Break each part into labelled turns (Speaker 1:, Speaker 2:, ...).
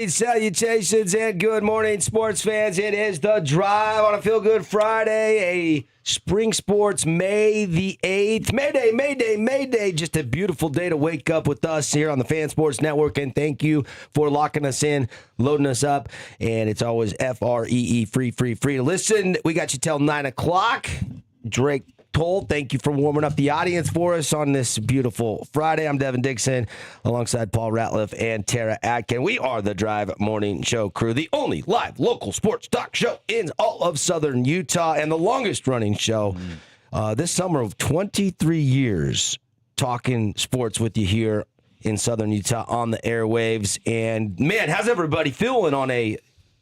Speaker 1: Salutations and good morning, sports fans. It is The Drive on a Feel Good Friday, a spring sports May the 8th. May Day. Just a beautiful day to wake up with us here on the Fan Sports Network. And thank you for locking us in, loading us up. And it's always FREE, free to listen. We got you till 9 o'clock. Drake Toll, thank you for warming up the audience for us on this beautiful Friday. I'm Devin Dixon, alongside Paul Ratliff and Tara Atkin. We are the Drive Morning Show crew, the only live local sports talk show in all of Southern Utah, and the longest-running show this summer of 23 years, talking sports with you here in Southern Utah on the airwaves. And, man, how's everybody feeling on a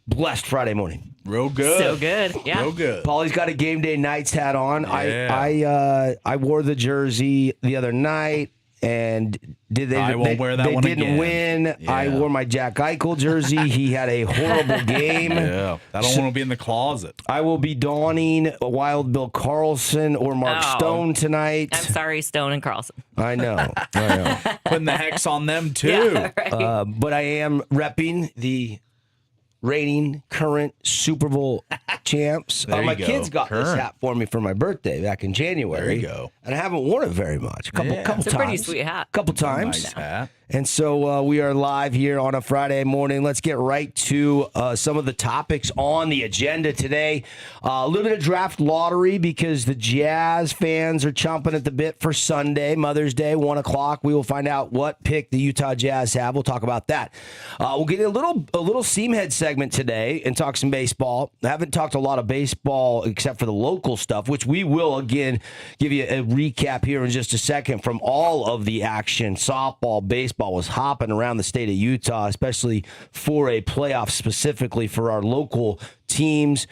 Speaker 1: blessed Friday morning?
Speaker 2: Real good.
Speaker 3: So good. Yeah.
Speaker 2: Real good.
Speaker 1: Paulie's got a Game Day Nights hat on.
Speaker 2: Yeah.
Speaker 1: I wore the jersey the other night, and
Speaker 2: I won't wear that
Speaker 1: they
Speaker 2: one
Speaker 1: didn't
Speaker 2: again.
Speaker 1: win.
Speaker 2: Yeah.
Speaker 1: I wore my Jack Eichel jersey. He had a horrible game.
Speaker 2: Yeah. I don't want to be in the closet.
Speaker 1: I will be donning a Wild Bill Carlson or Mark Stone tonight.
Speaker 3: I'm sorry, Stone and Carlson.
Speaker 1: I know.
Speaker 2: Putting the hex on them, too.
Speaker 3: Yeah, right.
Speaker 1: But I am repping the reigning current Super Bowl champs.
Speaker 2: There you
Speaker 1: My
Speaker 2: go.
Speaker 1: kids got this
Speaker 2: Current.
Speaker 1: hat for me for my birthday back in January.
Speaker 2: There you go.
Speaker 1: And I haven't worn it very much. Couple
Speaker 2: Yeah.
Speaker 1: times.
Speaker 3: It's a pretty sweet hat.
Speaker 1: Couple times.
Speaker 2: Nice hat.
Speaker 1: And so we are live here on a Friday morning. Let's get right to some of the topics on the agenda today. A little bit of draft lottery because the Jazz fans are chomping at the bit for Sunday, Mother's Day, 1 o'clock. We will find out what pick the Utah Jazz have. We'll talk about that. We'll get a little Seamhead segment today and talk some baseball. I haven't talked a lot of baseball except for the local stuff, which we will, again, give you a recap here in just a second from all of the action. Softball, baseball was hopping around the state of Utah, especially for a playoff specifically for our local teams.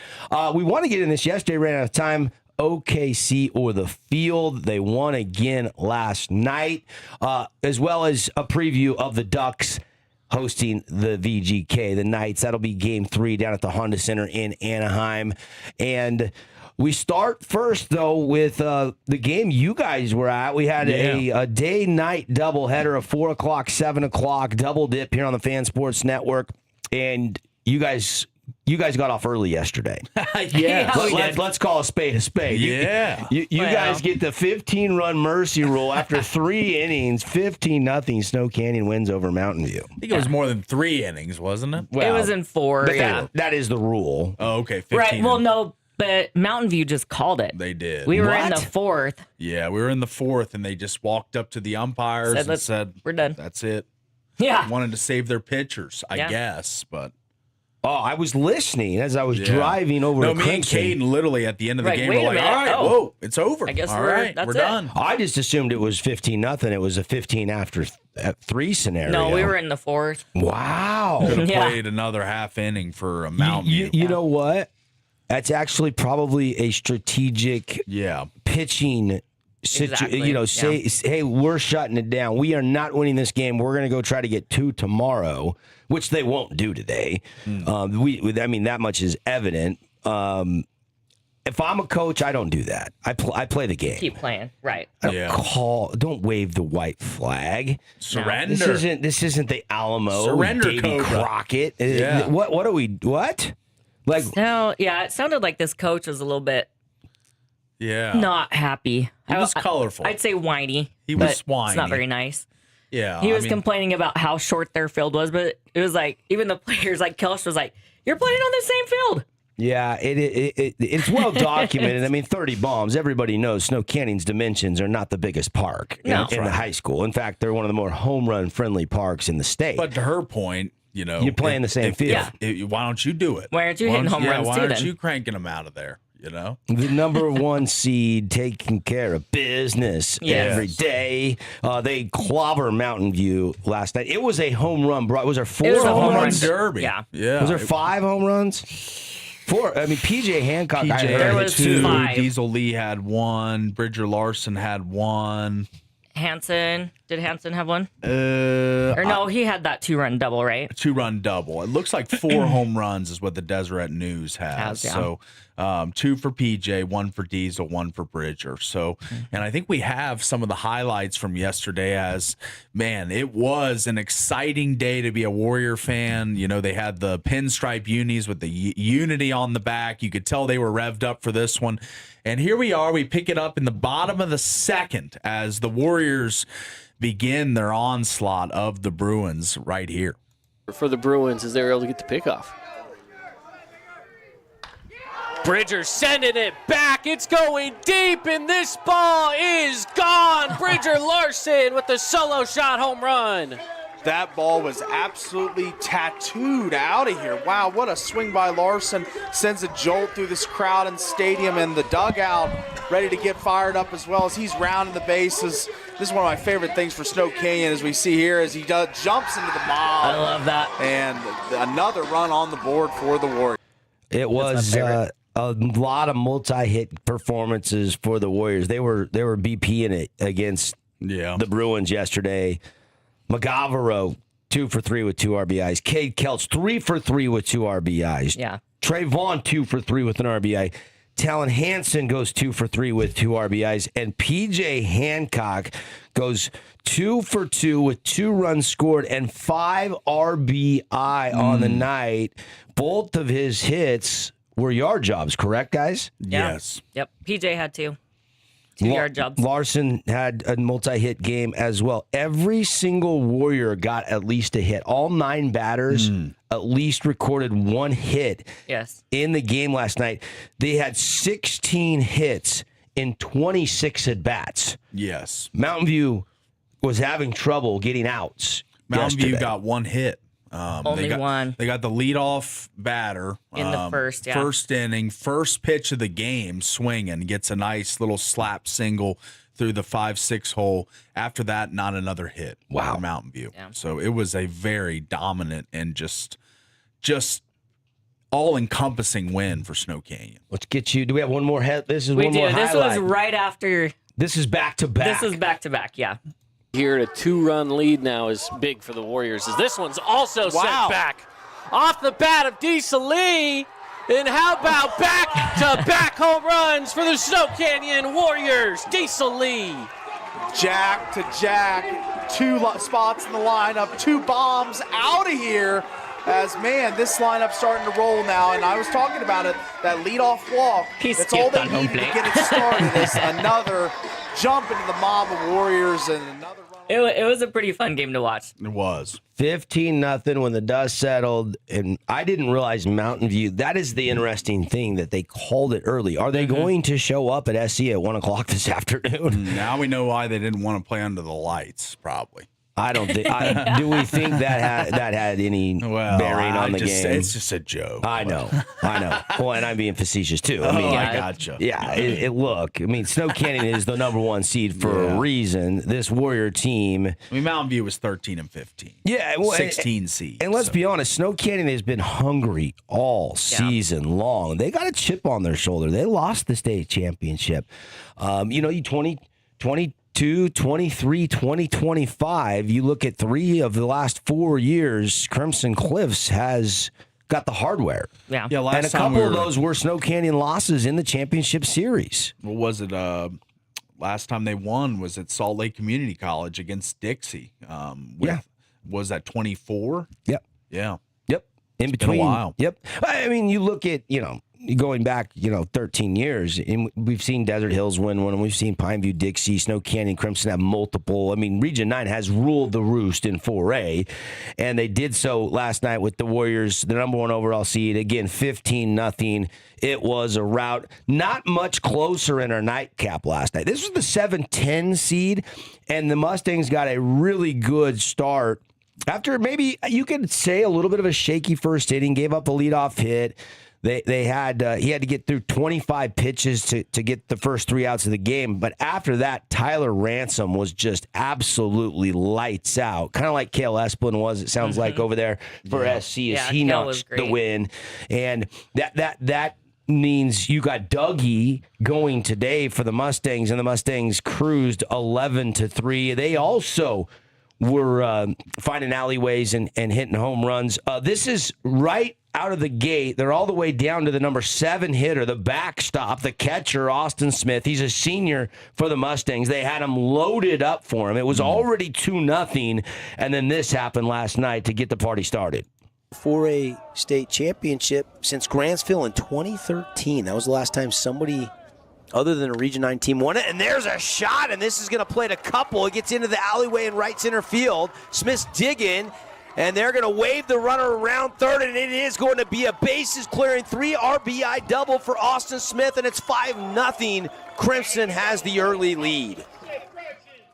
Speaker 1: We want to get in this yesterday, ran out of time. OKC or the Field. They won again last night, as well as a preview of the Ducks hosting the VGK, the Knights. That'll be game 3 down at the Honda Center in Anaheim. And we start first, though, with the game you guys were at. We had a day-night doubleheader of 4 o'clock, 7 o'clock, double dip here on the Fan Sports Network. And you guys got off early yesterday.
Speaker 2: Yeah.
Speaker 1: Let's call a spade a spade.
Speaker 2: Yeah.
Speaker 1: You guys get the 15-run mercy rule after 3 innings, 15-0. Snow Canyon wins over Mountain View.
Speaker 2: I think it was more than 3 innings, wasn't it?
Speaker 3: It was in 4.
Speaker 1: But
Speaker 3: Yeah.
Speaker 1: that is the rule.
Speaker 2: Oh, okay. 15.
Speaker 3: Right. Well, no, but Mountain View just called it.
Speaker 2: They did.
Speaker 3: We were in
Speaker 1: What?
Speaker 3: the 4th.
Speaker 2: Yeah, we were in the 4th, and they just walked up to the umpires and said,
Speaker 3: we're done.
Speaker 2: that's it.
Speaker 3: Yeah.
Speaker 2: Wanted to save their pitchers, I
Speaker 3: Yeah.
Speaker 2: guess, but...
Speaker 1: Oh, I was listening as I was driving over to
Speaker 2: me and
Speaker 1: Crimson.
Speaker 2: Caden literally at the end of the
Speaker 3: Right,
Speaker 2: game
Speaker 3: wait
Speaker 2: were
Speaker 3: a
Speaker 2: like,
Speaker 3: minute.
Speaker 2: all right,
Speaker 3: Oh.
Speaker 2: whoa, it's over.
Speaker 3: I guess
Speaker 2: all
Speaker 3: we're-
Speaker 2: right,
Speaker 3: that's
Speaker 2: we're
Speaker 3: it.
Speaker 2: done.
Speaker 1: I just assumed it was 15-0. It was a 15 after 3 scenario.
Speaker 3: No, we were in the 4th.
Speaker 1: Wow.
Speaker 2: Could have
Speaker 3: Yeah.
Speaker 2: played another half inning for a Mountain
Speaker 1: You
Speaker 2: View.
Speaker 1: know what? That's actually probably a strategic
Speaker 2: Yeah.
Speaker 1: pitching
Speaker 3: Exactly.
Speaker 1: say, hey, we're shutting it down. We are not winning this game. We're going to go try to get 2 tomorrow, which they won't do today. I mean, that much is evident. If I'm a coach, I don't do that. I play the game.
Speaker 3: Keep playing. Right.
Speaker 1: I don't wave the white flag.
Speaker 2: Surrender.
Speaker 1: This isn't the Alamo.
Speaker 2: Surrender,
Speaker 1: Davy
Speaker 2: Cobra.
Speaker 1: Crockett.
Speaker 2: Yeah.
Speaker 1: What are we? What? Like,
Speaker 3: No, yeah, it sounded like this coach was a little bit
Speaker 2: Yeah.
Speaker 3: not happy.
Speaker 2: He was colorful.
Speaker 3: I'd say whiny.
Speaker 2: He was
Speaker 3: but
Speaker 2: whiny.
Speaker 3: It's not very nice.
Speaker 2: Yeah.
Speaker 3: He
Speaker 2: I
Speaker 3: was
Speaker 2: mean,
Speaker 3: complaining about how short their field was, but it was like, even the players, like Kelch was like, you're playing on the same field.
Speaker 1: yeah, it's well documented. I mean, 30 bombs. Everybody knows Snow Canyon's dimensions are not the biggest park in the high school. In fact, they're one of the more home run friendly parks in the state.
Speaker 2: But to her point, you know,
Speaker 1: You're playing the same field.
Speaker 2: Why don't you do it?
Speaker 3: Why aren't you hitting home runs
Speaker 2: why
Speaker 3: too,
Speaker 2: aren't
Speaker 3: then?
Speaker 2: you cranking them out of there? You know,
Speaker 1: the number 1 seed taking care of business every day. They clobber Mountain View last night. It was a home run. It was our 4
Speaker 3: It was a
Speaker 1: home
Speaker 3: home run
Speaker 1: runs.
Speaker 2: derby.
Speaker 3: Yeah.
Speaker 2: Yeah.
Speaker 1: Was there 5 home runs? 4. I mean, PJ Hancock. I
Speaker 2: PJ
Speaker 1: heard.
Speaker 3: There
Speaker 2: had
Speaker 3: was
Speaker 2: 2.
Speaker 3: 5.
Speaker 2: Diesel Lee had 1. Bridger Larson had 1.
Speaker 3: Hanson Did Hansen have one?
Speaker 2: Or
Speaker 3: no, he had that 2-run double, right?
Speaker 2: 2-run double. It looks like 4 home runs is what the Deseret News has.
Speaker 3: Yeah.
Speaker 2: So 2 for PJ, 1 for Diesel, 1 for Bridger. So, and I think we have some of the highlights from yesterday as, man, it was an exciting day to be a Warrior fan. You know, they had the pinstripe unis with the unity on the back. You could tell they were revved up for this one. And here we are. We pick it up in the bottom of the second as the Warriors begin their onslaught of the Bruins right here.
Speaker 4: For the Bruins, as they were able to get the pickoff. Bridger sending it back. It's going deep, and this ball is gone. Bridger Larson with the solo shot home run.
Speaker 5: That ball was absolutely tattooed out of here. Wow, what a swing by Larson. Sends a jolt through this crowd and stadium, and the dugout ready to get fired up as well as he's rounding the bases. This is one of my favorite things for Snow Canyon, as we see here, as he jumps into the mob.
Speaker 3: I love that.
Speaker 5: And another run on the board for the Warriors.
Speaker 1: It was a lot of multi-hit performances for the Warriors. They were BPing it against the Bruins yesterday. McGavero, 2 for 3 with 2 RBIs. Cade Kelch, 3 for 3 with 2 RBIs.
Speaker 3: Yeah.
Speaker 1: Trayvon, 2 for 3 with an RBI. Talon Hansen goes 2 for 3 with 2 RBIs. And PJ Hancock goes 2 for 2 with 2 runs scored and 5 RBI on the night. Both of his hits were yard jobs, correct, guys?
Speaker 3: Yeah.
Speaker 2: Yes.
Speaker 3: Yep. PJ had 2 yard jobs.
Speaker 1: Larson had a multi-hit game as well. Every single Warrior got at least a hit. All 9 batters at least recorded 1 hit in the game last night. They had 16 hits in 26 at-bats.
Speaker 2: Yes.
Speaker 1: Mountain View was having trouble getting outs.
Speaker 2: Mountain View got 1 hit.
Speaker 3: Only one.
Speaker 2: They got the leadoff batter
Speaker 3: in the
Speaker 2: first inning, first pitch of the game, swinging, gets a nice little slap single through the 5-6 hole. After that, not another hit.
Speaker 1: Wow,
Speaker 2: for Mountain View.
Speaker 3: Yeah.
Speaker 2: So it was a very dominant and just all-encompassing win for Snow Canyon.
Speaker 1: Let's get you. Do we have one more hit? This is
Speaker 3: We
Speaker 1: one
Speaker 3: do.
Speaker 1: more
Speaker 3: This
Speaker 1: highlight.
Speaker 3: was right after.
Speaker 1: This is back to back.
Speaker 3: This is back to back. Yeah.
Speaker 4: Here at a 2-run lead now is big for the Warriors, as this one's also sent back. Off the bat of Diesel Lee. And how about back-to-back home runs for the Snow Canyon Warriors? Diesel Lee.
Speaker 5: Jack to Jack, 2 spots in the lineup, 2 bombs out of here. As, man, this lineup's starting to roll now, and I was talking about it, that leadoff walk. That's all they needed to get it started. Is another jump into the mob of Warriors and another run.
Speaker 3: It was a pretty fun game to watch.
Speaker 2: It was
Speaker 1: 15-0 when the dust settled, and I didn't realize Mountain View. That is the interesting thing, that they called it early. Are they going to show up at SC at 1:00 this afternoon?
Speaker 2: Now we know why they didn't want to play under the lights, probably.
Speaker 1: I don't think. Do we think that had any bearing on the game?
Speaker 2: It's just a joke.
Speaker 1: I know. Well, and I'm being facetious too. I mean,
Speaker 2: I gotcha.
Speaker 1: Yeah, look. I mean, Snow Canyon is the #1 seed for a reason. This Warrior team.
Speaker 2: I mean, Mountain View was 13 and 15.
Speaker 1: Yeah, well,
Speaker 2: 16 seeds.
Speaker 1: And let's be honest, Snow Canyon has been hungry all season long. They got a chip on their shoulder. They lost the state championship. You 2022, 23, 2025, you look at 3 of the last 4 years, Crimson Cliffs has got the hardware.
Speaker 3: Yeah.
Speaker 2: Last
Speaker 1: And a
Speaker 2: time
Speaker 1: couple of those were Snow Canyon losses in the championship series.
Speaker 2: What was it? Last time they won was at Salt Lake Community College against Dixie. Was that 24?
Speaker 1: Yep.
Speaker 2: Yeah.
Speaker 1: Yep. In between.
Speaker 2: Been a while.
Speaker 1: Yep. I mean, you look at, going back, 13 years, and we've seen Desert Hills win one, and we've seen Pineview, Dixie, Snow Canyon, Crimson have multiple. I mean, Region 9 has ruled the roost in 4A, and they did so last night with the Warriors, the #1 overall seed. Again, 15-0. It was a rout. Not much closer in our nightcap last night. This was the 7-10 seed, and the Mustangs got a really good start. After maybe you could say a little bit of a shaky first inning, gave up a leadoff hit. He had to get through 25 pitches to get the first 3 outs of the game. But after that, Tyler Ransom was just absolutely lights out. Kind of like Cale Esplin was, it sounds like, over there for SC as he notched the win. And that means you got Dougie going today for the Mustangs, and the Mustangs cruised 11-3. They also were finding alleyways and hitting home runs. This is right out of the gate. They're all the way down to the number 7 hitter, the backstop, the catcher, Austin Smith. He's a senior for the Mustangs. They had him loaded up for him. It was already 2-0, and then this happened last night to get the party started.
Speaker 6: For a state championship since Grantsville in 2013. That was the last time somebody other than a Region 9 team won it. And there's a shot, and this is going to play to couple. It gets into the alleyway in right center field. Smith's digging, and they're going to wave the runner around third, and it is going to be a bases-clearing 3 RBI double for Austin Smith, and it's 5-0. Crimson has the early lead.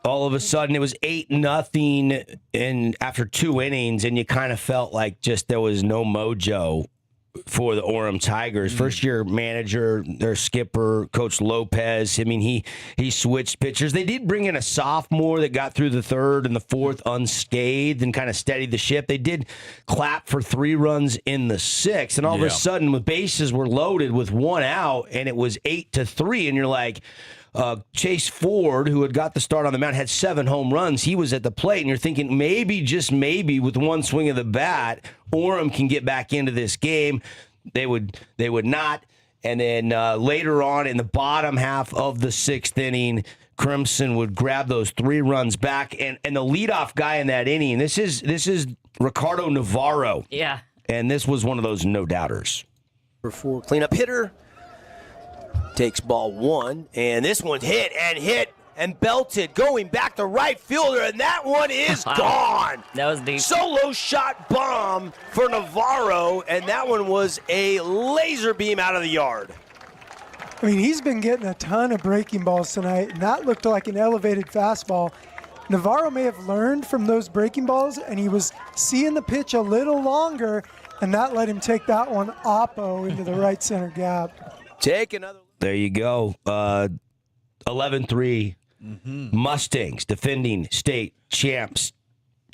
Speaker 1: All of a sudden, it was 8-0 after 2 innings, and you kind of felt like just there was no mojo for the Orem Tigers. First-year manager, their skipper, Coach Lopez. I mean, he switched pitchers. They did bring in a sophomore that got through the 3rd and the 4th unscathed and kind of steadied the ship. They did clap for 3 runs in the 6th, and all of a sudden, the bases were loaded with 1 out, and it was 8-3, and you're like, Chase Ford, who had got the start on the mound, had 7 home runs. He was at the plate, and you're thinking maybe, just maybe, with one swing of the bat, Orem can get back into this game. They would not. And then later on in the bottom half of the 6th inning, Crimson would grab those 3 runs back. And the leadoff guy in that inning, this is Ricardo Navarro.
Speaker 3: Yeah.
Speaker 1: And this was one of those no-doubters.
Speaker 6: For cleanup hitter. Takes ball 1, and this one's hit and belted, going back to right fielder, and that one is gone.
Speaker 3: That was deep.
Speaker 6: Solo shot bomb for Navarro, and that one was a laser beam out of the yard.
Speaker 7: I mean, he's been getting a ton of breaking balls tonight, and that looked like an elevated fastball. Navarro may have learned from those breaking balls, and he was seeing the pitch a little longer, and that let him take that one oppo into the right center gap.
Speaker 6: Take another.
Speaker 1: There you go. 11-3 Mustangs, defending state champs.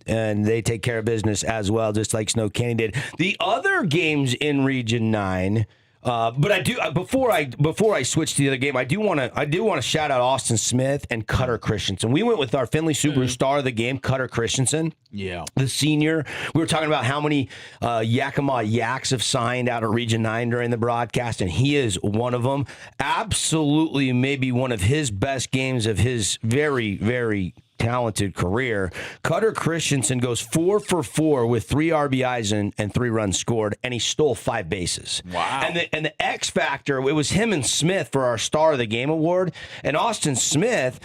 Speaker 1: And they take care of business as well, just like Snow Canyon did. The other games in Region 9, but I do before I switch to the other game, I do want to shout out Austin Smith and Cutter Christensen. We went with our Findlay Subaru star of the game, Cutter Christensen.
Speaker 2: Yeah,
Speaker 1: the senior. We were talking about how many Yakima Yaks have signed out of Region 9 during the broadcast, and he is one of them. Absolutely, maybe one of his best games of his very, very talented career. Cutter Christensen goes 4 for 4 with 3 RBIs and 3 runs scored, and he stole 5 bases.
Speaker 2: Wow.
Speaker 1: And the X factor, it was him and Smith for our Star of the Game award. And Austin Smith,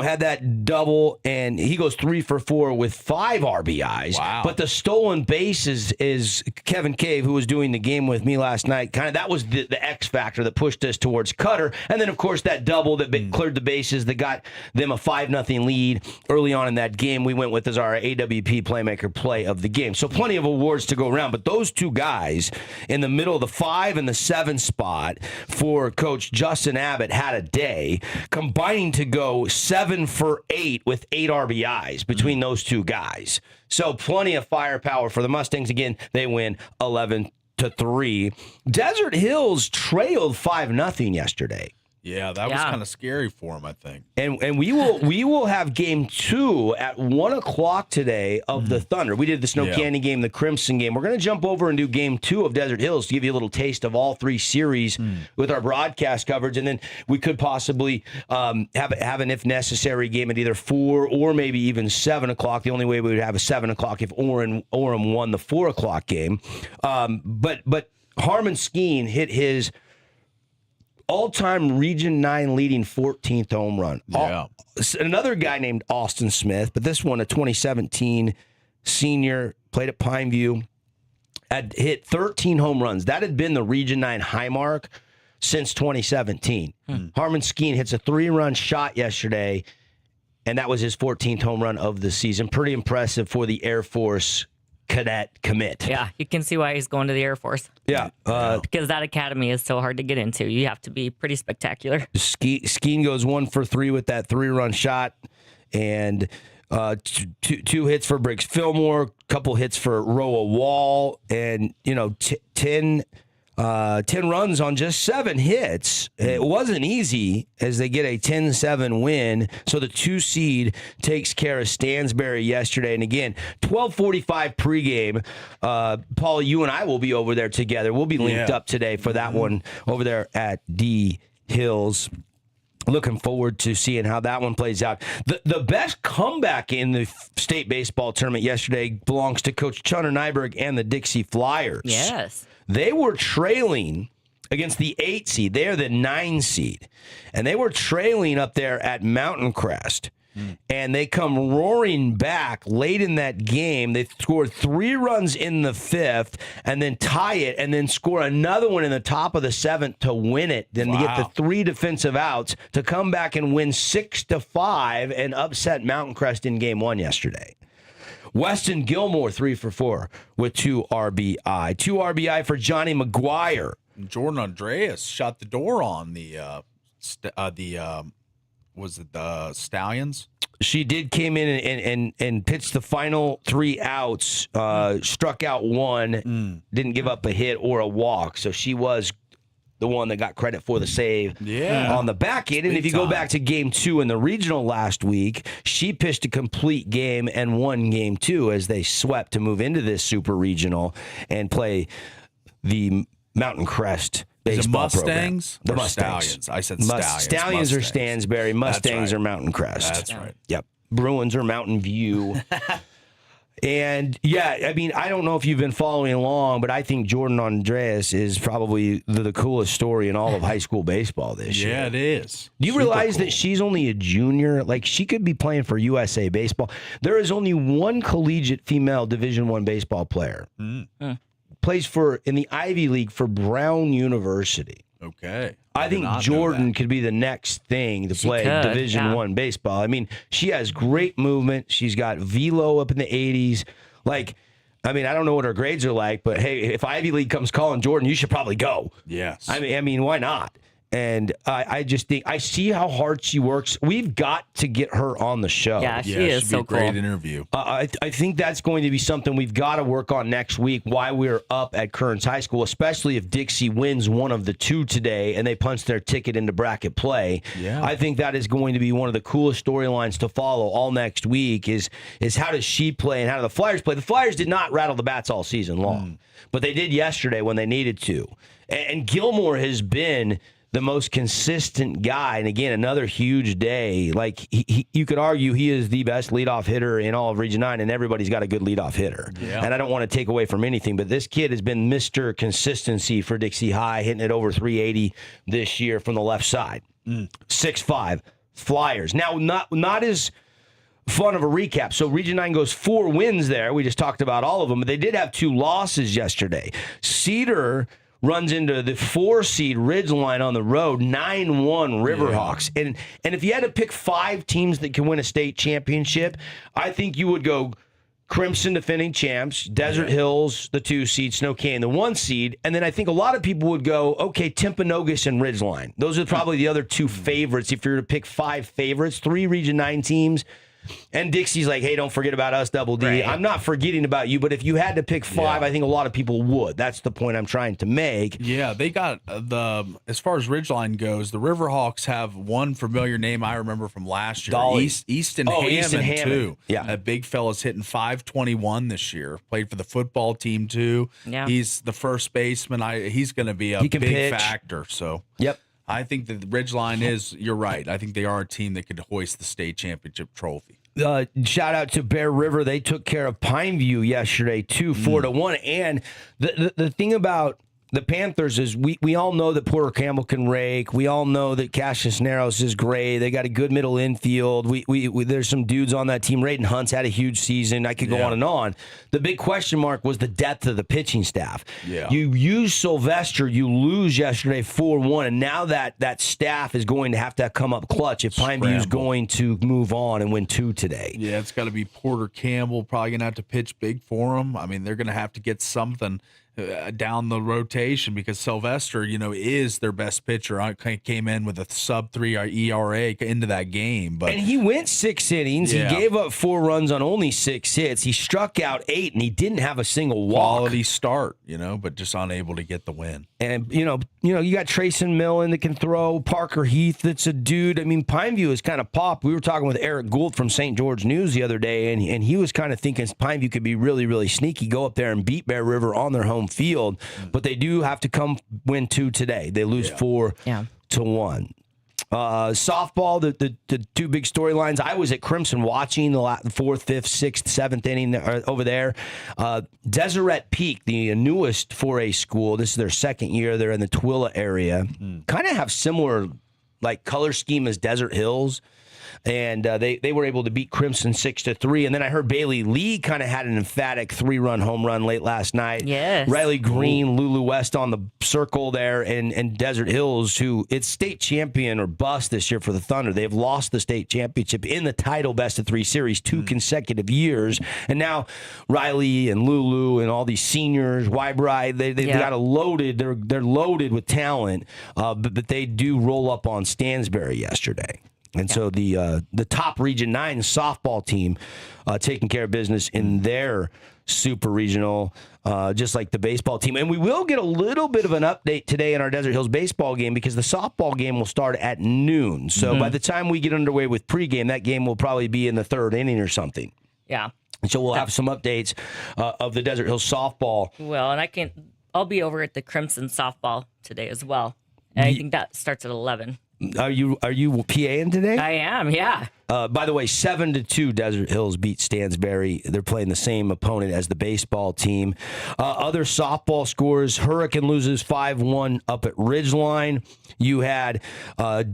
Speaker 1: had that double, and he goes 3 for 4 with 5 RBIs.
Speaker 2: Wow.
Speaker 1: But the stolen bases is Kevin Cave, who was doing the game with me last night. Kind of that was the X factor that pushed us towards Cutter. And then, of course, that double that cleared the bases that got them a 5-0 lead early on in that game. We went with as our AWP Playmaker play of the game. So plenty of awards to go around. But those 2 guys in the middle of the 5 and the 7 spot for Coach Justin Abbott had a day, combining to go 7 for 8 with 8 RBIs between those 2 guys. So plenty of firepower for the Mustangs. Again, they win 11-3. Desert Hills trailed 5-0 yesterday.
Speaker 2: Yeah, that was kind of scary for him, I think.
Speaker 1: And we will have game 2 at 1:00 today of the Thunder. We did the Snow Canyon game, the Crimson game. We're going to jump over and do game 2 of Desert Hills to give you a little taste of all 3 series with our broadcast coverage, and then we could possibly have an if necessary game at either 4 or maybe even 7:00. The only way we would have a 7:00 if Orem won the 4:00 game. But Harmon Skeen hit his all-time Region 9 leading 14th home run.
Speaker 2: Yeah.
Speaker 1: Another guy named Austin Smith, but this one a 2017 senior, played at Pineview, had hit 13 home runs. That had been the Region 9 high mark since 2017. Harmon Skeen hits a 3-run shot yesterday, and that was his 14th home run of the season. Pretty impressive for the Air Force cadet commit.
Speaker 3: Yeah, you can see why he's going to the Air Force.
Speaker 1: Yeah.
Speaker 3: Because that academy is so hard to get into. You have to be pretty spectacular.
Speaker 1: Skeen goes 1 for 3 with that 3-run shot, and 2 hits for Briggs Fillmore, couple hits for Roa Wall, and 10 10 runs on just 7 hits. It wasn't easy as they get a 10-7 win. So the 2 seed takes care of Stansbury yesterday. And again, 12:45 pregame. Paul, you and I will be over there together. We'll be linked up today for that one over there at D Hills. Looking forward to seeing how that one plays out. The best comeback in the state baseball tournament yesterday belongs to Coach Chunner Nyberg and the Dixie Flyers.
Speaker 3: Yes.
Speaker 1: They were trailing against the 8 seed. They're the 9 seed. And they were trailing up there at Mountain Crest. And they come roaring back late in that game. They scored 3 runs in the 5th and then tie it and then score another one in the top of the 7th to win it. Then to get the 3 defensive outs to come back and win 6-5 and upset Mountain Crest in game 1 yesterday. Weston Gilmore 3 for 4 with 2 RBI. 2 RBI for Johnny McGuire.
Speaker 2: Jordan Andreas shot the door on the Stallions?
Speaker 1: She came in and pitched the final 3 outs, struck out 1, didn't give up a hit or a walk. So she was the one that got credit for the save on the back end. And if you go back to game 2 in the regional last week, she pitched a complete game and won game 2 as they swept to move into this super regional and play the Mountain Crest baseball
Speaker 2: Mustangs?
Speaker 1: program. The
Speaker 2: Mustangs.
Speaker 1: Stallions.
Speaker 2: I said Stallions.
Speaker 1: Stallions are
Speaker 2: Mustangs.
Speaker 1: Stansbury. Mustangs
Speaker 2: right.
Speaker 1: are Mountain Crest.
Speaker 2: That's right.
Speaker 1: Yep. Bruins are Mountain View. And, yeah, I mean, I don't know if you've been following along, but I think Jordan Andreas is probably the coolest story in all of high school baseball this year.
Speaker 2: Yeah, it is.
Speaker 1: Do you
Speaker 2: Super
Speaker 1: realize
Speaker 2: cool.
Speaker 1: that she's only a junior? Like, she could be playing for USA Baseball. There is only one collegiate female Division I baseball player. Plays in the Ivy League for Brown University.
Speaker 2: Okay.
Speaker 1: I think Jordan could be the next thing to play Division I baseball. I mean, she has great movement. She's got velo up in the 80s. Like, I mean, I don't know what her grades are like, but hey, if Ivy League comes calling Jordan, you should probably go.
Speaker 2: Yes.
Speaker 1: I mean, why not? And I just think I see how hard she works. We've got to get her on the show.
Speaker 3: Yeah, she is
Speaker 2: should
Speaker 3: so
Speaker 2: be a great
Speaker 3: cool.
Speaker 2: interview.
Speaker 1: I think that's going to be something we've got to work on next week while we're up at Kearns High School, especially if Dixie wins one of the 2 today and they punch their ticket into bracket play.
Speaker 2: Yeah.
Speaker 1: I think that is going to be one of the coolest storylines to follow all next week is how does she play and how do the Flyers play? The Flyers did not rattle the bats all season long, but they did yesterday when they needed to. And Gilmore has been the most consistent guy. And again, another huge day. Like you could argue he is the best leadoff hitter in all of Region 9, and everybody's got a good leadoff hitter.
Speaker 2: Yeah.
Speaker 1: And I don't want to take away from anything, but this kid has been Mr. Consistency for Dixie High, hitting it over 380 this year from the left side. 6'5", Flyers. Now, not as fun of a recap. So Region 9 goes 4 wins there. We just talked about all of them, but they did have 2 losses yesterday. Cedar runs into the 4 seed Ridgeline on the road, 9-1 Riverhawks. And if you had to pick 5 teams that can win a state championship, I think you would go Crimson defending champs, Desert Hills, the 2 seed, Snow Canyon, the 1 seed. And then I think a lot of people would go, okay, Timpanogos and Ridgeline. Those are probably the other 2 favorites. If you were to pick 5 favorites, 3 Region 9 teams. And Dixie's like, hey, don't forget about us, Double D.
Speaker 3: Right.
Speaker 1: I'm not forgetting about you, but if you had to pick 5, I think a lot of people would. That's the point I'm trying to make.
Speaker 2: Yeah, they got as far as Ridgeline goes, the Riverhawks have one familiar name I remember from last year.
Speaker 1: Dolly.
Speaker 2: Easton Hammond, too.
Speaker 1: Yeah.
Speaker 2: That big fella's hitting .521 this year. Played for the football team, too.
Speaker 3: Yeah.
Speaker 2: He's the first baseman. He's going to be a big
Speaker 1: pitch.
Speaker 2: factor. So,
Speaker 1: Yep.
Speaker 2: I think that the Ridgeline you're right. I think they are a team that could hoist the state championship trophy.
Speaker 1: Shout out to Bear River. They took care of Pineview yesterday, 4-1. And the thing about the Panthers is we all know that Porter Campbell can rake. We all know that Cassius Narrows is great. They got a good middle infield. We there's some dudes on that team. Raiden Hunt's had a huge season. I could go on and on. The big question mark was the depth of the pitching staff.
Speaker 2: Yeah.
Speaker 1: You use Sylvester. You lose yesterday 4-1, and now that staff is going to have to come up clutch if Pineview's going to move on and win 2 today.
Speaker 2: Yeah, it's got to be Porter Campbell. Probably going to have to pitch big for them. I mean, they're going to have to get something. down the rotation because Sylvester, is their best pitcher. I came in with a sub-3 ERA into that game, but
Speaker 1: and he went 6 innings.
Speaker 2: Yeah.
Speaker 1: He gave up 4 runs on only 6 hits. He struck out 8, and he didn't have a single walk.
Speaker 2: quality start, but just unable to get the win.
Speaker 1: And you got Trayson Millen that can throw. Parker Heath, that's a dude. I mean, Pineview is kind of popped. We were talking with Eric Gould from St. George News the other day, and he was kind of thinking Pineview could be really, really sneaky. Go up there and beat Bear River on their home field, but they do have to come win 2 today. They lose 4-1. Softball, the 2 big storylines. I was at Crimson watching the 4th, 5th, 6th, 7th inning over there. Deseret Peak, the newest 4A school, this is their 2nd year. They're in the Twilla area. Kind of have similar color scheme as Desert Hills. And they were able to beat Crimson 6-3. And then I heard Bailey Lee kind of had an emphatic 3-run home run late last night.
Speaker 3: Yes.
Speaker 1: Riley Green, Lulu West on the circle there, and Desert Hills, who it's state champion or bust this year for the Thunder. They've lost the state championship in the title best-of-3 series 2 consecutive years. And now Riley and Lulu and all these seniors, Wybride, they've got a loaded. They're loaded with talent, but they do roll up on Stansbury yesterday. And so the top Region 9 softball team taking care of business in their super regional, just like the baseball team. And we will get a little bit of an update today in our Desert Hills baseball game because the softball game will start at noon. So by the time we get underway with pregame, that game will probably be in the 3rd inning or something.
Speaker 3: Yeah.
Speaker 1: And so we'll have some updates of the Desert Hills softball.
Speaker 3: Well, and I'll be over at the Crimson softball today as well. And I think that starts at 11.
Speaker 1: Are you PAing today?
Speaker 3: I am, yeah.
Speaker 1: By the way, 7-2 Desert Hills beat Stansbury. They're playing the same opponent as the baseball team. Other softball scores, Hurricane loses 5-1 up at Ridgeline. You had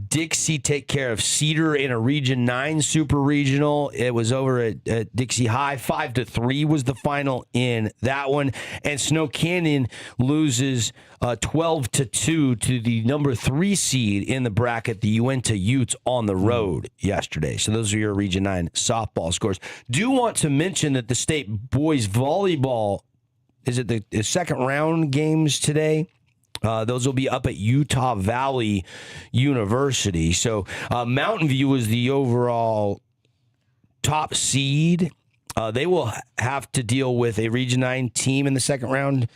Speaker 1: Dixie take care of Cedar in a Region 9 Super Regional. It was over at Dixie High. 5-3 was the final in that one. And Snow Canyon loses 12-2 to the number 3 seed in the bracket, the Uinta Utes, on the road yesterday. So those are your Region 9 softball scores. Do want to mention that the state boys volleyball, is it the 2nd round games today? Those will be up at Utah Valley University. So Mountain View is the overall top seed. They will have to deal with a Region 9 team in the 2nd round.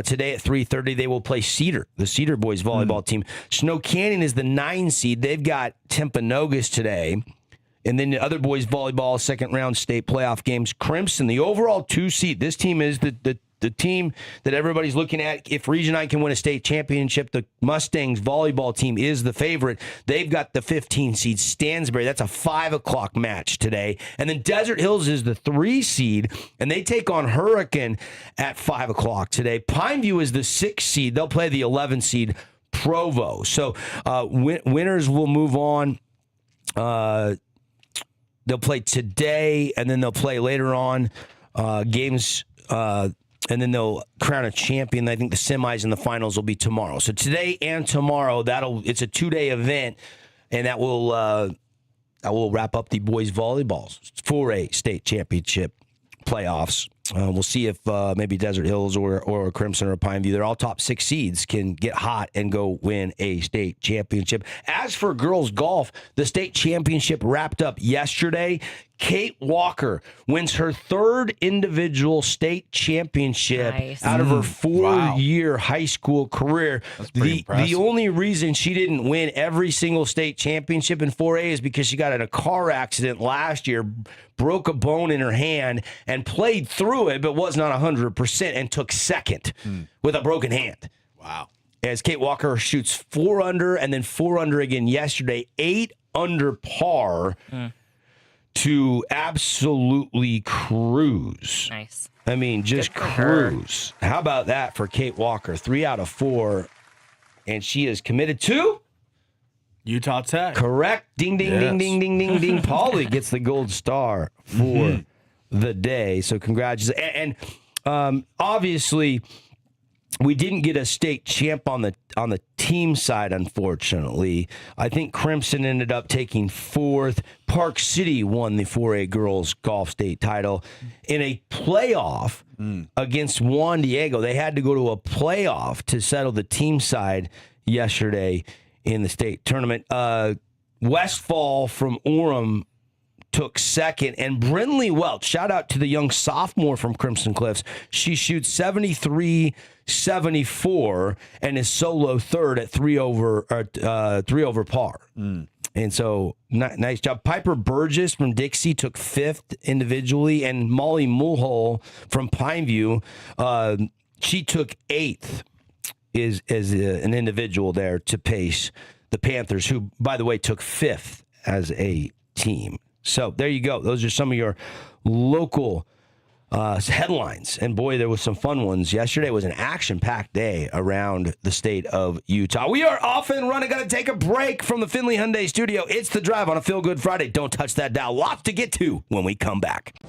Speaker 1: Today at 3:30, they will play Cedar, the Cedar boys volleyball team. Snow Canyon is the 9 seed. They've got Timpanogos today. And then the other boys volleyball 2nd round state playoff games. Crimson, the overall 2 seed. This team is the team that everybody's looking at. If Region 9 can win a state championship, the Mustangs volleyball team is the favorite. They've got the 15 seed Stansbury. That's a 5 o'clock match today. And then Desert Hills is the 3 seed, and they take on Hurricane at 5 o'clock today. Pineview is the 6 seed. They'll play the 11 seed Provo. So winners will move on. They'll play today, and then they'll play later on games, and then they'll crown a champion. I think the semis and the finals will be tomorrow. So today and tomorrow, it's a 2-day event, and that will wrap up the boys volleyball 4A state championship playoffs. We'll see if maybe Desert Hills or Crimson or Pineview, they're all top 6 seeds, can get hot and go win a state championship. As for girls golf, the state championship wrapped up yesterday. Kate Walker wins her 3rd individual state championship out of her 4-year high school career. The only reason she didn't win every single state championship in 4A is because she got in a car accident last year, broke a bone in her hand, and played through it, but was not 100% and took 2nd with a broken hand.
Speaker 2: Wow.
Speaker 1: As Kate Walker shoots 4 under and then 4 under again yesterday, 8 under par. To absolutely cruise.
Speaker 3: Nice.
Speaker 1: I mean, just cruise. How about that for Kate Walker? 3 out of 4. And she is committed to
Speaker 2: Utah Tech.
Speaker 1: Correct. Ding, ding, ding, ding, ding, ding, ding. Paulie gets the gold star for the day. So congratulations. And obviously, we didn't get a state champ on the team side, unfortunately. I think Crimson ended up taking 4th. Park City won the 4A girls golf state title in a playoff against Juan Diego. They had to go to a playoff to settle the team side yesterday in the state tournament. Westfall from Orem took 2nd, and Brinley Welch, shout out to the young sophomore from Crimson Cliffs. She shoots 73-74 and is solo 3rd at 3 over par. And so nice job. Piper Burgess from Dixie took 5th individually, and Molly Mulhole from Pineview, she took 8th as an individual there to pace the Panthers, who, by the way, took 5th as a team. So there you go. Those are some of your local headlines. And boy, there was some fun ones. Yesterday was an action-packed day around the state of Utah. We are off and running. Got to take a break from the Findlay Hyundai studio. It's The Drive on a Feel Good Friday. Don't touch that dial. Lots to get to when we come back.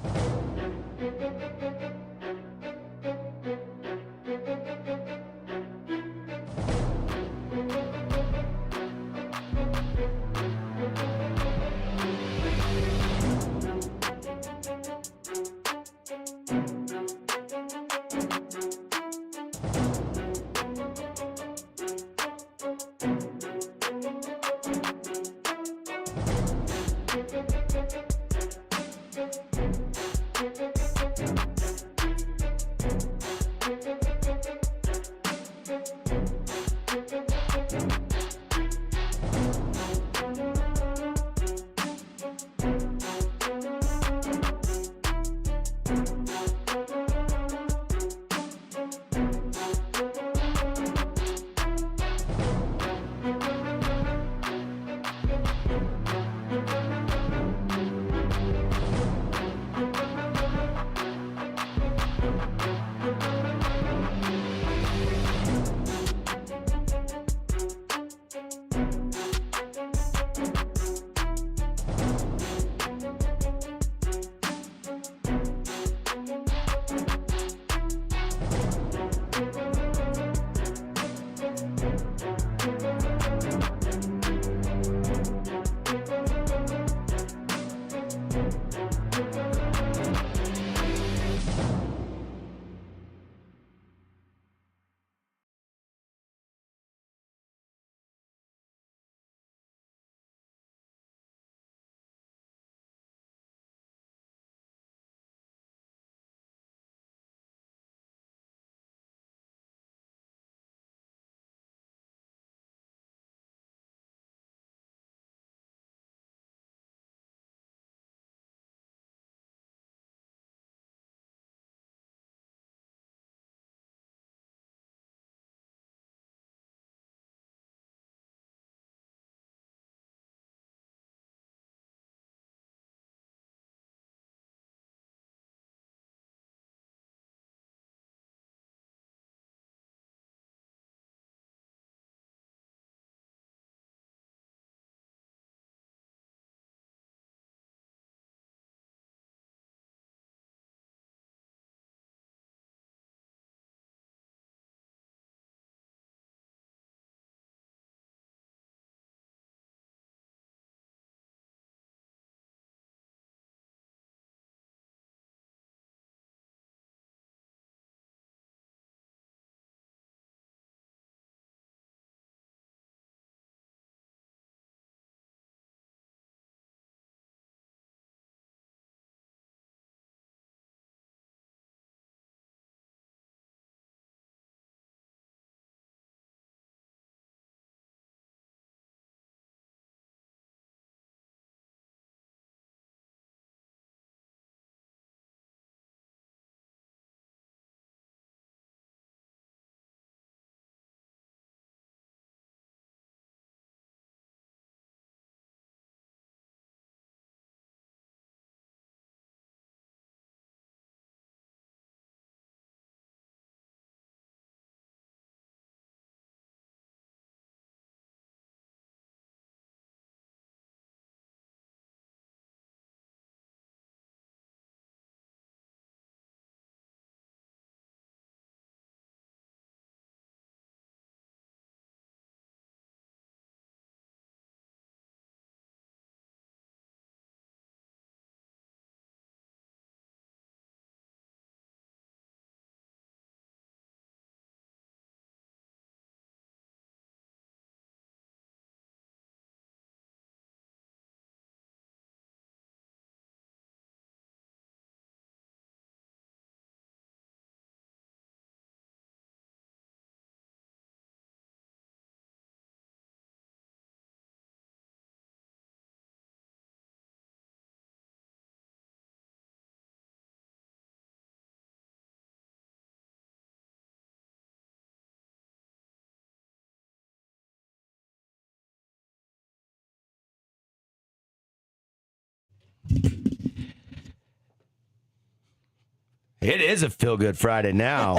Speaker 1: It is a feel-good Friday now.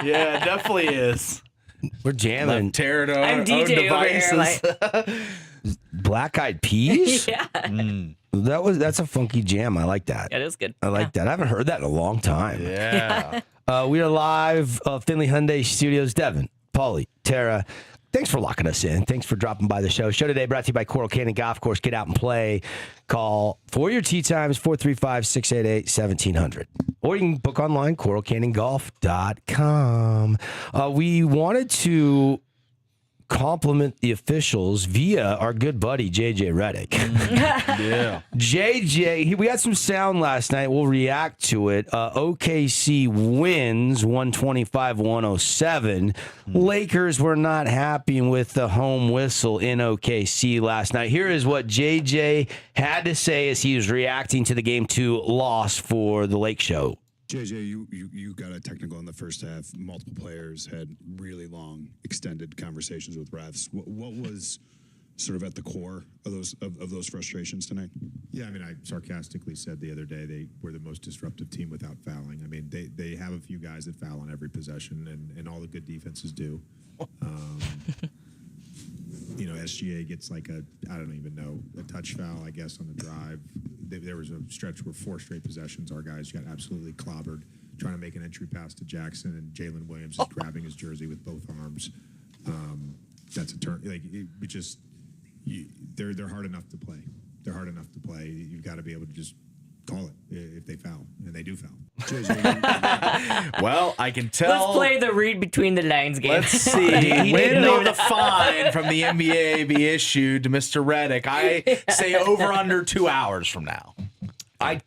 Speaker 2: Yeah, it definitely is.
Speaker 1: We're jamming.
Speaker 2: Tear it
Speaker 3: I'm
Speaker 2: own
Speaker 3: DJ over here,
Speaker 2: devices.
Speaker 1: Black Eyed Peas?
Speaker 3: Yeah.
Speaker 1: That's a funky jam. I like that.
Speaker 3: It is good.
Speaker 1: I like that. I haven't heard that in a long time.
Speaker 2: Yeah.
Speaker 1: We are live, Finley Hyundai Studios. Devin, Paulie, Tara, thanks for locking us in. Thanks for dropping by the show. Show today brought to you by Coral Canyon Golf Course. Get out and play. Call for your tee times, 435-688-1700. Or you can book online, coralcanyongolf.com. We wanted to compliment the officials via our good buddy JJ Redick.
Speaker 2: Yeah.
Speaker 1: JJ, we got some sound last night. We'll react to it. OKC wins 125-107. Lakers were not happy with the home whistle in OKC last night. Here is what JJ had to say as he was reacting to the Game 2 loss for the Lake Show.
Speaker 8: JJ, you got a technical in the first half. Multiple players had really long, extended conversations with refs. What was sort of at the core of those frustrations tonight?
Speaker 9: Yeah, I mean, I sarcastically said the other day they were the most disruptive team without fouling. I mean, they have a few guys that foul on every possession, and all the good defenses do. SGA gets like I don't even know, a touch foul, I guess, on the drive. There was a stretch where 4 straight possessions, our guys got absolutely clobbered trying to make an entry pass to Jackson, and Jalen Williams is grabbing his jersey with both arms. That's a turn. They're hard enough to play. They're hard enough to play. You've got to be able to just call it if they foul, and they do foul.
Speaker 2: Well, I can tell.
Speaker 3: Let's play the read between the lines game.
Speaker 2: Let's see. When will the fine from the NBA be issued to Mr. Redick? I say over under 2 hours from now.
Speaker 1: I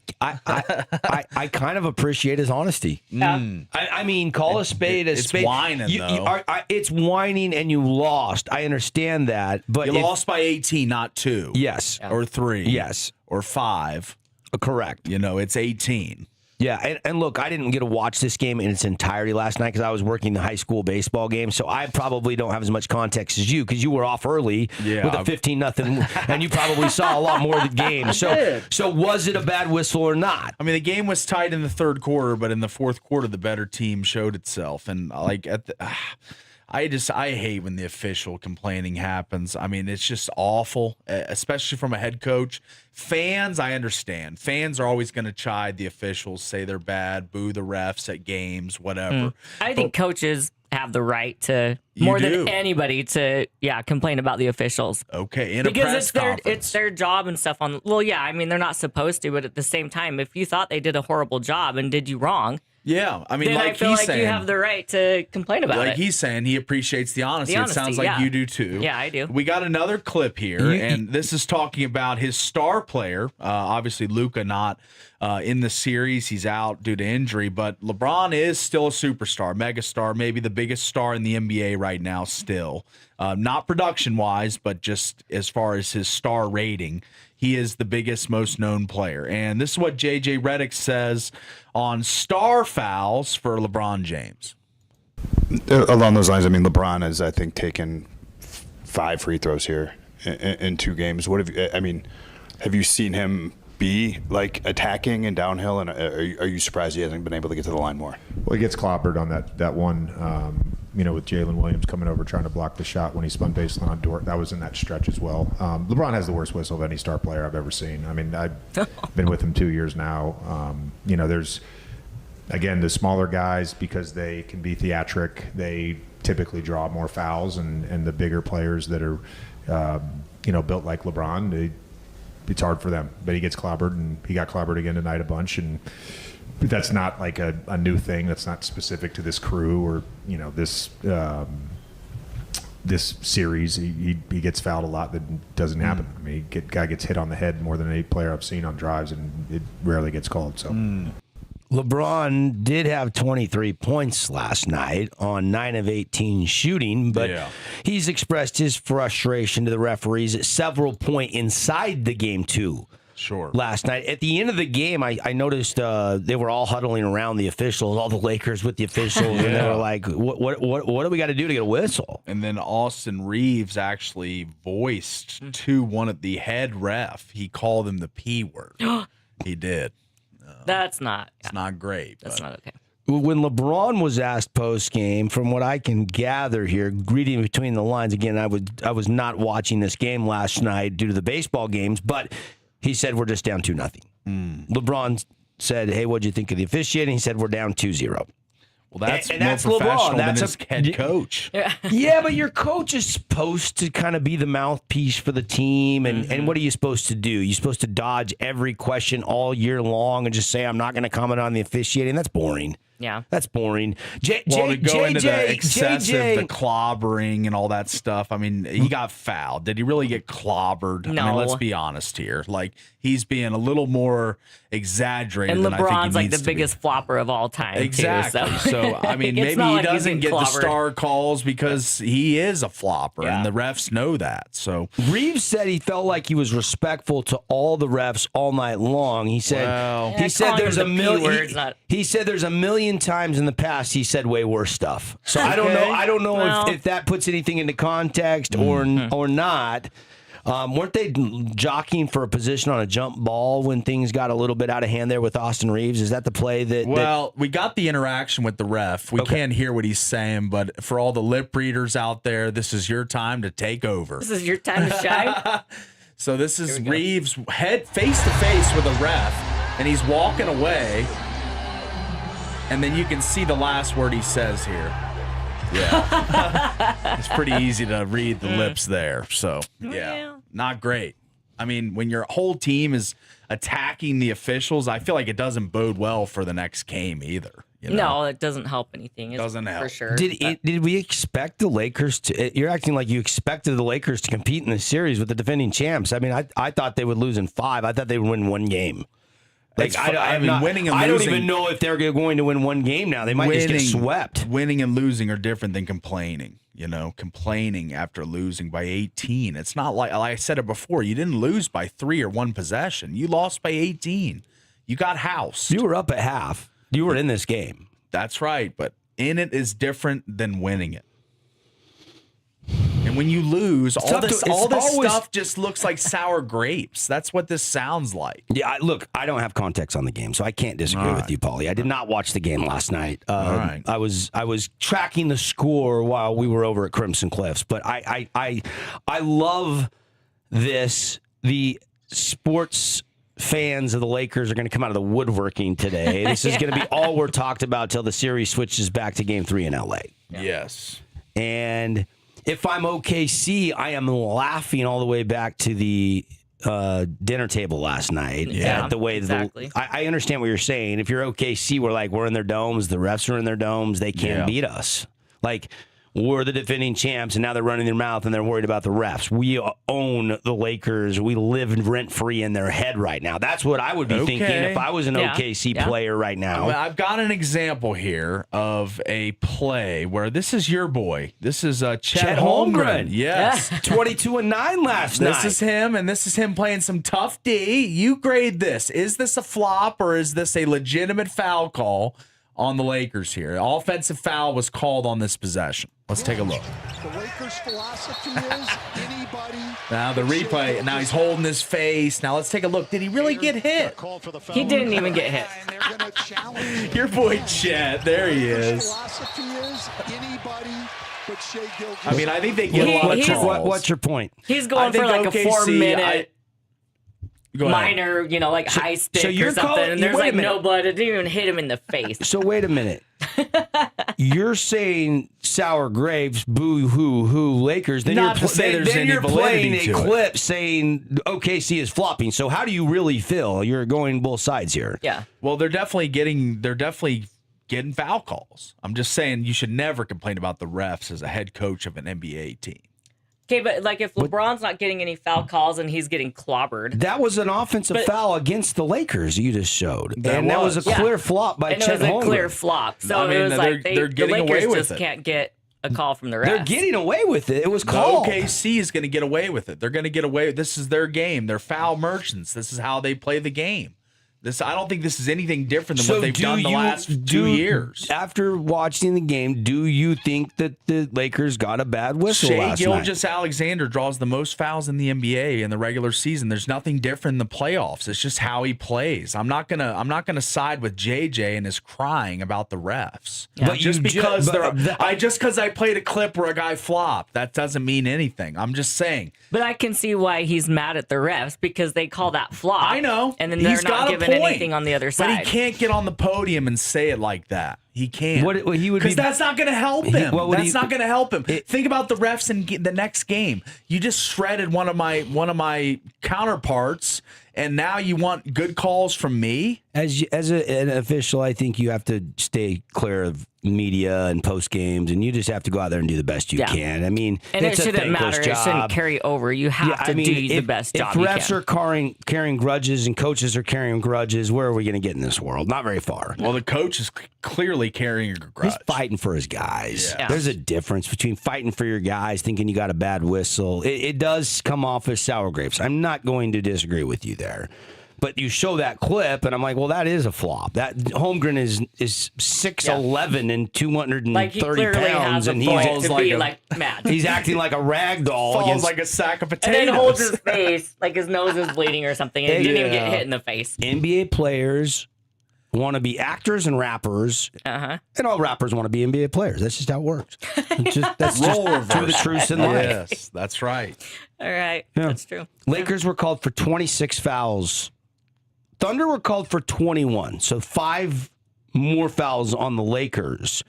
Speaker 1: kind of appreciate his honesty. I mean, call a spade a spade.
Speaker 2: It's whining, though.
Speaker 1: It's whining, and you lost. I understand that, but
Speaker 2: You lost by 18, not 2.
Speaker 1: Yes,
Speaker 2: or 3.
Speaker 1: Yes,
Speaker 2: or 5.
Speaker 1: Correct.
Speaker 2: It's 18.
Speaker 1: Yeah, and look, I didn't get to watch this game in its entirety last night because I was working the high school baseball game, so I probably don't have as much context as you because you were off early with a 15-0, and you probably saw a lot more of the game. So was it a bad whistle or not?
Speaker 2: I mean, the game was tight in the third quarter, but in the fourth quarter, the better team showed itself. And I hate when the official complaining happens. I mean, it's just awful, especially from a head coach. Fans, I understand. Fans are always going to chide the officials, say they're bad, boo the refs at games, whatever.
Speaker 3: I think coaches have the right to, more than anybody, to complain about the officials.
Speaker 2: Okay, in a press conference.
Speaker 3: It's their job and stuff. Well, yeah, I mean, they're not supposed to, but at the same time, if you thought they did a horrible job and did you wrong,
Speaker 2: yeah, I mean,
Speaker 3: then
Speaker 2: like
Speaker 3: I feel
Speaker 2: he's
Speaker 3: like
Speaker 2: saying,
Speaker 3: you have the right to complain about it.
Speaker 2: Like he's saying, he appreciates the honesty. It sounds like you do too.
Speaker 3: Yeah, I do.
Speaker 2: We got another clip here, and this is talking about his star player. Obviously, Luka not in the series. He's out due to injury, but LeBron is still a superstar, megastar, maybe the biggest star in the NBA right now still. Not production-wise, but just as far as his star rating. He is the biggest, most known player. And this is what JJ Redick says on star fouls for LeBron James.
Speaker 8: Along those lines, I mean, LeBron has, I think, taken 5 free throws here in 2 games. Have you seen him be like attacking and downhill? And are you surprised he hasn't been able to get to the line more?
Speaker 9: Well, he gets clobbered on that one. With Jalen Williams coming over trying to block the shot when he spun baseline on Dort. That was in that stretch as well. LeBron has the worst whistle of any star player I've ever seen. I mean, I've been with him 2 years now. There's, again, the smaller guys, because they can be theatric, they typically draw more fouls, and the bigger players that are, built like LeBron, it's hard for them. But he gets clobbered, and he got clobbered again tonight a bunch, and that's not like a new thing. That's not specific to this crew or this series. He gets fouled a lot. That doesn't happen. I mean, guy gets hit on the head more than any player I've seen on drives, and it rarely gets called. So
Speaker 1: LeBron did have 23 points last night on 9 of 18 shooting, but he's expressed his frustration to the referees at several points inside the game too.
Speaker 2: Sure.
Speaker 1: Last night. At the end of the game, I noticed they were all huddling around the officials, all the Lakers with the officials, and they were like, what do we got to do to get a whistle?
Speaker 2: And then Austin Reeves actually voiced to one of the head ref. He called him the P word. He did.
Speaker 3: That's not.
Speaker 2: It's not great.
Speaker 3: That's not okay.
Speaker 1: When LeBron was asked post-game, from what I can gather here, reading between the lines, again, I was not watching this game last night due to the baseball games, but he said, we're just down 2-0. LeBron said, hey, what'd you think of the officiating? He said, we're down 2-0.
Speaker 2: Well, that's
Speaker 1: and
Speaker 2: more
Speaker 1: that's
Speaker 2: professional
Speaker 1: LeBron.
Speaker 2: than
Speaker 1: That's
Speaker 2: his head coach.
Speaker 1: Yeah, but your coach is supposed to kind of be the mouthpiece for the team. And what are you supposed to do? You're supposed to dodge every question all year long and just say, I'm not going to comment on the officiating. That's boring.
Speaker 3: Yeah.
Speaker 1: That's boring.
Speaker 2: To go into the excessive, the clobbering and all that stuff. I mean, he got fouled. Did he really get clobbered?
Speaker 3: No.
Speaker 2: I mean, let's be honest here. Like, he's being a little more exaggerated
Speaker 3: And
Speaker 2: than I think
Speaker 3: LeBron's
Speaker 2: he
Speaker 3: like
Speaker 2: needs
Speaker 3: the
Speaker 2: to be.
Speaker 3: biggest flopper of all time.
Speaker 2: Exactly.
Speaker 3: Too,
Speaker 2: So, I mean,
Speaker 3: It's
Speaker 2: maybe
Speaker 3: not
Speaker 2: he
Speaker 3: like he's
Speaker 2: doesn't
Speaker 3: getting
Speaker 2: get the
Speaker 3: clobbered.
Speaker 2: star calls because he is a flopper, and the refs know that. So
Speaker 1: Reeves said he felt like he was respectful to all the refs all night long. He said
Speaker 3: Yeah,
Speaker 1: he said
Speaker 3: calling
Speaker 1: there's
Speaker 3: them
Speaker 1: a
Speaker 3: the P
Speaker 1: million.
Speaker 3: word's not-
Speaker 1: He said there's a million times in the past he said way worse stuff. So I don't know. I don't know
Speaker 3: Well.
Speaker 1: if that puts anything into context or not. Weren't they jockeying for a position on a jump ball when things got a little bit out of hand there with Austin Reeves? Is that the play that?
Speaker 2: Well, we got the interaction with the ref. We can't hear what he's saying, but for all the lip readers out there, this is your time to take over.
Speaker 3: This is your time to shine.
Speaker 2: So this is Reeves head face to face with a ref, and he's walking away. And then you can see the last word he says here. Yeah. It's pretty easy to read the lips there. So, yeah, not great. I mean, when your whole team is attacking the officials, I feel like it doesn't bode well for the next game either. You know?
Speaker 3: No, it doesn't help anything.
Speaker 2: Doesn't help.
Speaker 3: For sure.
Speaker 1: Did we expect the Lakers to? You're acting like you expected the Lakers to compete in the series with the defending champs. I mean, I thought they would lose in 5. I thought they would win one game. Like,
Speaker 2: winning and
Speaker 1: I
Speaker 2: losing.
Speaker 1: don't even know if they're going to win one game now. They might just get swept.
Speaker 2: Winning and losing are different than complaining. You know, complaining after losing by 18. It's not like I said it before. You didn't lose by 3 or 1 possession. You lost by 18. You got housed.
Speaker 1: You were up at half. You were in this game.
Speaker 2: That's right. But in it is different than winning it. And when you lose, all this stuff just looks like sour grapes. That's what this sounds like.
Speaker 1: Yeah, look, I don't have context on the game, so I can't disagree with you, Paulie. I did not watch the game last night.
Speaker 2: right.
Speaker 1: I was tracking the score while we were over at Crimson Cliffs, but I love this. The sports fans of the Lakers are going to come out of the woodworking today. This is going to be all we're talked about till the series switches back to Game 3 in LA.
Speaker 2: Yes.
Speaker 1: And if I'm OKC, I am laughing all the way back to the dinner table last night.
Speaker 3: Yeah,
Speaker 1: at the way
Speaker 3: exactly.
Speaker 1: I understand what you're saying. If you're OKC, we're in their domes. The refs are in their domes. They can't beat us. Like, we're the defending champs, and now they're running their mouth, and they're worried about the refs. We own the Lakers. We live rent-free in their head right now. That's what I would be thinking if I was an OKC player right now.
Speaker 2: I've got an example here of a play where this is your boy. This is Chet Holmgren. Yes.
Speaker 1: 22-9 last night.
Speaker 2: This is him, and this is him playing some tough D. You grade this. Is this a flop, or is this a legitimate foul call on the Lakers here? Offensive foul was called on this possession. Let's take a look.
Speaker 10: The Lakers' philosophy is anybody.
Speaker 2: Now the replay. Now he's holding his face. Now let's take a look. Did he really get hit?
Speaker 3: He didn't even get hit.
Speaker 2: Your boy Chet. There he is. I mean, I think they get a lot of calls.
Speaker 1: What's your point?
Speaker 3: He's going for like
Speaker 2: OKC,
Speaker 3: a 4-minute minor, high stick
Speaker 1: you're
Speaker 3: or something,
Speaker 1: calling-
Speaker 3: and there's
Speaker 1: wait a
Speaker 3: like
Speaker 1: minute.
Speaker 3: no blood. It didn't even hit him in the face.
Speaker 1: So wait a minute. You're saying sour grapes, boo hoo hoo Lakers. Then
Speaker 2: Not
Speaker 1: you're,
Speaker 2: to say there's
Speaker 1: then
Speaker 2: any
Speaker 1: you're playing
Speaker 2: validity
Speaker 1: a
Speaker 2: to it.
Speaker 1: clip saying OKC is flopping. So how do you really feel? You're going both sides here.
Speaker 3: Yeah.
Speaker 2: Well, they're definitely getting foul calls. I'm just saying you should never complain about the refs as a head coach of an NBA team.
Speaker 3: Okay, but like if LeBron's not getting any foul calls and he's getting clobbered.
Speaker 1: That was an offensive foul against the Lakers you just showed.
Speaker 2: That
Speaker 1: was a clear flop by
Speaker 3: And
Speaker 1: Chet
Speaker 3: it was a
Speaker 1: Holmgren.
Speaker 3: clear flop. So
Speaker 2: I mean,
Speaker 3: it was like
Speaker 2: they're
Speaker 3: the
Speaker 2: getting away
Speaker 3: Lakers
Speaker 2: with
Speaker 3: just
Speaker 2: it.
Speaker 3: can't get a call from the refs.
Speaker 1: They're getting away with it. It was
Speaker 2: The
Speaker 1: called.
Speaker 2: OKC is going to get away with it. They're going to get away. This is their game. They're foul merchants. This is how they play the game. I don't think this is anything different than what they've done the last 2 years.
Speaker 1: After watching the game, do you think that the Lakers got a bad whistle last night?
Speaker 2: Gilgeous-Alexander draws the most fouls in the NBA in the regular season. There's nothing different in the playoffs. It's just how he plays. I'm not gonna side with JJ and his crying about the refs.
Speaker 1: Yeah. But
Speaker 2: just because
Speaker 1: but
Speaker 2: I played a clip where a guy flopped, that doesn't mean anything. I'm just saying.
Speaker 3: But I can see why he's mad at the refs because they call that flop.
Speaker 2: I know.
Speaker 3: And then they're not giving anything on the other side.
Speaker 2: But he can't get on the podium and say it like that. He can't.
Speaker 1: Because
Speaker 2: that's not going to help him. That's not going to help him. Think about the refs in the next game. You just shredded one of my counterparts, and now you want good calls from me?
Speaker 1: As an official, I think you have to stay clear of media and post games, and you just have to go out there and do the best you can. I mean,
Speaker 3: and
Speaker 1: it's
Speaker 3: it shouldn't
Speaker 1: a thankless
Speaker 3: matter.
Speaker 1: job.
Speaker 3: It shouldn't carry over. You have to do the best job you can.
Speaker 1: If refs are carrying grudges and coaches are carrying grudges, where are we going to get in this world? Not very far.
Speaker 2: Well, the coach is clearly carrying a grudge.
Speaker 1: He's fighting for his guys.
Speaker 3: Yeah.
Speaker 1: There's a difference between fighting for your guys, thinking you got a bad whistle. It does come off as sour grapes. I'm not going to disagree with you there. But you show that clip, and I'm like, well, that is a flop. That Holmgren is 6'11" and 230
Speaker 3: like he clearly
Speaker 1: pounds,
Speaker 3: has a
Speaker 1: and
Speaker 3: point to be mad.
Speaker 1: He's acting like a rag doll.
Speaker 2: Falls like a sack of potatoes.
Speaker 3: And then holds his face like his nose is bleeding or something, and he didn't even get hit in the face.
Speaker 1: NBA players want to be actors and rappers, and all rappers want to be NBA players. That's just how it works. That's just two of the truths in life.
Speaker 2: Yes, that's right.
Speaker 3: All right, that's true.
Speaker 1: Lakers were called for 26 fouls. Thunder were called for 21, so 5 more fouls on the Lakers.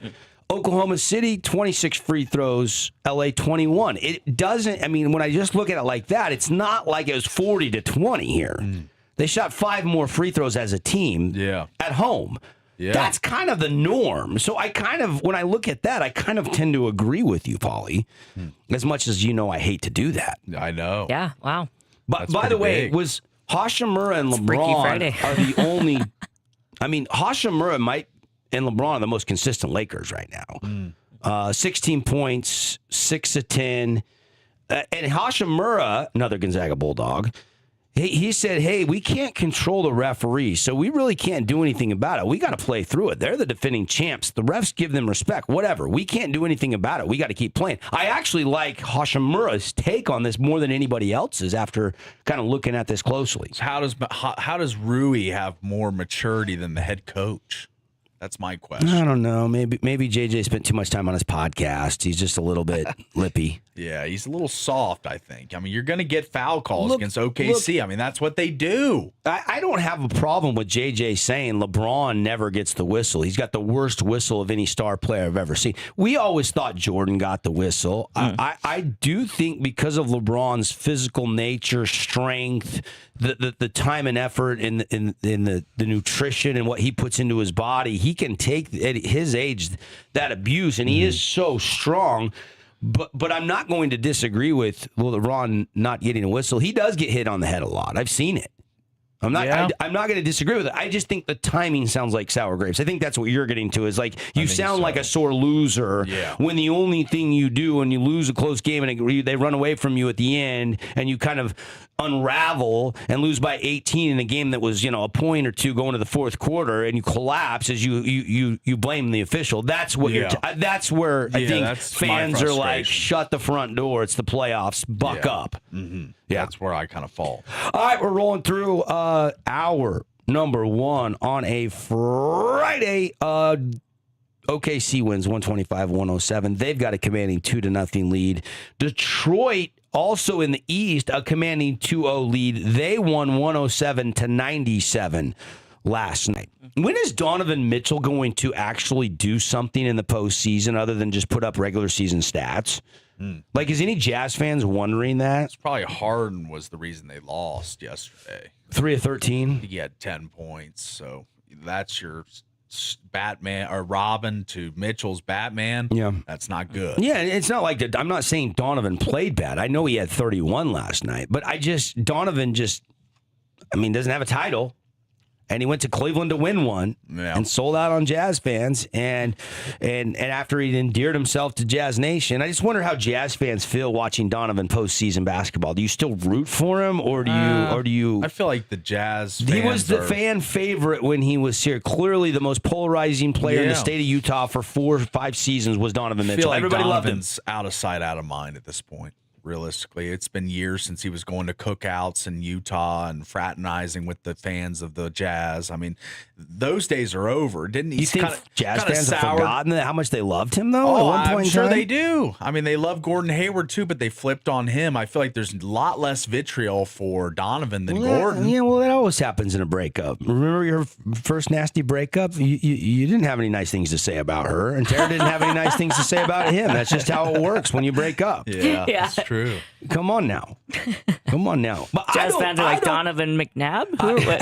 Speaker 1: Oklahoma City, 26 free throws. LA, 21. It doesn't, I mean, when I just look at it like that, it's not like it was 40-20 here. They shot 5 more free throws as a team at home. Yeah. That's kind of the norm. So when I look at that, I kind of tend to agree with you, Paulie, as much as you know I hate to do that.
Speaker 2: I know.
Speaker 3: Yeah, wow.
Speaker 1: But by the way, was Hashimura and LeBron are the only. I mean, Hashimura and LeBron are the most consistent Lakers right now. 16 points, 6 of 10. And Hashimura, another Gonzaga Bulldog, he said, hey, we can't control the referee, so we really can't do anything about it. We got to play through it. They're the defending champs. The refs give them respect, whatever. We can't do anything about it. We got to keep playing. I actually like Hashimura's take on this more than anybody else's after kind of looking at this closely.
Speaker 2: So how does Rui have more maturity than the head coach? That's my question.
Speaker 1: I don't know. Maybe JJ spent too much time on his podcast. He's just a little bit lippy.
Speaker 2: Yeah, he's a little soft, I think. I mean, you're going to get foul calls against OKC. I mean, that's what they do.
Speaker 1: I don't have a problem with JJ saying LeBron never gets the whistle. He's got the worst whistle of any star player I've ever seen. We always thought Jordan got the whistle. I do think because of LeBron's physical nature, strength, the time and effort in the nutrition and what he puts into his body, he can take at his age that abuse, and he is so strong. But I'm not going to disagree with LeBron not getting a whistle. He does get hit on the head a lot. I've seen it. I'm not going to disagree with it. I just think the timing sounds like sour grapes. I think that's what you're getting to is like you sound like a sore loser when the only thing you do and you lose a close game and they run away from you at the end and you kind of unravel and lose by 18 in a game that was, a point or two going to the fourth quarter and you collapse as you blame the official. That's what that's where I think fans are like, shut the front door. It's the playoffs. Buck up.
Speaker 2: Mm-hmm. Yeah, that's where I kind of fall.
Speaker 1: All right, we're rolling through hour number 1 on a Friday. OKC wins 125-107. They've got a commanding 2-0 lead. Detroit also in the East, a commanding 2-0 lead. They won 107-97 last night. When is Donovan Mitchell going to actually do something in the postseason other than just put up regular season stats? Like, is any Jazz fans wondering that?
Speaker 2: It's probably Harden was the reason they lost yesterday.
Speaker 1: 3 of 13?
Speaker 2: He had 10 points. So that's your Batman or Robin to Mitchell's Batman. Yeah. That's not good.
Speaker 1: Yeah, it's not like I'm not saying Donovan played bad. I know he had 31 last night, but Donovan doesn't have a title. And he went to Cleveland to win one and sold out on Jazz fans. And after he endeared himself to Jazz Nation, I just wonder how Jazz fans feel watching Donovan postseason basketball. Do you still root for him, or do you?
Speaker 2: I feel like the Jazz fans
Speaker 1: He was the fan favorite when he was here. Clearly, the most polarizing player in the state of Utah for 4 or 5 seasons was Donovan Mitchell.
Speaker 2: I feel like
Speaker 1: Everybody
Speaker 2: Donovan's
Speaker 1: loved him.
Speaker 2: out of sight, out of mind at this point. Realistically, it's been years since he was going to cookouts in Utah and fraternizing with the fans of the Jazz. I mean, those days are over. Didn't he?
Speaker 1: You think Jazz fans have forgotten how much they loved him, though?
Speaker 2: Oh,
Speaker 1: at one point
Speaker 2: I'm sure
Speaker 1: in time?
Speaker 2: they do. I mean, they love Gordon Hayward too, but they flipped on him. I feel like there's a lot less vitriol for Donovan than Gordon.
Speaker 1: Yeah, well, that always happens in a breakup. Remember your first nasty breakup? You didn't have any nice things to say about her, and Tara didn't have any nice things to say about him. That's just how it works when you break up.
Speaker 2: Yeah, that's true.
Speaker 1: Come on now. But
Speaker 3: Jazz fans are like Donovan McNabb? What?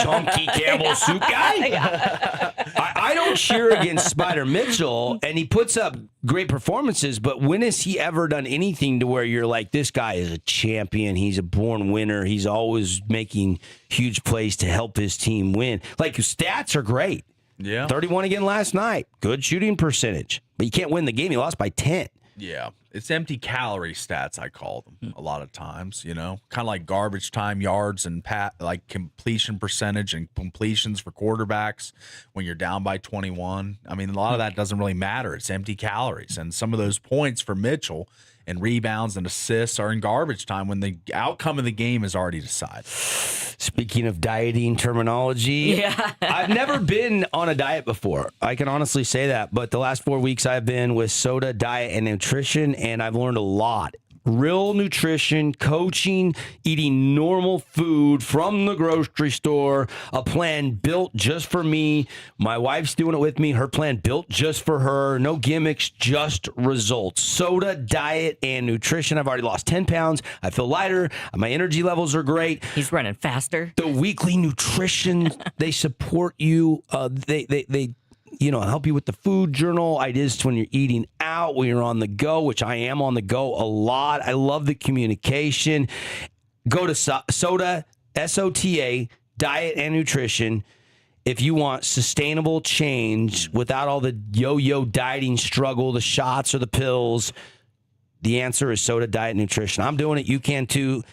Speaker 1: Chunky Campbell soup guy? I don't cheer against Spider Mitchell, and he puts up great performances, but when has he ever done anything to where you're like, this guy is a champion, he's a born winner, he's always making huge plays to help his team win? Like, his stats are great.
Speaker 2: Yeah.
Speaker 1: 31 again last night. Good shooting percentage. But you can't win the game. He lost by 10.
Speaker 2: Yeah, it's empty calorie stats, I call them a lot of times, kind of like garbage time yards and like completion percentage and completions for quarterbacks when you're down by 21. I mean, a lot of that doesn't really matter. It's empty calories. And some of those points for Mitchell and rebounds and assists are in garbage time when the outcome of the game is already decided.
Speaker 1: Speaking of dieting terminology, I've never been on a diet before. I can honestly say that. But the last 4 weeks I've been with Soda, Diet, and Nutrition, and I've learned a lot. Real nutrition, coaching, eating normal food from the grocery store, a plan built just for me. My wife's doing it with me. Her plan built just for her. No gimmicks, just results. Soda, Diet, and Nutrition. I've already lost 10 pounds. I feel lighter. My energy levels are great.
Speaker 3: He's running faster.
Speaker 1: The weekly nutrition, they support you. They help you with the food journal, ideas when you're eating out, when you're on the go, which I am on the go a lot. I love the communication. Go to Soda, SOTA, Diet and Nutrition. If you want sustainable change without all the yo-yo dieting struggle, the shots or the pills, the answer is Soda, Diet, Nutrition. I'm doing it. You can too.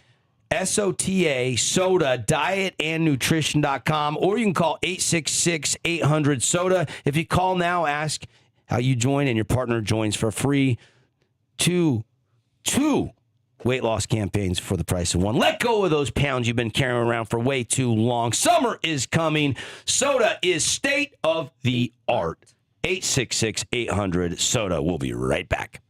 Speaker 1: SOTA, Soda, dietandnutrition.com, or you can call 866-800-SODA. If you call now, ask how you join, and your partner joins for free. Two weight loss campaigns for the price of one. Let go of those pounds you've been carrying around for way too long. Summer is coming. Soda is state of the art. 866-800-SODA. We'll be right back.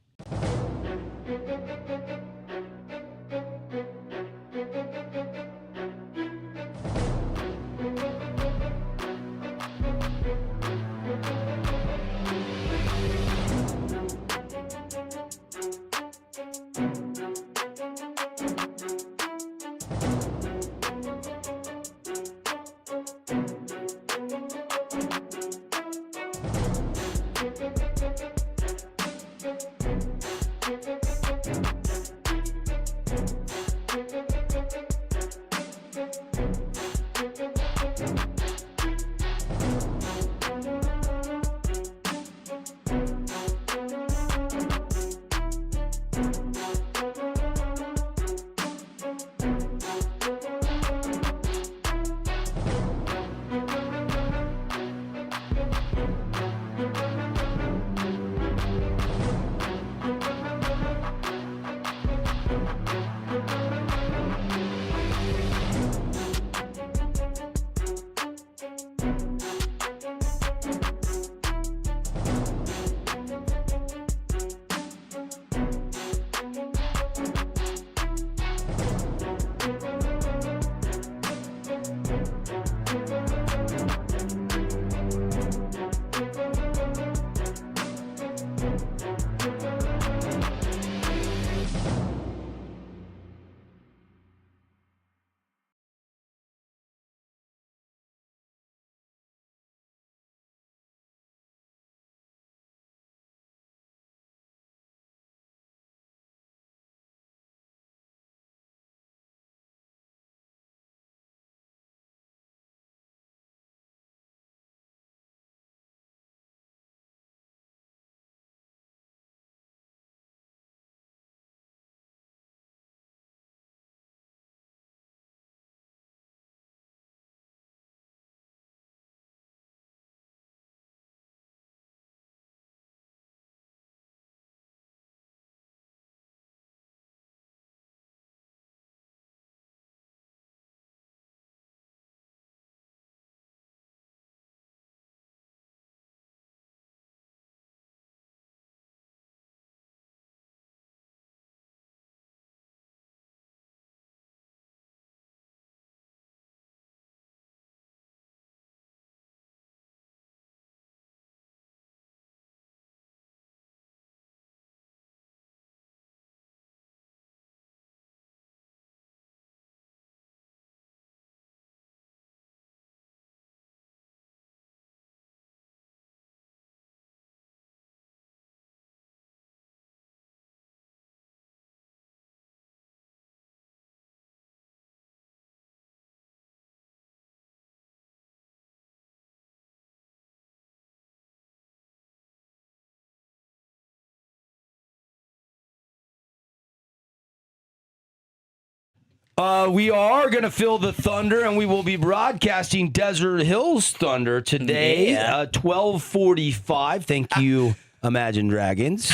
Speaker 1: We are going to fill the Thunder, and we will be broadcasting Desert Hills Thunder today, 12:45. Thank you, Imagine Dragons,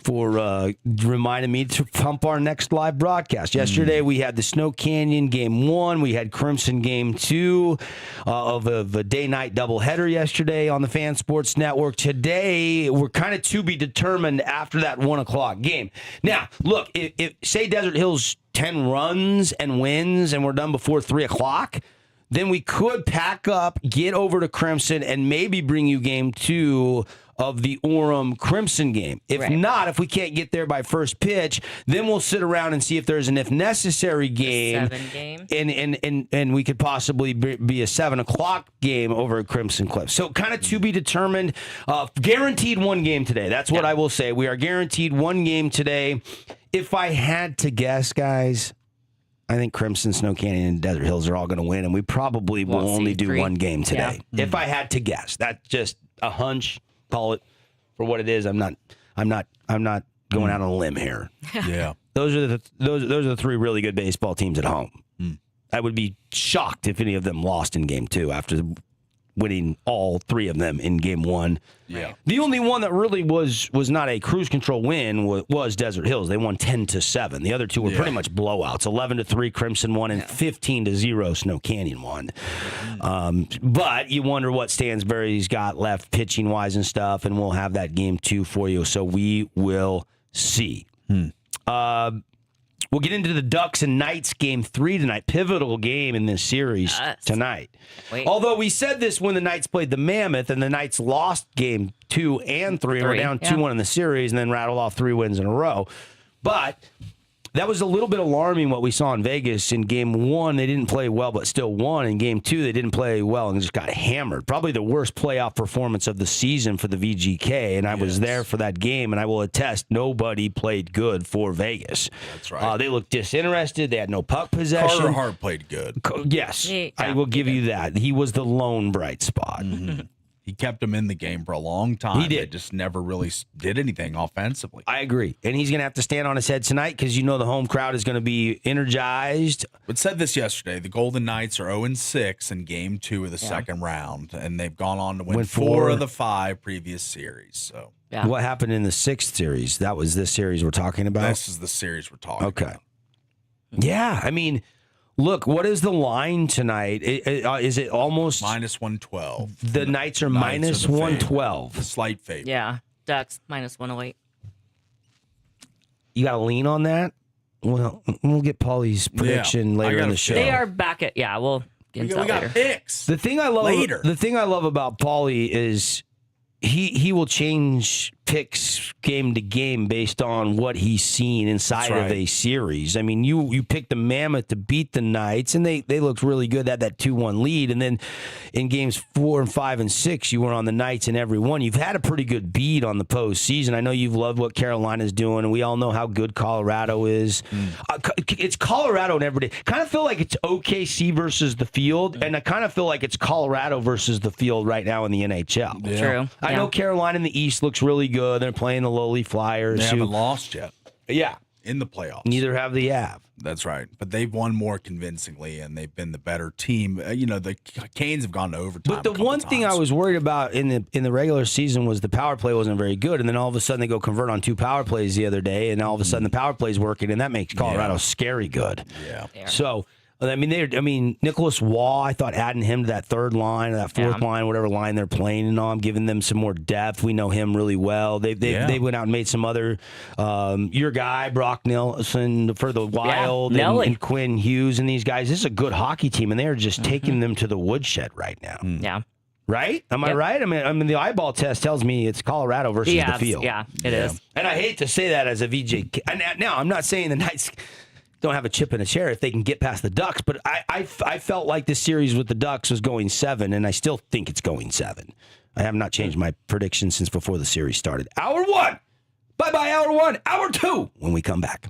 Speaker 1: for reminding me to pump our next live broadcast. Yesterday, we had the Snow Canyon Game 1. We had Crimson Game 2 of a day-night doubleheader yesterday on the Fan Sports Network. Today, we're kind of to be determined after that 1 o'clock game. Now, look, if say Desert Hills 10 runs and wins and we're done before 3 o'clock, then we could pack up, get over to Crimson, and maybe bring you game 2 of the Orem Crimson game. If not, if we can't get there by first pitch, then we'll sit around and see if there's an if necessary game.
Speaker 3: 7 game.
Speaker 1: And we could possibly be a 7 o'clock game over at Crimson Cliff. So kind of to be determined. Guaranteed 1 game today. That's what I will say. We are guaranteed 1 game today. If I had to guess, guys, I think Crimson, Snow Canyon, and Desert Hills are all going to win, and we probably will only do 1 game today. Yeah. If I had to guess, that's just a hunch. Call it for what it is. I'm not going out on a limb here.
Speaker 2: Yeah,
Speaker 1: those are the 3 really good baseball teams at home. I would be shocked if any of them lost in game 2 after winning all 3 of them in game 1.
Speaker 2: Yeah.
Speaker 1: The only one that really was not a cruise control win was Desert Hills. They won 10-7. The other 2 were pretty much blowouts. 11-3 Crimson won and 15-0 Snow Canyon won. But you wonder what Stansbury's got left pitching wise and stuff, and we'll have that game 2 for you. So we will see. We'll get into the Ducks and Knights game 3 tonight. Pivotal game in this series tonight. Although we said this when the Knights played the Mammoth, and the Knights lost game 2 and 3. We're down 2-1 in the series, and then rattled off 3 wins in a row. But that was a little bit alarming what we saw in Vegas. In game 1, they didn't play well, but still won. In game 2, they didn't play well and just got hammered. Probably the worst playoff performance of the season for the VGK, and I was there for that game, and I will attest, nobody played good for Vegas.
Speaker 2: That's right.
Speaker 1: They looked disinterested. They had no puck possession.
Speaker 2: Carter Hart played good.
Speaker 1: Yes, I will give you that. He was the lone bright spot.
Speaker 2: He kept him in the game for a long time.
Speaker 1: He did.
Speaker 2: They just never really did anything offensively.
Speaker 1: I agree. And he's going to have to stand on his head tonight because you know the home crowd is going to be energized.
Speaker 2: But said this yesterday, the Golden Knights are 0-6 in game 2 of the second round, and they've gone on to win 4 of the 5 previous series. So
Speaker 1: what happened in the 6th series? That was this series we're talking about?
Speaker 2: This is the series we're talking about.
Speaker 1: Yeah, I mean, look, what is the line tonight? Is it almost
Speaker 2: minus 112?
Speaker 1: The Knights are minus 112.
Speaker 2: Slight favorite.
Speaker 3: Yeah, Ducks minus 108.
Speaker 1: You got to lean on that? Well, we'll get Paulie's prediction later in the show.
Speaker 3: They are back at we'll get into that later.
Speaker 2: We got picks.
Speaker 1: The thing I love about Paulie is he will change picks game to game based on what he's seen inside of a series. I mean, you picked the Mammoth to beat the Knights, and they looked really good at that 2-1 lead. And then in games 4 and 5 and 6, you were on the Knights in every one. You've had a pretty good beat on the postseason. I know you've loved what Carolina's doing, and we all know how good Colorado is. It's Colorado in every day. Kind of feel like it's OKC versus the field, and I kind of feel like it's Colorado versus the field right now in the NHL.
Speaker 3: Yeah. True.
Speaker 1: I know Carolina in the East looks really good. They're playing the lowly Flyers.
Speaker 2: They haven't lost yet.
Speaker 1: Yeah.
Speaker 2: In the playoffs.
Speaker 1: Neither have the Av.
Speaker 2: That's right. But they've won more convincingly, and they've been the better team. The Canes have gone to overtime.
Speaker 1: But the one thing I was worried about in the regular season was the power play wasn't very good, and then all of a sudden they go convert on 2 power plays the other day, and all of a sudden the power play's working, and that makes Colorado scary good.
Speaker 2: Yeah.
Speaker 1: So I mean, Nicholas Waugh, I thought adding him to that 3rd line or that 4th line, whatever line they're playing and all, giving them some more depth. We know him really well. They went out and made some other, your guy, Brock Nelson for the Wild and Quinn Hughes and these guys. This is a good hockey team, and they're just taking them to the woodshed right now.
Speaker 3: Yeah.
Speaker 1: Right? Am I right? I mean, the eyeball test tells me it's Colorado versus the field.
Speaker 3: Yeah, it is.
Speaker 1: And I hate to say that as a VJ. Now, I'm not saying the Knights don't have a chip in a chair if they can get past the Ducks, but I felt like this series with the Ducks was going 7, and I still think it's going 7. I have not changed my prediction since before the series started. Hour 1. Bye-bye, hour 1. Hour 2 when we come back.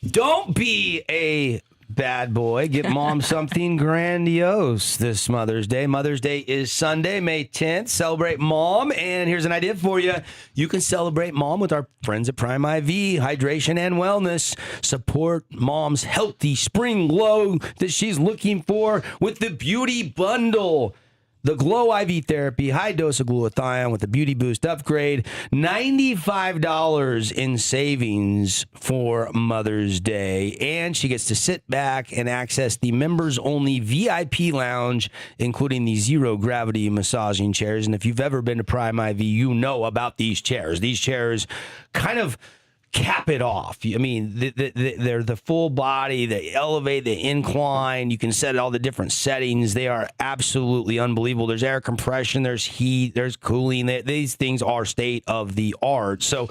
Speaker 1: Don't be a bad boy. Get mom something grandiose this Mother's Day. Mother's Day is Sunday, May 10th. Celebrate mom. And here's an idea for you. You can celebrate mom with our friends at Prime IV, hydration and wellness. Support mom's healthy spring glow that she's looking for with the Beauty Bundle. The Glow IV Therapy, high dose of glutathione with the Beauty Boost upgrade, $95 in savings for Mother's Day. And she gets to sit back and access the members-only VIP lounge, including the zero-gravity massaging chairs. And if you've ever been to Prime IV, you know about these chairs. These chairs kind of cap it off. I mean, they're the full body, they elevate, they incline. You can set all the different settings. They are absolutely unbelievable. There's air compression, there's heat, there's cooling. These things are state of the art. So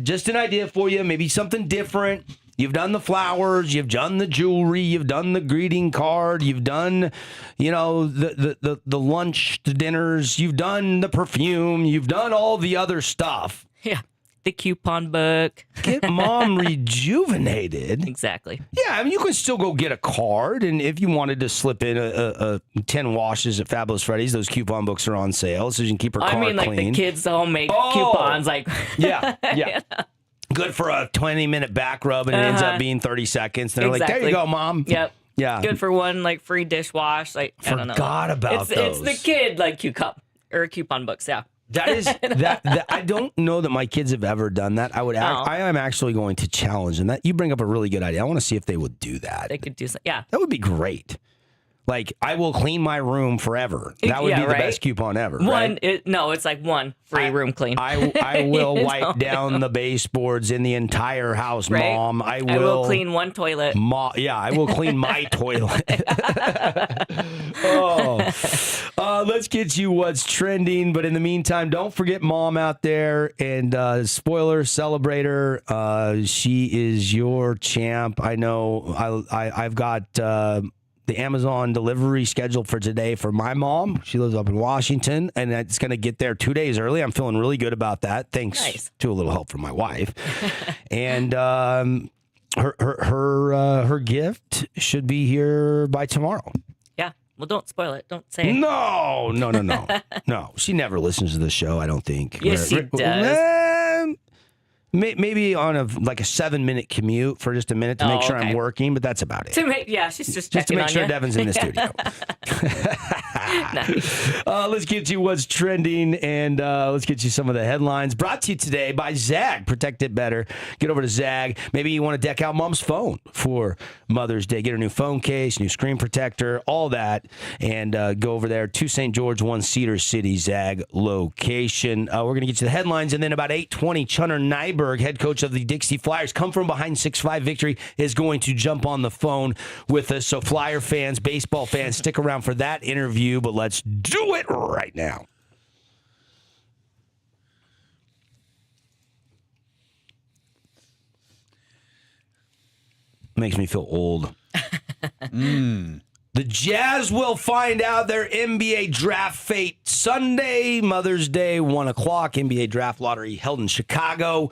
Speaker 1: just an idea for you, maybe something different. You've done the flowers, you've done the jewelry, you've done the greeting card, you've done, the lunch, the dinners, you've done the perfume, you've done all the other stuff.
Speaker 3: Yeah. The coupon book.
Speaker 1: Get mom rejuvenated.
Speaker 3: Exactly.
Speaker 1: Yeah, I mean, you can still go get a card, and if you wanted to slip in a 10 washes at Fabulous Freddy's, those coupon books are on sale, so you can keep her car clean.
Speaker 3: Like the kids' homemade coupons. Like,
Speaker 1: yeah. Good for a 20-minute back rub, and it ends up being 30 seconds. They're like, there you go, mom.
Speaker 3: Yep.
Speaker 1: Yeah.
Speaker 3: Good for one, free dishwash. I don't know.
Speaker 1: Forgot about those.
Speaker 3: It's the kid, coupon books, yeah.
Speaker 1: That is that I don't know that my kids have ever done that. I am actually going to challenge them. That you bring up a really good idea. I want to see if they would do that.
Speaker 3: They could do something. Yeah.
Speaker 1: That would be great. Like, I will clean my room forever. That would
Speaker 3: Yeah,
Speaker 1: be the
Speaker 3: right?
Speaker 1: best coupon ever. Right?
Speaker 3: It's like one free room clean.
Speaker 1: I will wipe down the baseboards in the entire house,
Speaker 3: Right?
Speaker 1: Mom. I
Speaker 3: I will clean one toilet.
Speaker 1: I will clean my toilet. Let's get you what's trending. But in the meantime, don't forget Mom out there. And spoiler, celebrate her. She is your champ. I know I've got the Amazon delivery scheduled for today for my mom. She lives up in Washington, and it's going to get there 2 days early. I'm feeling really good about that, thanks to a little help from my wife. And her gift should be here by tomorrow.
Speaker 3: Yeah. Well, don't spoil it. Don't say it.
Speaker 1: No. No, she never listens to the show, I don't think.
Speaker 3: Yes, she does.
Speaker 1: Maybe on a 7-minute commute for just a minute to make sure I'm working, but that's about it.
Speaker 3: She's just
Speaker 1: to
Speaker 3: checking
Speaker 1: make
Speaker 3: on
Speaker 1: sure
Speaker 3: you.
Speaker 1: Devin's in the studio.
Speaker 3: Nice.
Speaker 1: Let's get you what's trending, and let's get you some of the headlines. Brought to you today by Zag. Protect it better. Get over to Zag. Maybe you want to deck out Mom's phone for Mother's Day. Get her new phone case, new screen protector, all that, and go over there to St. George, 1 Cedar City, Zag location. We're going to get you the headlines, and then about 8:20, Chunner Nyberg, head coach of the Dixie Flyers, come from behind 6-5 victory, is going to jump on the phone with us. So Flyer fans, baseball fans, stick around for that interview, but let's do it right now. Makes me feel old. The Jazz will find out their NBA draft fate Sunday, Mother's Day, 1 o'clock. NBA draft lottery held in Chicago.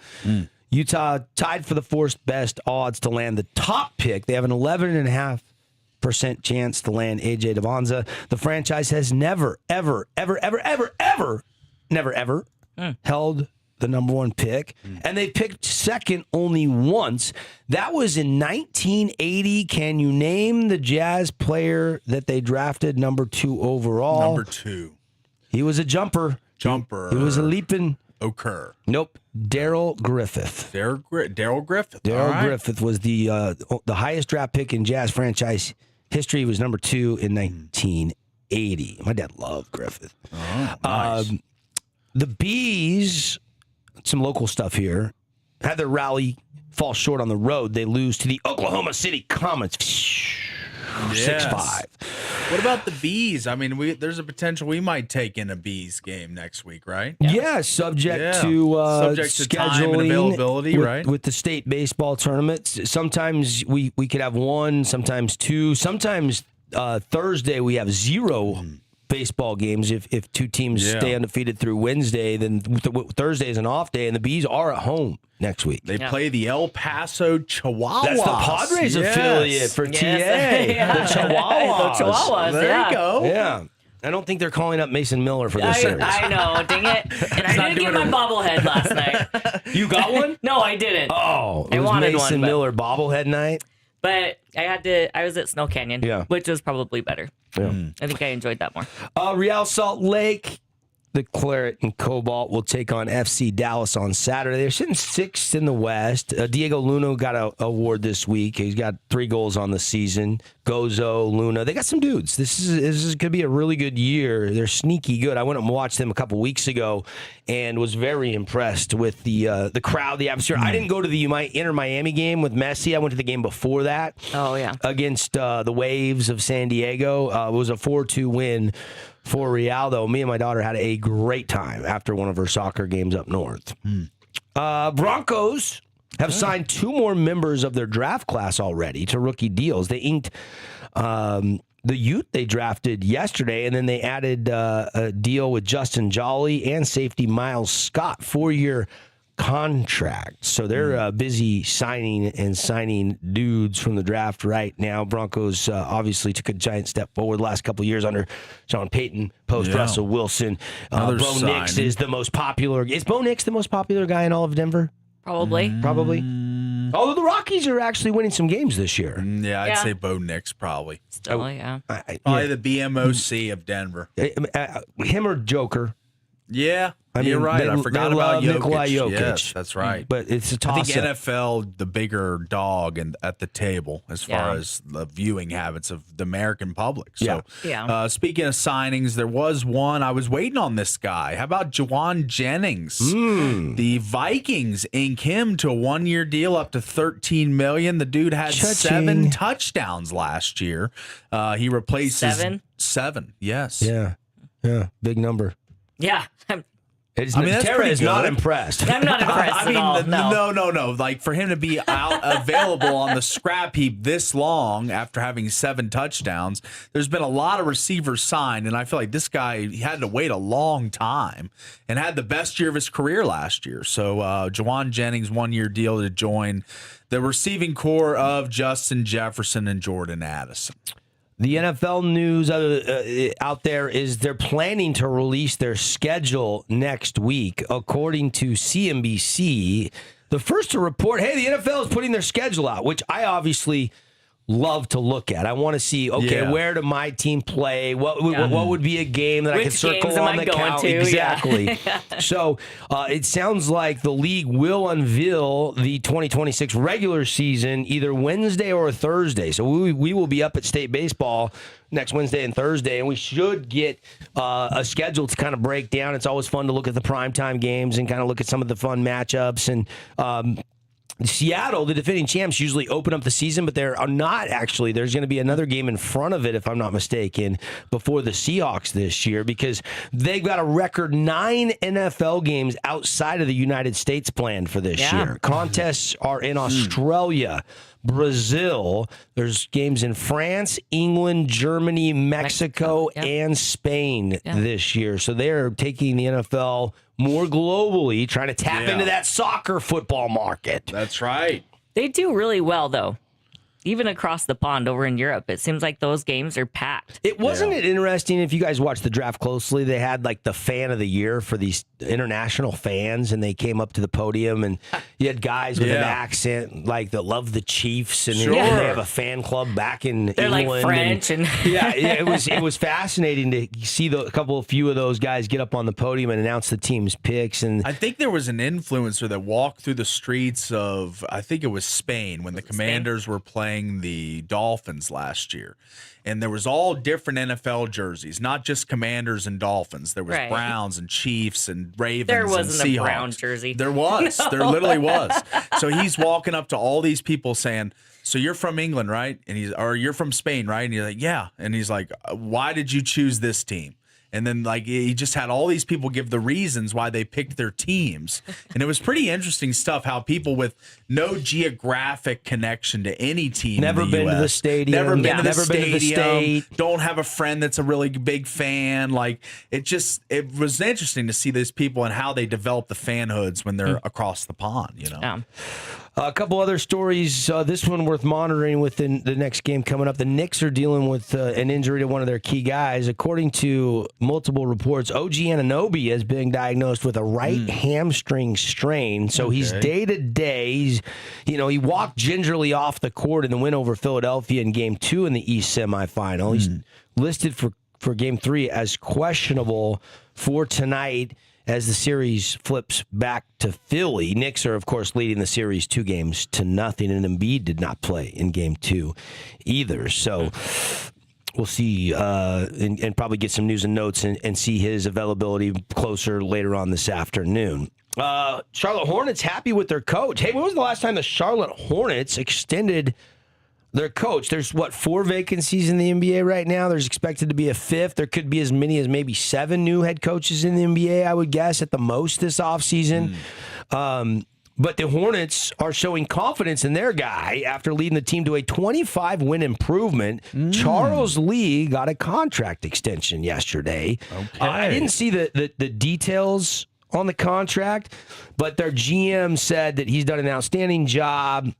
Speaker 1: Utah tied for the fourth best odds to land the top pick. They have an 11.5% chance to land A.J. Devonza. The franchise has never, ever held the number 1 pick, and they picked second only once. That was in 1980. Can you name the Jazz player that they drafted number 2 overall?
Speaker 2: Number 2.
Speaker 1: He was a jumper. He was a leaping.
Speaker 2: Occur.
Speaker 1: Nope. Daryl Griffith.
Speaker 2: Daryl Griffith.
Speaker 1: Daryl Griffith was the highest draft pick in Jazz franchise history. He was number 2 in 1980. My dad loved Griffith.
Speaker 2: Oh, nice.
Speaker 1: The Bees, some local stuff here, had their rally fall short on the road. They lose to the Oklahoma City Comets. 6-5.
Speaker 2: What about the Bees? I mean, there's a potential we might take in a Bees game next week, right?
Speaker 1: Yeah, subject to scheduling,
Speaker 2: time and availability, right?
Speaker 1: With the state baseball tournaments. Sometimes we could have 1, sometimes 2. Sometimes Thursday we have 0 baseball games. If 2 teams stay undefeated through Wednesday, then Thursday is an off day, and the Bees are at home next week.
Speaker 2: They play the El Paso Chihuahuas.
Speaker 1: That's the Padres affiliate for TA.
Speaker 3: Yeah.
Speaker 1: The Chihuahuas.
Speaker 3: The Chihuahuas,
Speaker 2: There you go.
Speaker 1: Yeah. I don't think they're calling up Mason Miller for this series.
Speaker 3: I know, dang it. And I didn't get my bobblehead last night.
Speaker 1: You got one?
Speaker 3: No, I didn't.
Speaker 1: Oh,
Speaker 3: I
Speaker 1: it was
Speaker 3: wanted
Speaker 1: Mason
Speaker 3: one, but-
Speaker 1: Miller bobblehead night.
Speaker 3: But I was at Snow Canyon, which was probably better.
Speaker 1: Yeah.
Speaker 3: I think I enjoyed that more.
Speaker 1: Real Salt Lake, the Claret and Cobalt will take on FC Dallas on Saturday. They're sitting 6th in the West. Diego Luna got an award this week. He's got 3 goals on the season. Gozo, Luna, they got some dudes. This is going to be a really good year. They're sneaky good. I went and watched them a couple weeks ago and was very impressed with the crowd, the atmosphere. I didn't go to the Inter Miami game with Messi. I went to the game before that.
Speaker 3: Oh, yeah.
Speaker 1: Against the Waves of San Diego. It was a 4-2 win for Real, though. Me and my daughter had a great time after one of her soccer games up north. Broncos have signed 2 more members of their draft class already to rookie deals. They inked the youth they drafted yesterday, and then they added a deal with Justin Jolly and safety Miles Scott, 4-year contract. So they're busy signing dudes from the draft right now. Broncos obviously took a giant step forward the last couple of years under Sean Payton, post Russell Wilson. Bo Nix is the most popular. Is Bo Nix the most popular guy in all of Denver?
Speaker 3: Probably.
Speaker 1: Although the Rockies are actually winning some games this year.
Speaker 2: Yeah, I'd say Bo Nix probably.
Speaker 3: Still, yeah.
Speaker 2: Probably the BMOC of Denver.
Speaker 1: Him or Joker.
Speaker 2: Yeah,
Speaker 1: I mean,
Speaker 2: you're right. I forgot about
Speaker 1: Nikola Jokic.
Speaker 2: Yes, that's right.
Speaker 1: But it's a
Speaker 2: I think
Speaker 1: toss-up.
Speaker 2: NFL the bigger dog at the table as far
Speaker 3: Yeah.
Speaker 2: as the viewing habits of the American public. So,
Speaker 3: Yeah.
Speaker 2: speaking of signings, there was one. I was waiting on this guy. How about Juwan Jennings? The Vikings ink him to a 1-year deal up to $13 million. The dude had
Speaker 1: Cha-ching.
Speaker 2: 7 touchdowns last year. He replaces
Speaker 3: 7?
Speaker 2: Yes.
Speaker 1: Yeah, big number.
Speaker 3: Yeah.
Speaker 1: It's,
Speaker 2: I mean, that's
Speaker 1: Tara
Speaker 2: pretty
Speaker 1: is not
Speaker 2: good.
Speaker 1: impressed.
Speaker 3: I'm not impressed at all.
Speaker 2: No. Like for him to be out available on the scrap heap this long after having 7 touchdowns, there's been a lot of receivers signed, and I feel like this guy he had to wait a long time and had the best year of his career last year. So Juwan Jennings 1-year deal to join the receiving core of Justin Jefferson and Jordan Addison.
Speaker 1: The NFL news out there is they're planning to release their schedule next week. According to CNBC, the first to report, hey, the NFL is putting their schedule out, which I obviously love to look at. I want to see, where do my team play? What would be a game that I could circle on the count? Exactly. So it sounds like the league will unveil the 2026 regular season either Wednesday or Thursday. So we will be up at State Baseball next Wednesday and Thursday, and we should get a schedule to kind of break down. It's always fun to look at the primetime games and kind of look at some of the fun matchups. And Seattle, the defending champs, usually open up the season, but they're not actually. There's going to be another game in front of it, if I'm not mistaken, before the Seahawks this year, because they've got a record 9 NFL games outside of the United States planned for this year. Contests are in Australia, Brazil. There's games in France, England, Germany, Mexico, and Spain this year. So they're taking the NFL more globally, trying to tap into that soccer football market.
Speaker 2: That's right.
Speaker 3: They do really well, though. Even across the pond over in Europe, it seems like those games are packed.
Speaker 1: It wasn't it interesting if you guys watched the draft closely? They had like the fan of the year for these international fans, and they came up to the podium, and you had guys with an accent like that love the Chiefs, and they have a fan club back in
Speaker 3: They're
Speaker 1: England.
Speaker 3: like French, and
Speaker 1: it was fascinating to see a few of those guys get up on the podium and announce the team's picks. And
Speaker 2: I think there was an influencer that walked through the streets of, I think it was Spain, when the Commanders were playing the Dolphins last year, and there was all different NFL jerseys, not just Commanders and Dolphins. There was Browns and Chiefs and Ravens and Seahawks.
Speaker 3: There wasn't a Brown jersey.
Speaker 2: There was.
Speaker 3: No.
Speaker 2: There literally was. So he's walking up to all these people saying, so you're from England, right? And or you're from Spain, right? And you're like, yeah. And he's like, why did you choose this team? And then, like, he just had all these people give the reasons why they picked their teams. And it was pretty interesting stuff, how people with no geographic connection to any team
Speaker 1: never
Speaker 2: in the
Speaker 1: been
Speaker 2: US,
Speaker 1: to the stadium,
Speaker 2: never been to the
Speaker 1: never been to the
Speaker 2: stadium,
Speaker 1: state,
Speaker 2: don't have a friend that's a really big fan. Like, it was interesting to see these people and how they develop the fanhoods when they're across the pond, you know?
Speaker 3: Yeah.
Speaker 1: A couple other stories. This one worth monitoring within the next game coming up. The Knicks are dealing with an injury to one of their key guys. According to multiple reports, OG Anunoby has been diagnosed with a right hamstring strain. So he's day-to-day. He walked gingerly off the court in the win over Philadelphia in Game 2 in the East semifinal. He's listed for Game 3 as questionable for tonight as the series flips back to Philly. Knicks are, of course, leading the series 2-0, and Embiid did not play in Game 2 either. So we'll see and probably get some news and notes and see his availability closer later on this afternoon. Charlotte Hornets happy with their coach. Hey, when was the last time the Charlotte Hornets extended their coach? There's 4 vacancies in the NBA right now. There's expected to be a 5th. There could be as many as maybe 7 new head coaches in the NBA, I would guess, at the most this offseason. But the Hornets are showing confidence in their guy after leading the team to a 25-win improvement. Charles Lee got a contract extension yesterday. I didn't see the details on the contract, but their GM said that he's done an outstanding job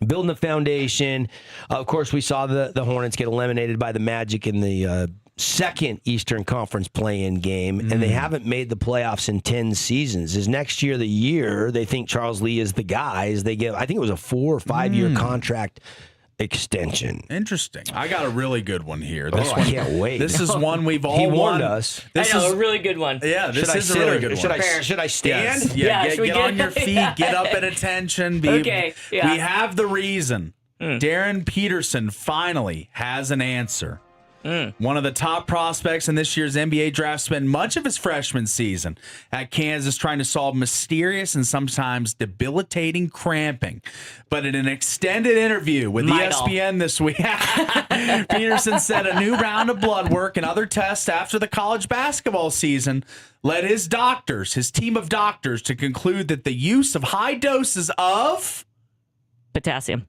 Speaker 1: building the foundation. Of course, we saw the Hornets get eliminated by the Magic in the second Eastern Conference play-in game, and they haven't made the playoffs in 10 seasons. Is next year the year they think Charles Lee is the guy? As they give, I think it was a 4 or 5 year contract extension.
Speaker 2: Interesting. I got a really good one here.
Speaker 1: I can't wait.
Speaker 2: This is one we've all
Speaker 1: He
Speaker 2: won.
Speaker 1: warned us.
Speaker 2: This
Speaker 3: I know,
Speaker 2: is
Speaker 3: a really good one.
Speaker 2: Yeah, this
Speaker 1: Should I
Speaker 2: is a
Speaker 1: sit
Speaker 2: really
Speaker 1: or
Speaker 2: good one.
Speaker 1: should I stand?
Speaker 2: Yes.
Speaker 3: Yeah,
Speaker 2: Get,
Speaker 3: should we
Speaker 2: get
Speaker 3: get-
Speaker 2: on your feet. Get up at attention.
Speaker 3: Okay, yeah.
Speaker 2: We have the reason. Darren Peterson finally has an answer. One of the top prospects in this year's NBA draft spent much of his freshman season at Kansas trying to solve mysterious and sometimes debilitating cramping. But in an extended interview with ESPN this week, Peterson said a new round of blood work and other tests after the college basketball season led his team of doctors, to conclude that the use of high doses of
Speaker 3: Potassium.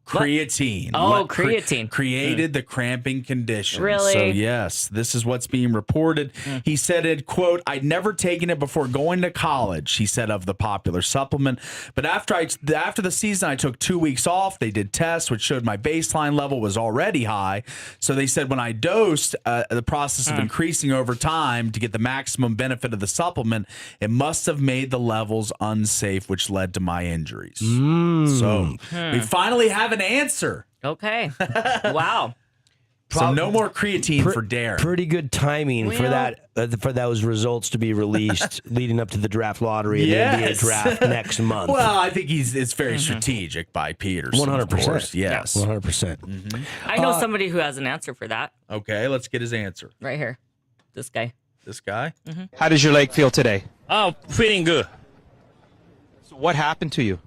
Speaker 2: creatine.
Speaker 3: Oh, creatine.
Speaker 2: Created the cramping condition.
Speaker 3: Really?
Speaker 2: So, yes, this is what's being reported. He said it, quote, "I'd never taken it before going to college," he said of the popular supplement. But after the season, I took 2 weeks off. They did tests, which showed my baseline level was already high. So they said when I dosed, the process of increasing over time to get the maximum benefit of the supplement, it must have made the levels unsafe, which led to my injuries. So we finally have an answer.
Speaker 3: Okay. Wow.
Speaker 2: So no more creatine for Darren.
Speaker 1: Pretty good timing for those results to be released leading up to the draft lottery and the NBA draft next month.
Speaker 2: Well, I think it's very strategic by Peterson.
Speaker 1: 100%.
Speaker 2: Yes.
Speaker 1: 100%.
Speaker 3: I know somebody who has an answer for that
Speaker 2: Okay, let's get his answer.
Speaker 3: right here. This guy.
Speaker 2: This guy?
Speaker 11: How does your leg feel today?
Speaker 12: Oh, feeling good.
Speaker 11: So what happened to you?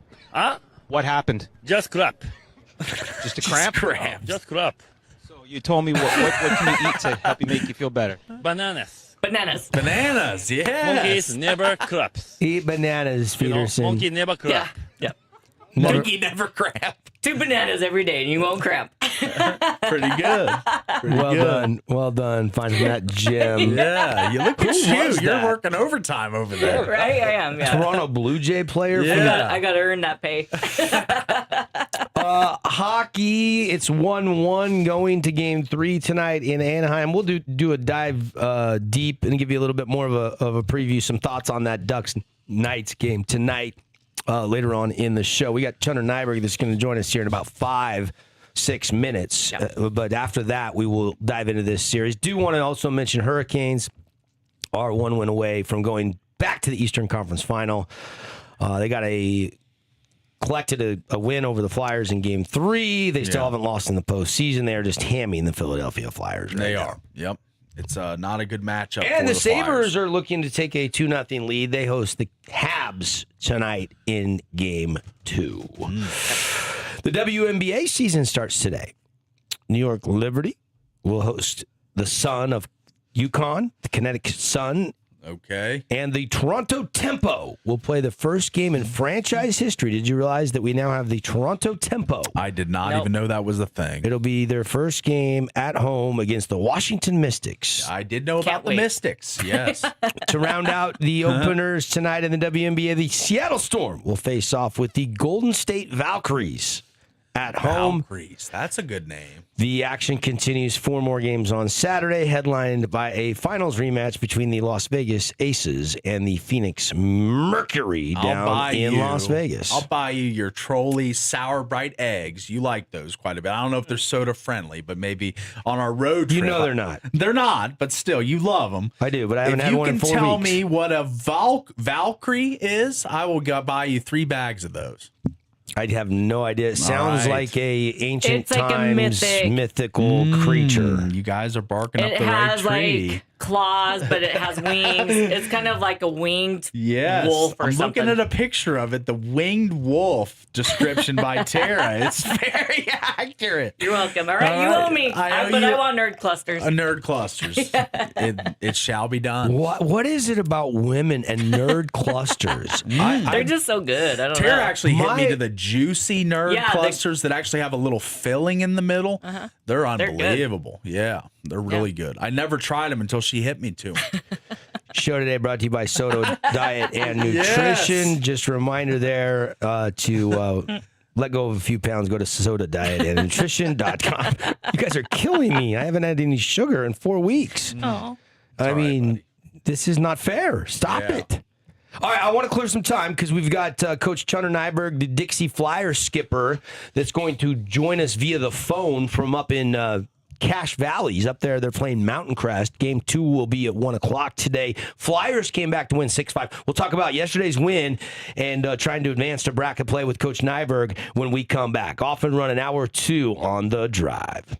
Speaker 11: What happened?
Speaker 12: Just crap.
Speaker 11: Just a cramp?
Speaker 12: Just crap.
Speaker 11: So you told me what can you eat to help you make you feel better?
Speaker 12: Bananas.
Speaker 2: Bananas, yeah.
Speaker 12: Monkeys never craps.
Speaker 1: Eat bananas,
Speaker 12: You know,
Speaker 1: Peterson.
Speaker 12: monkey never crap.
Speaker 3: Yeah.
Speaker 2: Monkey never cramp.
Speaker 3: 2 bananas every day and you won't cramp.
Speaker 2: Pretty good.
Speaker 1: Well done finding that gem.
Speaker 2: Yeah, you look at
Speaker 1: Who
Speaker 2: you.
Speaker 1: was
Speaker 2: You're
Speaker 1: that?
Speaker 2: working overtime over there.
Speaker 3: Right? I am, yeah.
Speaker 1: Toronto Blue Jay player.
Speaker 2: Yeah.
Speaker 3: I got to earn that pay.
Speaker 1: Hockey, it's 1-1 going to game 3 tonight in Anaheim. We'll do a dive deep and give you a little bit more of a preview, some thoughts on that Ducks Knights game tonight later on in the show. We got Chunder Nyberg that's going to join us here in about 5-6 minutes.
Speaker 3: Yep.
Speaker 1: But after that, we will dive into this series. Do want to also mention Hurricanes are 1 win away from going back to the Eastern Conference Final. They got collected a win over the Flyers in Game 3. They still haven't lost in the postseason. They're just hamming the Philadelphia Flyers.
Speaker 2: They are. Yep. It's not a good matchup.
Speaker 1: And
Speaker 2: for
Speaker 1: the Sabres
Speaker 2: Flyers.
Speaker 1: are looking to take a 2-0 lead. They host the Habs tonight in Game 2. The WNBA season starts today. New York Liberty will host the Sun of UConn, the Connecticut Sun.
Speaker 2: Okay.
Speaker 1: And the Toronto Tempo will play the first game in franchise history. Did you realize that we now have the Toronto Tempo?
Speaker 2: I did not even know that was a thing.
Speaker 1: It'll be their first game at home against the Washington Mystics.
Speaker 2: I did know about the Mystics, yes.
Speaker 1: To round out the openers tonight in the WNBA, the Seattle Storm will face off with the Golden State Valkyries at home.
Speaker 2: Valkyries, that's a good name.
Speaker 1: The action continues 4 more games on Saturday, headlined by a finals rematch between the Las Vegas Aces and the Phoenix Mercury down in Las Vegas.
Speaker 2: I'll buy you your Trolley Sour Bright eggs. You like those quite a bit. I don't know if they're soda friendly, but maybe on our road trip.
Speaker 1: You know they're not.
Speaker 2: They're not, but still, you love them.
Speaker 1: I do, but I haven't had one in 4 weeks.
Speaker 2: If you can tell me what a Valkyrie is, I will buy you 3 bags of those.
Speaker 1: I'd have no idea. It sounds like a ancient
Speaker 3: It's like a
Speaker 1: times mythical creature.
Speaker 2: You guys are barking up
Speaker 3: It
Speaker 2: the right
Speaker 3: has
Speaker 2: tree.
Speaker 3: like claws, but it has wings. It's kind of like a winged wolf or
Speaker 2: I'm
Speaker 3: something.
Speaker 2: looking at a picture of it, the winged wolf description by Tara. It's very accurate.
Speaker 3: You're welcome. All right, you owe me.
Speaker 2: I owe
Speaker 3: But
Speaker 2: you
Speaker 3: I want nerd clusters.
Speaker 2: Nerd clusters. It shall be done.
Speaker 1: What is it about women and nerd clusters?
Speaker 3: They're just so good. I don't know.
Speaker 2: Tara actually hit me to the juicy nerd
Speaker 3: Yeah,
Speaker 2: clusters that actually have a little filling in the middle. They're
Speaker 3: They're good.
Speaker 2: unbelievable. Yeah, they're really good. I never tried them until she hit me to them.
Speaker 1: Show today brought to you by Soto Diet and Nutrition.
Speaker 2: Yes.
Speaker 1: Just a reminder there to let go of a few pounds. Go to sotadietandnutrition.com. You guys are killing me. I haven't had any sugar in 4 weeks.
Speaker 3: Oh.
Speaker 1: I mean, this is not fair. Stop it. All right, I want to clear some time because we've got Coach Chunter Nyberg, the Dixie Flyers skipper, that's going to join us via the phone from up in Cache Valley. He's up there. They're playing Mountain Crest. Game 2 will be at 1 o'clock today. Flyers came back to win 6-5. We'll talk about yesterday's win and trying to advance to bracket play with Coach Nyberg when we come back. Off and run an hour 2 on The Drive.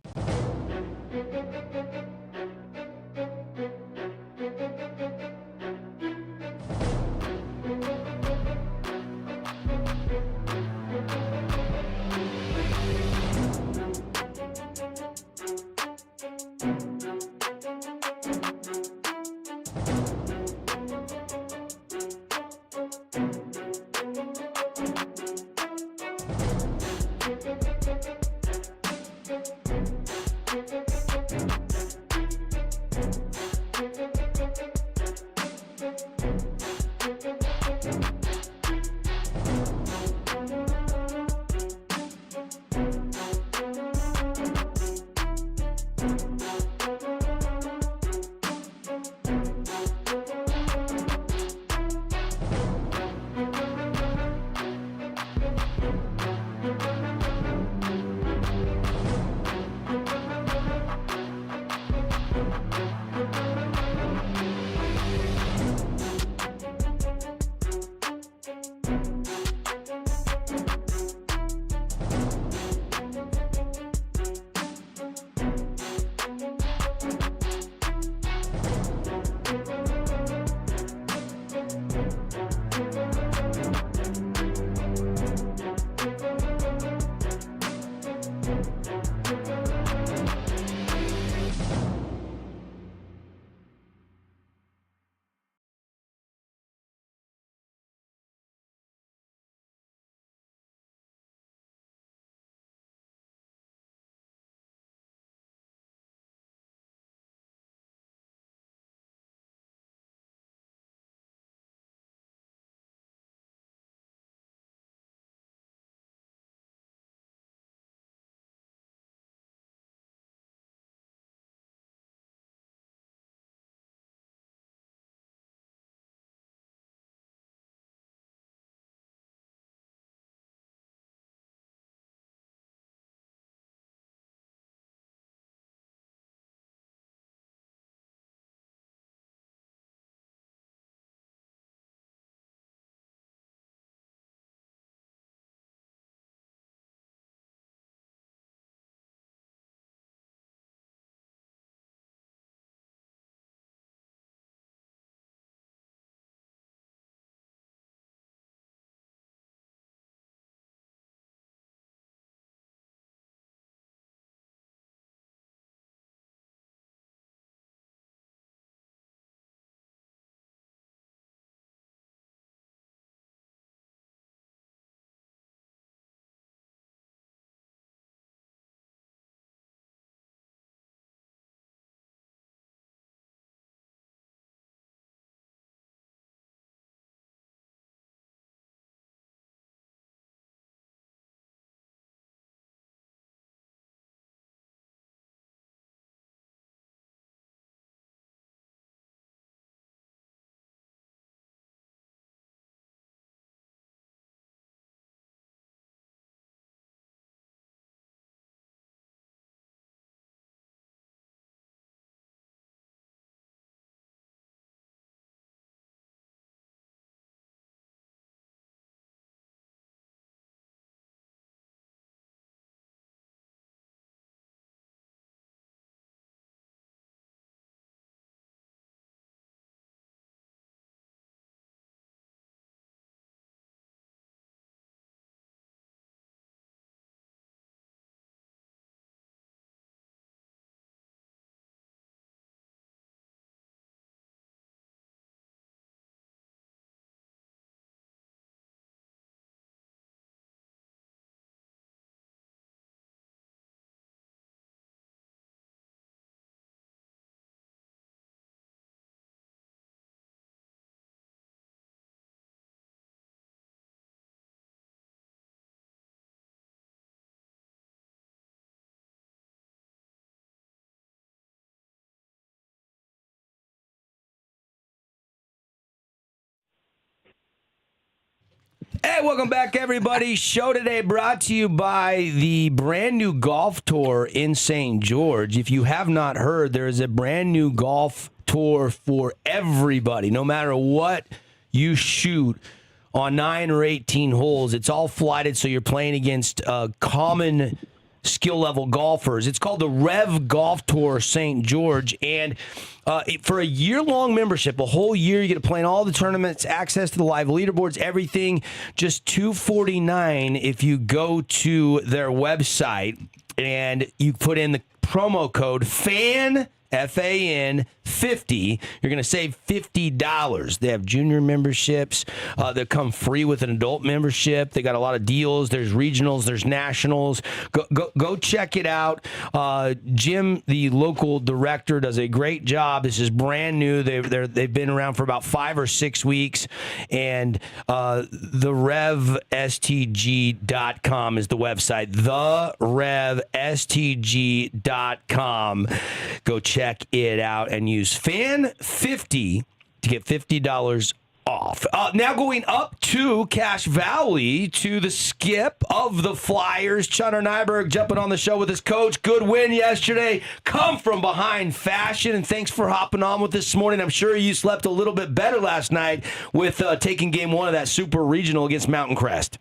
Speaker 1: right, welcome back, everybody. Show today brought to you by the brand new golf tour in St. George. If you have not heard, there is a brand new golf tour for everybody, no matter what you shoot on 9 or 18 holes. It's all flighted, so you're playing against common skill level golfers. It's called the Rev Golf Tour St. George, and for a year-long membership, a whole year, you get to play in all the tournaments, access to the live leaderboards, everything, just $249 if you go to their website and you put in the promo code FAN, FAN 50, you're going to save $50. They have junior memberships that come free with an adult membership. They got a lot of deals. There's regionals, there's nationals. Go check it out. Jim, the local director, does a great job. This is brand new. They've been around for about 5 or 6 weeks, and the RevSTG.com is the website. The RevSTG.com. Go check it out and use FAN50 to get $50 off. Now going up to Cache Valley to the skip of the Flyers, Chunner Nyberg, jumping on the show with his coach. Good win yesterday. Come from behind fashion, and thanks for hopping on with us this morning. I'm sure you slept a little bit better last night with taking game 1 of that Super Regional against Mountain Crest.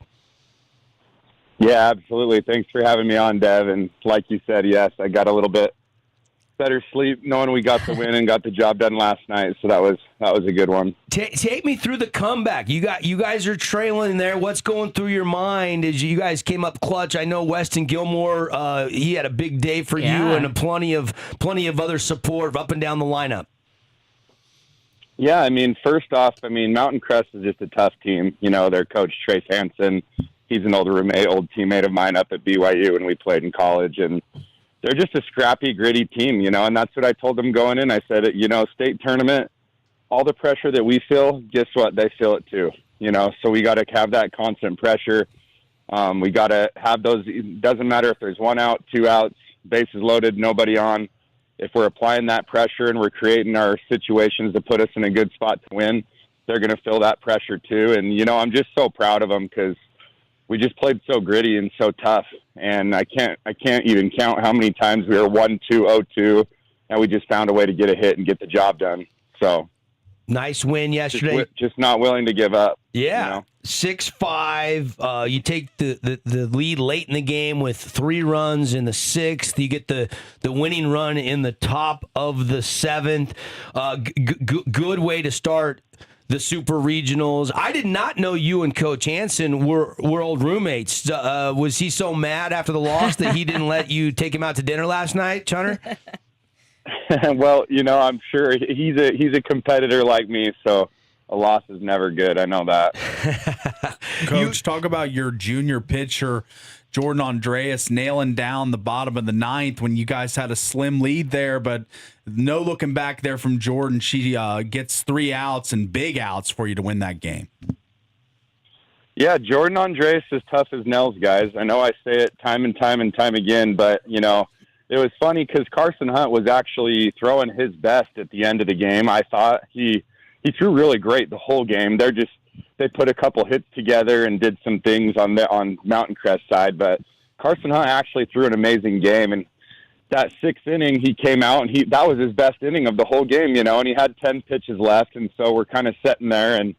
Speaker 13: Yeah, absolutely. Thanks for having me on, Dev. And like you said, yes, I got a little bit better sleep knowing we got the win and got the job done last night, so that was a good one.
Speaker 1: Take me through the comeback. You guys are trailing there. What's going through your mind as you guys came up clutch? I know Weston Gilmore, he had a big day for you, and plenty of other support up and down the lineup.
Speaker 13: Yeah, I mean, first off, Mountain Crest is just a tough team. You know, their coach Trace Hansen, he's an old teammate of mine up at BYU, and we played in college, and they're just a scrappy, gritty team, you know, and that's what I told them going in. I said, you know, state tournament, all the pressure that we feel, guess what? They feel it too, you know, so we got to have that constant pressure. We got to have those. It doesn't matter if there's 1 out, 2 outs, bases loaded, nobody on. If we're applying that pressure and we're creating our situations to put us in a good spot to win, they're going to feel that pressure too. And, you know, I'm just so proud of them because we just played so gritty and so tough, and I can't even count how many times we were 1-2, 0-2, and we just found a way to get a hit and get the job done. So
Speaker 1: nice win yesterday.
Speaker 13: Just not willing to give up.
Speaker 1: Yeah,
Speaker 13: you know?
Speaker 1: 6-5. You take the lead late in the game with 3 runs in the 6th. You get the winning run in the top of the 7th. Good way to start the Super Regionals. I did not know you and Coach Hansen were old roommates. Was he so mad after the loss that he didn't let you take him out to dinner last night, Chunner?
Speaker 13: Well, you know, I'm sure he's a competitor like me, so a loss is never good. I know that.
Speaker 2: Coach, talk about your junior pitcher, Jordan Andreas, nailing down the bottom of the 9th when you guys had a slim lead there, but no looking back there from Jordan. She gets 3 outs and big outs for you to win that game.
Speaker 13: Yeah, Jordan Andreas is tough as nails, guys. I know I say it time and time again, but, you know, it was funny because Carson Hunt was actually throwing his best at the end of the game. I thought he threw really great the whole game. They put a couple hits together and did some things on Mountain Crest side, but Carson Hunt actually threw an amazing game. And that 6th inning, he came out and that was his best inning of the whole game, you know, and he had 10 pitches left. And so we're kind of sitting there and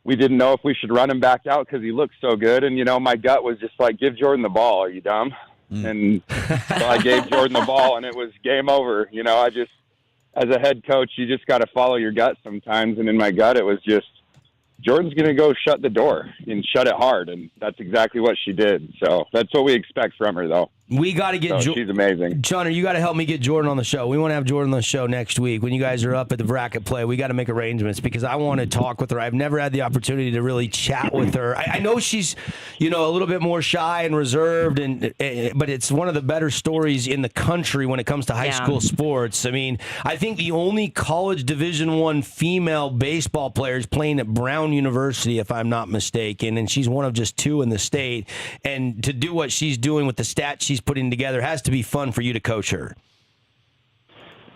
Speaker 13: we didn't know if we should run him back out because he looked so good. And, you know, my gut was just like, give Jordan the ball. Are you dumb? And so I gave Jordan the ball and it was game over. You know, as a head coach, you just got to follow your gut sometimes. And in my gut, it was just, Jordan's going to go shut the door and shut it hard. And that's exactly what she did. So that's what we expect from her, though.
Speaker 1: We got to get
Speaker 13: she's amazing.
Speaker 1: Chunner, you got to help me get Jordan on the show. We want to have Jordan on the show next week. When you guys are up at the bracket play, we got to make arrangements because I want to talk with her. I've never had the opportunity to really chat with her. I know she's, you know, a little bit more shy and reserved, but it's one of the better stories in the country when it comes to high school sports. I mean, I think the only college Division I female baseball player is playing at Brown University, if I'm not mistaken, and she's one of just 2 in the state. And to do what she's doing with the stats she's putting together has to be fun for you to coach her.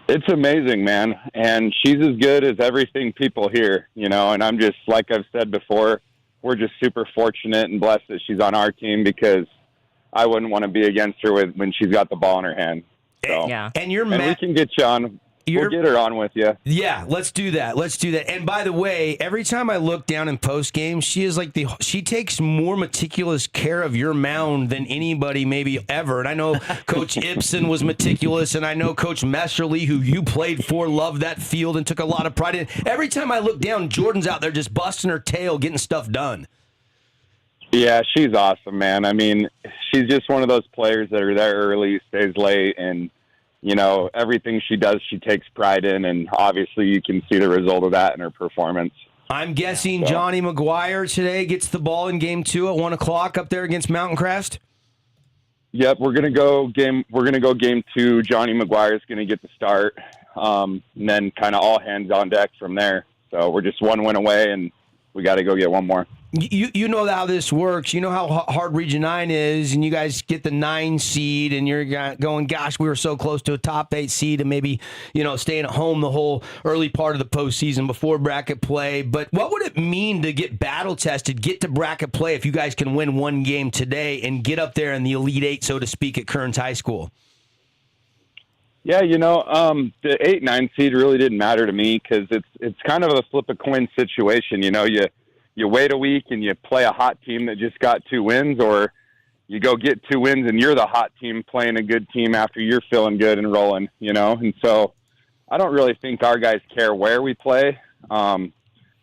Speaker 13: It's amazing, man. And she's as good as everything people hear, you know, and I'm just, like I've said before, we're just super fortunate and blessed that she's on our team because I wouldn't want to be against her when she's got the ball in her hand. So,
Speaker 1: And you're
Speaker 13: we can get you on. We'll get her on with you.
Speaker 1: Yeah, let's do that. Let's do that. And by the way, every time I look down in post game, she is like she takes more meticulous care of your mound than anybody maybe ever. And I know Coach Ibsen was meticulous, and I know Coach Messerly, who you played for, loved that field and took a lot of pride in. Every time I look down, Jordan's out there just busting her tail, getting stuff done.
Speaker 13: Yeah, she's awesome, man. I mean, she's just one of those players that are there early, stays late, and everything she does, she takes pride in, and obviously you can see the result of that in her performance.
Speaker 1: I'm guessing Johnny McGuire today gets the ball in game 2 at 1 o'clock up there against Mountain Crest.
Speaker 13: Yep, we're gonna go game 2. Johnny McGuire is gonna get the start, and then kind of all hands on deck from there. So we're just one win away, and we got to go get one more.
Speaker 1: You know how this works. You know how hard Region 9 is, and you guys get the 9 seed, and you're going, gosh, we were so close to a top 8 seed and maybe, staying at home the whole early part of the postseason before bracket play. But what would it mean to get battle-tested, get to bracket play if you guys can win one game today and get up there in the Elite 8, so to speak, at Kearns High School?
Speaker 13: Yeah, the 8-9 seed really didn't matter to me because it's kind of a flip a coin situation. You wait a week and you play a hot team that just got 2 wins, or you go get 2 wins and you're the hot team playing a good team after you're feeling good and rolling, And so I don't really think our guys care where we play.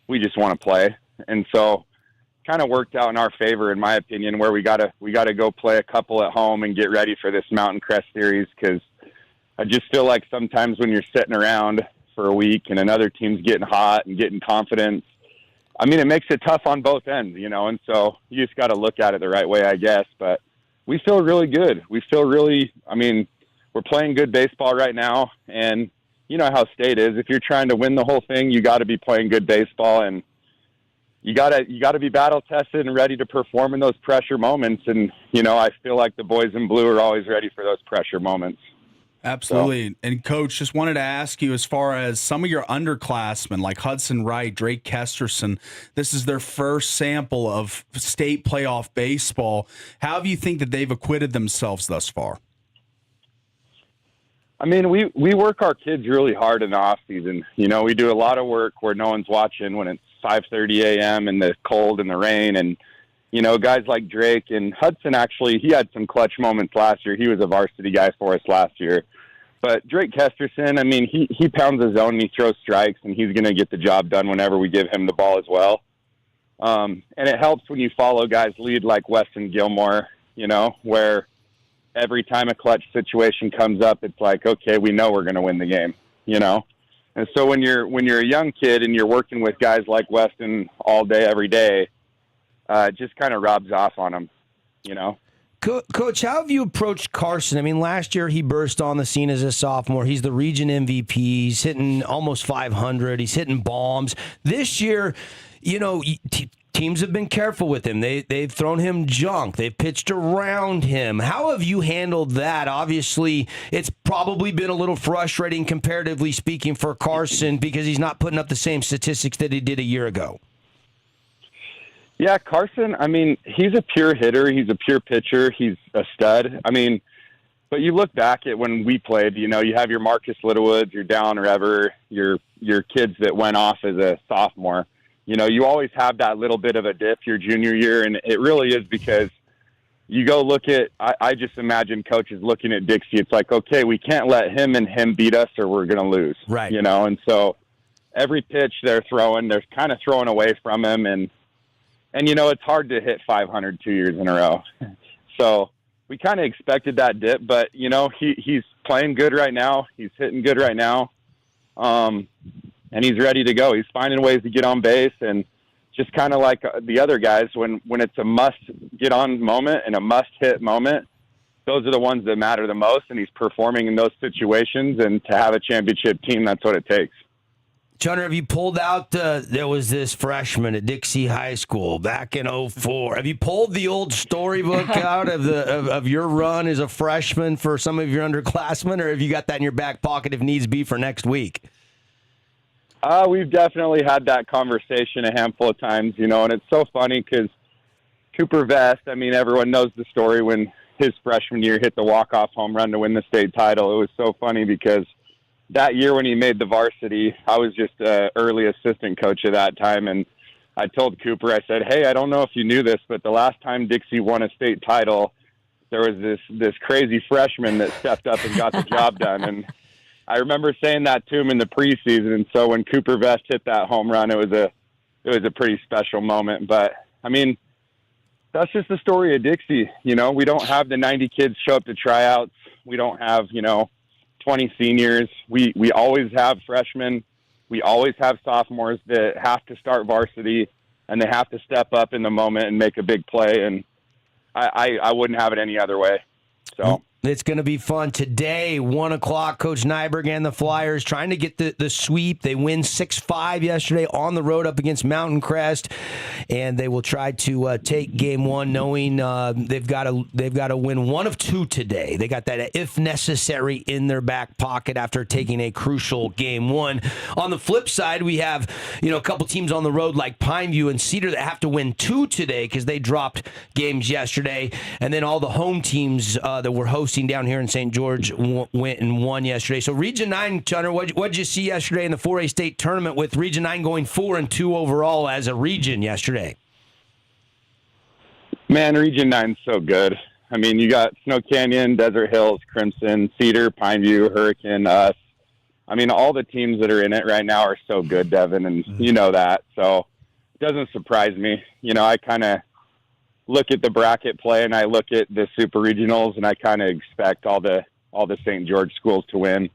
Speaker 13: We just want to play. And so kind of worked out in our favor, in my opinion, where we gotta go play a couple at home and get ready for this Mountain Crest series, because I just feel like sometimes when you're sitting around for a week and another team's getting hot and getting confidence, I mean, it makes it tough on both ends, and so you just got to look at it the right way, I guess. But we feel really good. We're playing good baseball right now, and you know how state is. If you're trying to win the whole thing, you got to be playing good baseball, and you got to be battle tested and ready to perform in those pressure moments. And, I feel like the boys in blue are always ready for those pressure moments.
Speaker 2: Absolutely. And Coach, just wanted to ask you, as far as some of your underclassmen like Hudson Wright, Drake Kesterson, this is their first sample of state playoff baseball. How do you think that they've acquitted themselves thus far?
Speaker 13: I mean, we work our kids really hard in the off season. We do a lot of work where no one's watching when it's 5:30 a.m. in the cold and the rain. And, guys like Drake and Hudson, actually, he had some clutch moments last year. He was a varsity guy for us last year. But Drake Kesterson, he pounds his own and he throws strikes, and he's going to get the job done whenever we give him the ball as well. And it helps when you follow guys lead like Weston Gilmore, where every time a clutch situation comes up, it's like, okay, we know we're going to win the game, And so when you're a young kid and you're working with guys like Weston all day, every day, it just kind of rubs off on them,
Speaker 1: Coach, how have you approached Carson? Last year he burst on the scene as a sophomore. He's the region MVP. He's hitting almost 500. He's hitting bombs. This year, teams have been careful with him. They've thrown him junk. They've pitched around him. How have you handled that? Obviously, it's probably been a little frustrating, comparatively speaking, for Carson because he's not putting up the same statistics that he did a year ago.
Speaker 13: Yeah, Carson, he's a pure hitter. He's a pure pitcher. He's a stud. But you look back at when we played, you have your Marcus Littlewoods, your Dallin Rever, your kids that went off as a sophomore. You always have that little bit of a dip your junior year, and it really is because you go look at I just imagine coaches looking at Dixie. It's like, okay, we can't let him beat us or we're going to lose.
Speaker 1: Right.
Speaker 13: And so every pitch they're throwing, they're kind of throwing away from him, and it's hard to hit 500 2 years in a row. So we kind of expected that dip, but, he's playing good right now. He's hitting good right now. And he's ready to go. He's finding ways to get on base, and just kind of like the other guys, when it's a must-get-on moment and a must-hit moment, those are the ones that matter the most, and he's performing in those situations. And to have a championship team, that's what it takes.
Speaker 1: Chunner, have you pulled out, there was this freshman at Dixie High School back in 2004. Have you pulled the old storybook out of your run as a freshman for some of your underclassmen, or have you got that in your back pocket if needs be for next week?
Speaker 13: We've definitely had that conversation a handful of times, and it's so funny because Cooper Vest, I mean, everyone knows the story when his freshman year hit the walk-off home run to win the state title. It was so funny because that year when he made the varsity, I was just an early assistant coach at that time, and I told Cooper, I said, hey, I don't know if you knew this, but the last time Dixie won a state title, there was this crazy freshman that stepped up and got the job done. And I remember saying that to him in the preseason. And so when Cooper Vest hit that home run, it was a pretty special moment. But I mean, that's just the story of Dixie. We don't have the 90 kids show up to tryouts. We don't have, 20 seniors. We always have freshmen. We always have sophomores that have to start varsity, and they have to step up in the moment and make a big play. And I wouldn't have it any other way. So
Speaker 1: it's going to be fun today, 1 o'clock. Coach Nyberg and the Flyers trying to get the sweep. They win 6-5 yesterday on the road up against Mountain Crest, and they will try to take game one, knowing they've got to win one of two today. They got that if necessary in their back pocket after taking a crucial game one. On the flip side, we have a couple teams on the road like Pineview and Cedar that have to win two today because they dropped games yesterday, and then all the home teams that were hosting down here in St. George went and won yesterday. So Region 9, Chunner, what'd you see yesterday in the 4A state tournament with Region 9 going 4-2 overall as a region yesterday?
Speaker 13: Man, Region 9's so good. I mean, you got Snow Canyon, Desert Hills, Crimson, Cedar, Pineview, Hurricane, us. I mean, all the teams that are in it right now are so good, Devin, and you know that. So it doesn't surprise me. I kind of look at the bracket play and I look at the super regionals and I kind of expect all the St. George schools to win.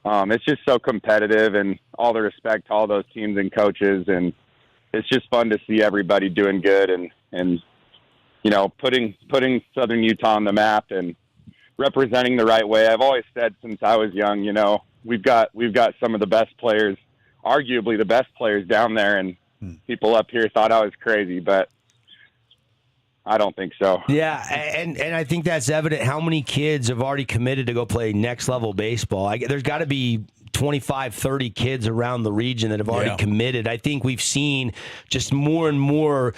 Speaker 13: It's just so competitive, and all the respect to all those teams and coaches, and it's just fun to see everybody doing good and putting Southern Utah on the map and representing the right way. I've always said since I was young, we've got some of the best players, arguably the best players down there, and people up here thought I was crazy, but I don't think so.
Speaker 1: Yeah, and I think that's evident how many kids have already committed to go play next level baseball. There's got to be 25, 30 kids around the region that have already committed. I think we've seen just more and more.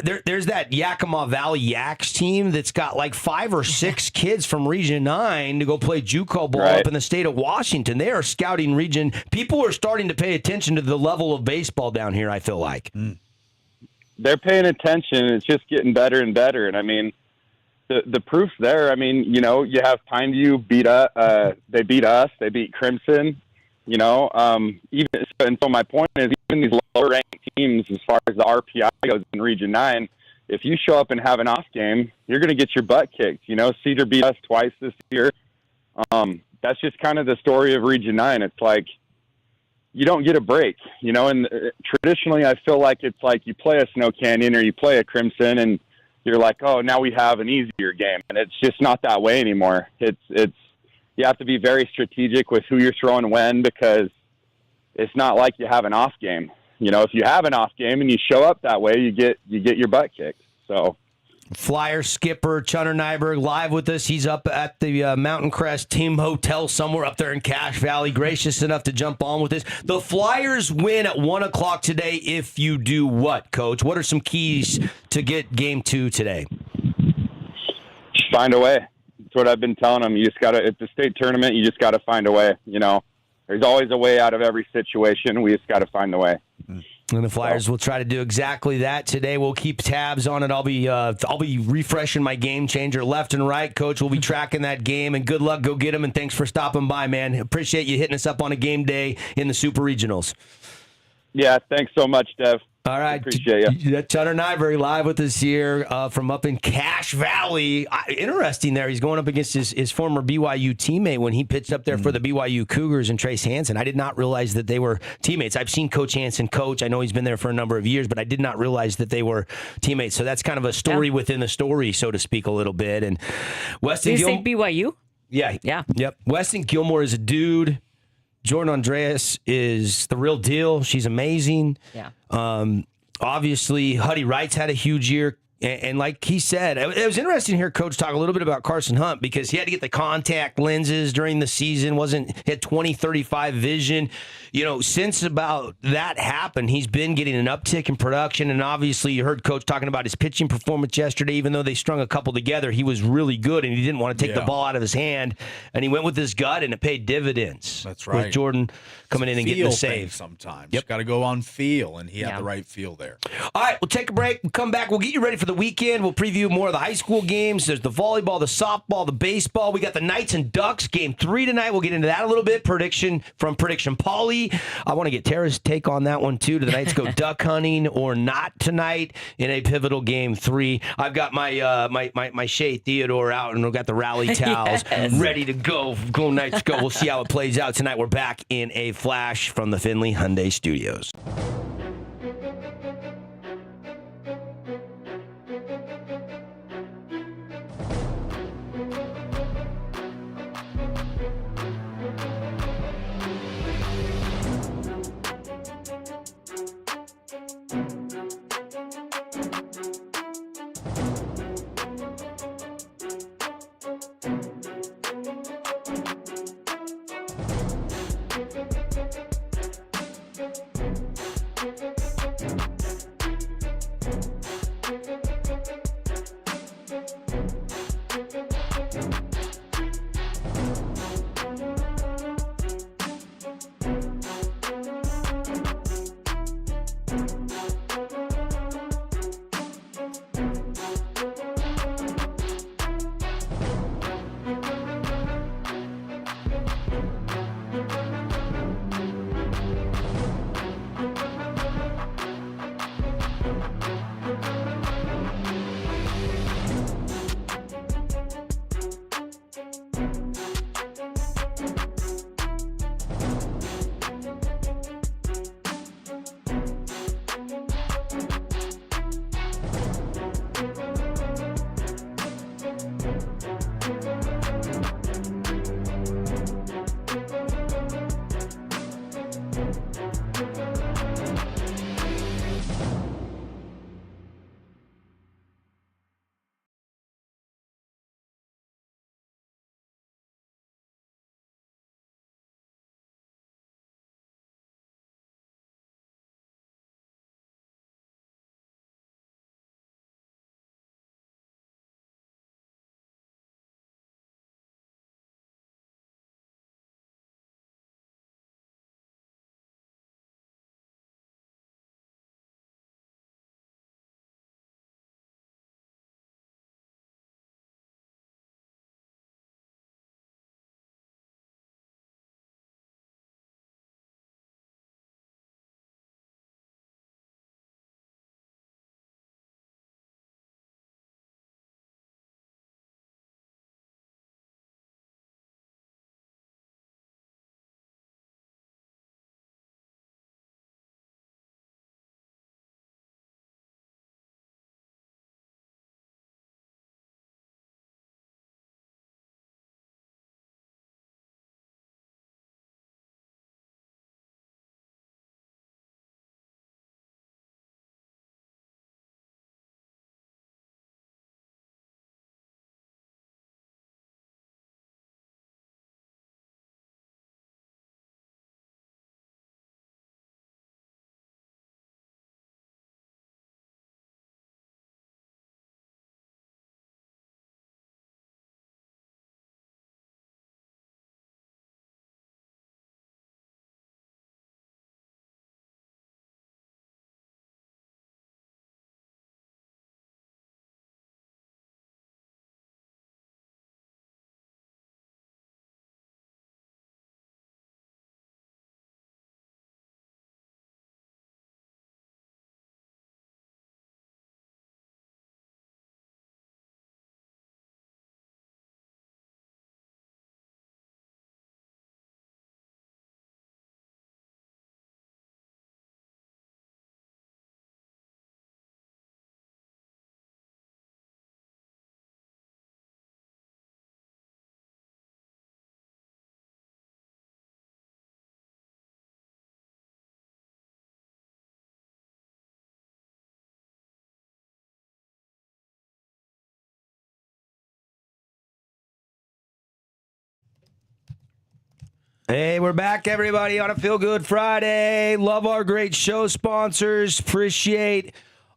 Speaker 1: There's that Yakima Valley Yaks team that's got like 5 or 6 kids from Region 9 to go play JUCO ball up in the state of Washington. They are scouting region. People are starting to pay attention to the level of baseball down here, I feel like.
Speaker 13: They're paying attention. It's just getting better and better. And I mean, the proof's there. I mean, you have Pineview beat us. They beat us. They beat Crimson. And so my point is, even these lower ranked teams, as far as the RPI goes in Region 9, if you show up and have an off game, you're going to get your butt kicked. Cedar beat us twice this year. That's just kind of the story of Region 9. It's like, you don't get a break, and traditionally I feel like it's like you play a Snow Canyon or you play a Crimson and you're like, oh, now we have an easier game. And it's just not that way anymore. It's you have to be very strategic with who you're throwing when, because it's not like you have an off game. If you have an off game and you show up that way, you get your butt kicked. So
Speaker 1: Flyer skipper Chunner Nyberg live with us. He's up at the Mountain Crest Team Hotel somewhere up there in Cache Valley. Gracious enough to jump on with us. The Flyers win at 1 o'clock today. If you do what, Coach? What are some keys to get game 2 today?
Speaker 13: Just find a way. That's what I've been telling them. You just got to, at the state tournament, you just got to find a way. There's always a way out of every situation. We just got to find the way.
Speaker 1: And the Flyers will try to do exactly that today. We'll keep tabs on it. I'll be refreshing my game changer left and right. Coach, we'll be tracking that game, and good luck. Go get them, and thanks for stopping by, man. Appreciate you hitting us up on a game day in the Super Regionals.
Speaker 13: Yeah, thanks so much, Dev.
Speaker 1: All right.
Speaker 13: Appreciate you.
Speaker 1: Chunner Nyberg live with us here from up in Cache Valley. Interesting there. He's going up against his former BYU teammate when he pitched up there for the BYU Cougars and Trace Hansen. I did not realize that they were teammates. I've seen Coach Hansen coach. I know he's been there for a number of years, but I did not realize that they were teammates. So that's kind of a story within the story, so to speak, a little bit. And Weston
Speaker 3: Did you say BYU?
Speaker 1: Yeah.
Speaker 3: Yeah.
Speaker 1: Yep. Weston Gilmore is a dude. Jordan Andreas is the real deal. She's amazing.
Speaker 3: Yeah.
Speaker 1: Obviously, Huddy Wright's had a huge year. And like he said, it was interesting to hear Coach talk a little bit about Carson Hunt because he had to get the contact lenses during the season, had 20/35 vision. Since about that happened, he's been getting an uptick in production. And obviously, you heard Coach talking about his pitching performance yesterday. Even though they strung a couple together, he was really good, and he didn't want to take the ball out of his hand. And he went with his gut, and it paid dividends.
Speaker 2: That's right.
Speaker 1: With Jordan coming in and getting the save.
Speaker 2: Sometimes you got to go on feel, and he had the right feel there.
Speaker 1: All right, we'll take a break. We'll come back. We'll get you ready for the weekend. We'll preview more of the high school games. There's the volleyball, the softball, the baseball. We got the Knights and Ducks game 3 tonight. We'll get into that a little bit. Prediction Pauly. I want to get Tara's take on that one too. Do the Knights go duck hunting or not tonight in a pivotal game 3? I've got my Shea Theodore out, and we've got the rally towels ready to go. Go Knights, go. We'll see how it plays out tonight. We're back in a flash from the Finley Hyundai Studios. Hey, we're back, everybody, on a Feel Good Friday. Love our great show sponsors. Appreciate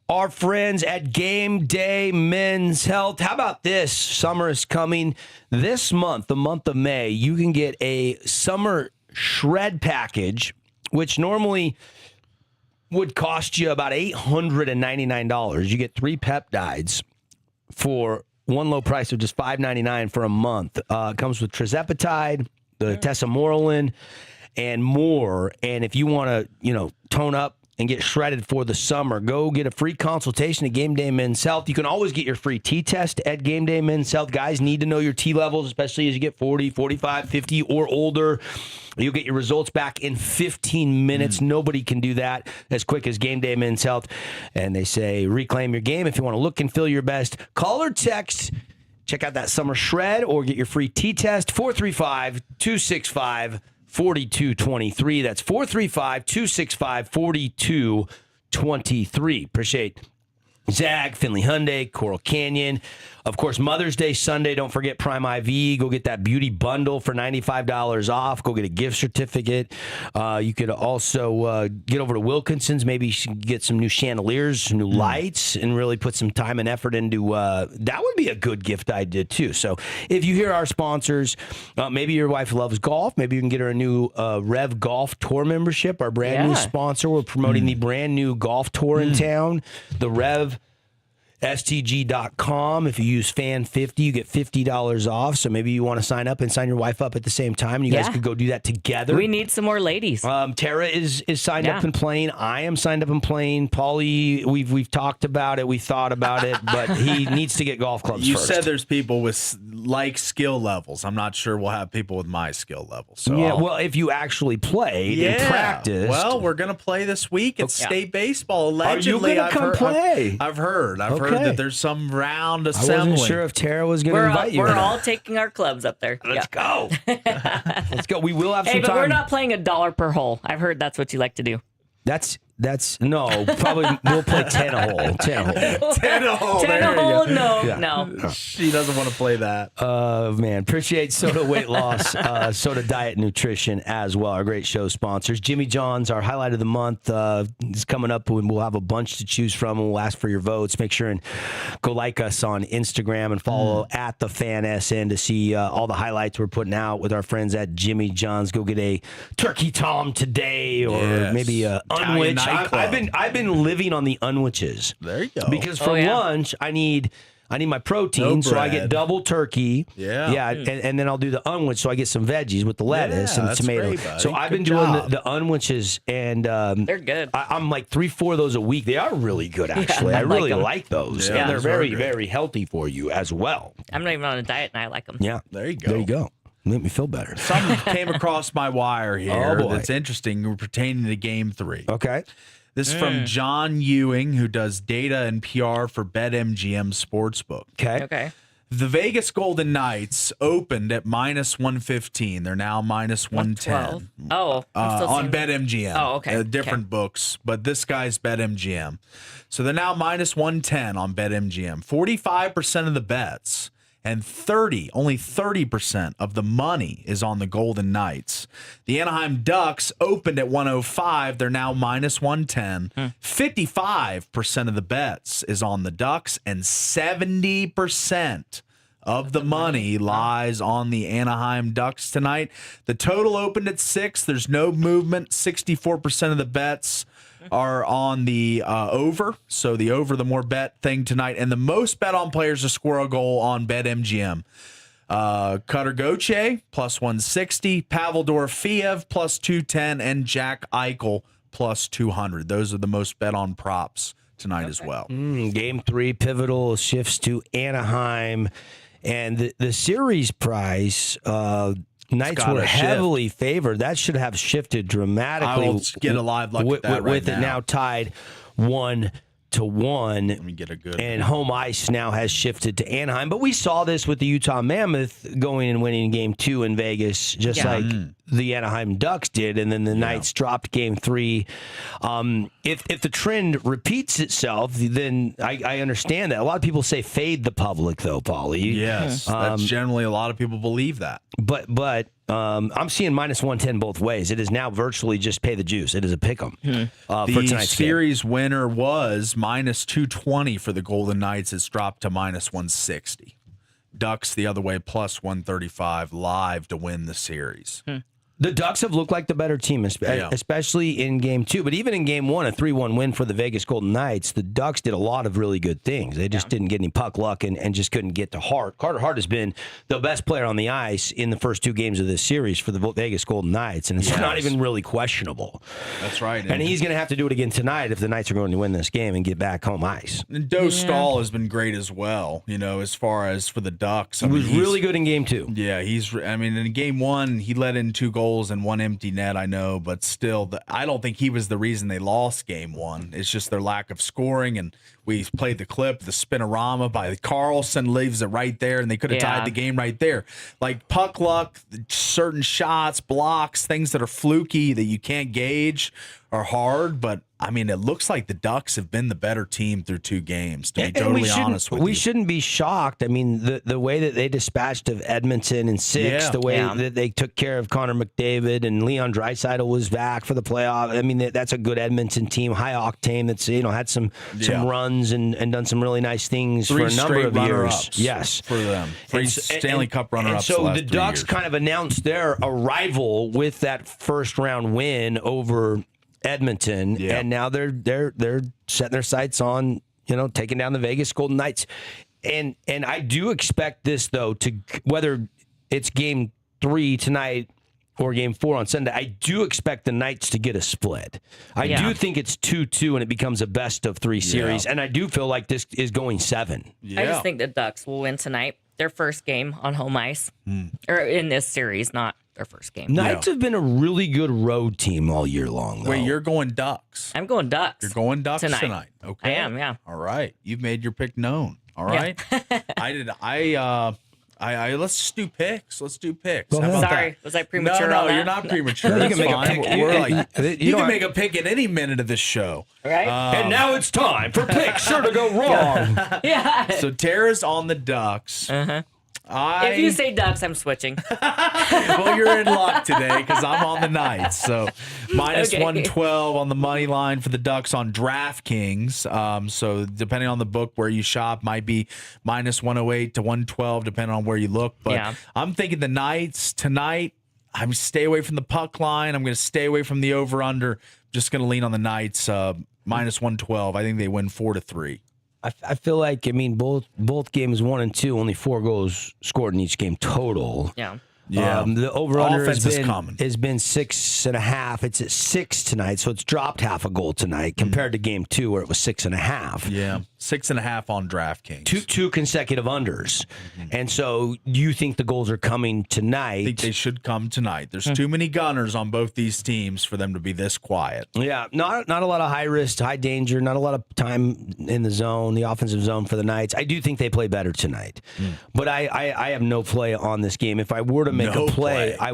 Speaker 1: our friends at Game Day Men's Health. How about this? Summer is coming this month, the month of May. You can get a summer shred package, which normally would cost you about $899. You get 3 peptides for one low price of just $5.99 for a month. It comes with trizepatide, the tesamorelin, and more. And if you want to, tone up and get shredded for the summer, go get a free consultation at Game Day Men's Health. You can always get your free T-test at Game Day Men's Health. Guys need to know your T levels, especially as you get 40, 45, 50, or older. You'll get your results back in 15 minutes. Nobody can do that as quick as Game Day Men's Health. And they say, reclaim your game. If you want to look and feel your best, call or text. Check out that summer shred or get your free T-test, 435-265-4223. That's 435-265-4223. Appreciate Zag, Finley Hyundai, Coral Canyon. Of course, Mother's Day Sunday, don't forget Prime IV. Go get that beauty bundle for $95 off. Go get a gift certificate. You could also get over to Wilkinson's. Maybe you should get some new chandeliers, some new lights, and really put some time and effort into that would be a good gift idea, too. So if you hear our sponsors, maybe your wife loves golf. Maybe you can get her a new Rev Golf Tour membership, our brand new sponsor. We're promoting the brand new golf tour in town, the Rev STG.com. If you use FAN50, you get $50 off. So maybe you want to sign up and sign your wife up at the same time. And you guys could go do that together.
Speaker 3: We need some more ladies.
Speaker 1: Tara is signed up and playing. I am signed up and playing. Paulie, we've talked about it. We thought about it, but he needs to get golf clubs
Speaker 2: You
Speaker 1: first.
Speaker 2: said there's people with like skill levels. I'm not sure we'll have people with my skill level. So
Speaker 1: well, if you actually played and practiced.
Speaker 2: Well, we're going to play this week at state baseball. Allegedly,
Speaker 1: Are you going to come play?
Speaker 2: I've heard that there's some round assembly.
Speaker 1: I wasn't sure if Tara was going to invite you.
Speaker 3: We're all taking our clubs up there.
Speaker 1: Let's go. Let's go. We will have some
Speaker 3: but
Speaker 1: time.
Speaker 3: we're not playing $1 per hole. I've heard that's what you like to do.
Speaker 1: That's no. Probably we'll play 10 a hole. 10 a hole.
Speaker 2: 10 a hole.
Speaker 3: 10 a hole. No.
Speaker 2: She doesn't want to play that.
Speaker 1: Man, appreciate Soda Weight Loss, Soda Diet Nutrition as well. Our great show sponsors. Jimmy John's, our highlight of the month, is coming up, and we'll have a bunch to choose from, and we'll ask for your votes. Make sure and go like us on Instagram and follow at the FanSN to see all the highlights we're putting out with our friends at Jimmy John's. Go get a turkey tom today, or maybe a unwich. I've been living on the unwiches.
Speaker 2: There you go.
Speaker 1: Because for lunch I need my protein, so I get double turkey. And then I'll do the unwich, so I get some veggies with the lettuce and the tomato. So I've been doing the unwiches, and
Speaker 3: they're good.
Speaker 1: I'm like 3-4 of those a week. They are really good, actually. I really like those, and they're very, very healthy for you as well.
Speaker 3: I'm not even on a diet, and I like them.
Speaker 1: Yeah,
Speaker 2: there you go.
Speaker 1: There you go. Make me feel better.
Speaker 2: Something came across my wire here that's interesting pertaining to Game 3.
Speaker 1: Okay.
Speaker 2: This is from John Ewing, who does data and PR for BetMGM Sportsbook.
Speaker 3: Okay.
Speaker 2: The Vegas Golden Knights opened at -115. They're now -110. On BetMGM.
Speaker 3: Oh, okay.
Speaker 2: Different books, but this guy's BetMGM. So they're now -110 on BetMGM. 45% of the bets. And only 30% of the money is on the Golden Knights. The Anaheim Ducks opened at 105. They're now -110. 55% of the bets is on the Ducks, and 70% of the money lies on the Anaheim Ducks tonight. The total opened at 6. There's no movement. 64% of the bets are on the over. So the over, the more bet thing tonight. And the most bet on players to score a goal on BetMGM. Cutter Gauthier, +160. Pavel Dorofeev, +210. And Jack Eichel, +200. Those are the most bet on props tonight as well.
Speaker 1: Game 3, pivotal shifts to Anaheim. And the series price, Knights were heavily favored. That should have shifted dramatically.
Speaker 2: I will get a live look at that
Speaker 1: with it now tied 1-1.
Speaker 2: Let me get a good.
Speaker 1: And home ice now has shifted to Anaheim. But we saw this with the Utah Mammoth going and winning Game 2 in Vegas, just like the Anaheim Ducks did, and then the Knights dropped Game 3. If the trend repeats itself, then I understand that. A lot of people say fade the public, though, Paulie.
Speaker 2: Yes, that's generally a lot of people believe that.
Speaker 1: But I'm seeing -110 both ways. It is now virtually just pay the juice. It is a pick 'em for
Speaker 2: The
Speaker 1: tonight's
Speaker 2: series winner was -220 for the Golden Knights. It's dropped to -160. Ducks the other way, +135 live to win the series.
Speaker 1: The Ducks have looked like the better team, especially in Game 2. But even in Game 1, a 3-1 win for the Vegas Golden Knights, the Ducks did a lot of really good things. They just didn't get any puck luck and just couldn't get to Hart. Carter Hart has been the best player on the ice in the first 2 games of this series for the Vegas Golden Knights, and it's not even really questionable.
Speaker 2: That's right.
Speaker 1: And he's going to have to do it again tonight if the Knights are going to win this game and get back home ice.
Speaker 2: And Doe Stahl has been great as well, as far as for the Ducks.
Speaker 1: He was really good in Game 2.
Speaker 2: Yeah, in Game 1, he let in 2 goals and 1 empty net, I know, but still, I don't think he was the reason they lost Game 1. It's just their lack of scoring, and we played the clip, the spinorama by Carlson leaves it right there, and they could have tied the game right there. Like puck luck, certain shots, blocks, things that are fluky that you can't gauge are hard, but it looks like the Ducks have been the better team through 2 games, to be totally honest with you.
Speaker 1: We shouldn't be shocked. The way that they dispatched of Edmonton in 6, the way that they took care of Connor McDavid and Leon Draisaitl was back for the playoff. That's a good Edmonton team, high octane that's had some runs and done some really nice things
Speaker 2: 3
Speaker 1: for a number of years.
Speaker 2: runner-ups
Speaker 1: Yes,
Speaker 2: for them. 3 Stanley Cup runner-ups.
Speaker 1: So the Ducks kind of announced their arrival with that first round win over Edmonton, and now they're setting their sights on taking down the Vegas Golden Knights, and I do expect this though to whether it's Game 3 tonight or Game 4 on Sunday, I do expect the Knights to get a split. I do think it's 2-2 and it becomes a best of 3 series, and I do feel like this is going 7.
Speaker 3: I just think the Ducks will win tonight. Their first game on home ice, or in this series, not their first game.
Speaker 1: Knights have been a really good road team all year long, though.
Speaker 2: Wait, you're going Ducks.
Speaker 3: I'm going Ducks.
Speaker 2: You're going Ducks tonight. Okay.
Speaker 3: I am, yeah.
Speaker 2: All right. You've made your pick known. All right. Let's just do picks. Let's do picks. How about
Speaker 3: Sorry,
Speaker 2: that?
Speaker 3: was I premature?
Speaker 2: No,
Speaker 3: on that?
Speaker 2: you're not premature.
Speaker 1: You
Speaker 2: That's
Speaker 1: can make a
Speaker 2: fine.
Speaker 1: pick.
Speaker 2: We're like, you can
Speaker 1: don't-
Speaker 2: make a pick at any minute of this show.
Speaker 3: Right?
Speaker 1: And now it's time for picks sure to go wrong.
Speaker 3: Yeah.
Speaker 2: So Tara's on the Ducks.
Speaker 3: If you say Ducks, I'm switching.
Speaker 2: Well, you're in luck today because I'm on the Knights. So -112 on the money line for the Ducks on DraftKings. So depending on the book where you shop, might be -108 to 112 depending on where you look. But I'm thinking the Knights tonight. I'm stay away from the puck line. I'm going to stay away from the over/under. Just going to lean on the Knights -112. I think they win 4-3.
Speaker 1: I feel like both games 1 and 2, only 4 goals scored in each game total.
Speaker 3: Yeah.
Speaker 2: Yeah.
Speaker 1: The over/under
Speaker 2: Offense
Speaker 1: has
Speaker 2: is
Speaker 1: been 6.5. It's at 6 tonight, so it's dropped half a goal tonight compared to Game 2 where it was 6.5.
Speaker 2: Yeah, 6.5 on DraftKings.
Speaker 1: Two consecutive unders, and so you think the goals are coming tonight?
Speaker 2: I think they should come tonight. There's too many gunners on both these teams for them to be this quiet.
Speaker 1: Yeah, not a lot of high risk, high danger, not a lot of time in the zone, the offensive zone for the Knights. I do think they play better tonight, but I have no play on this game. If I were to make a play, I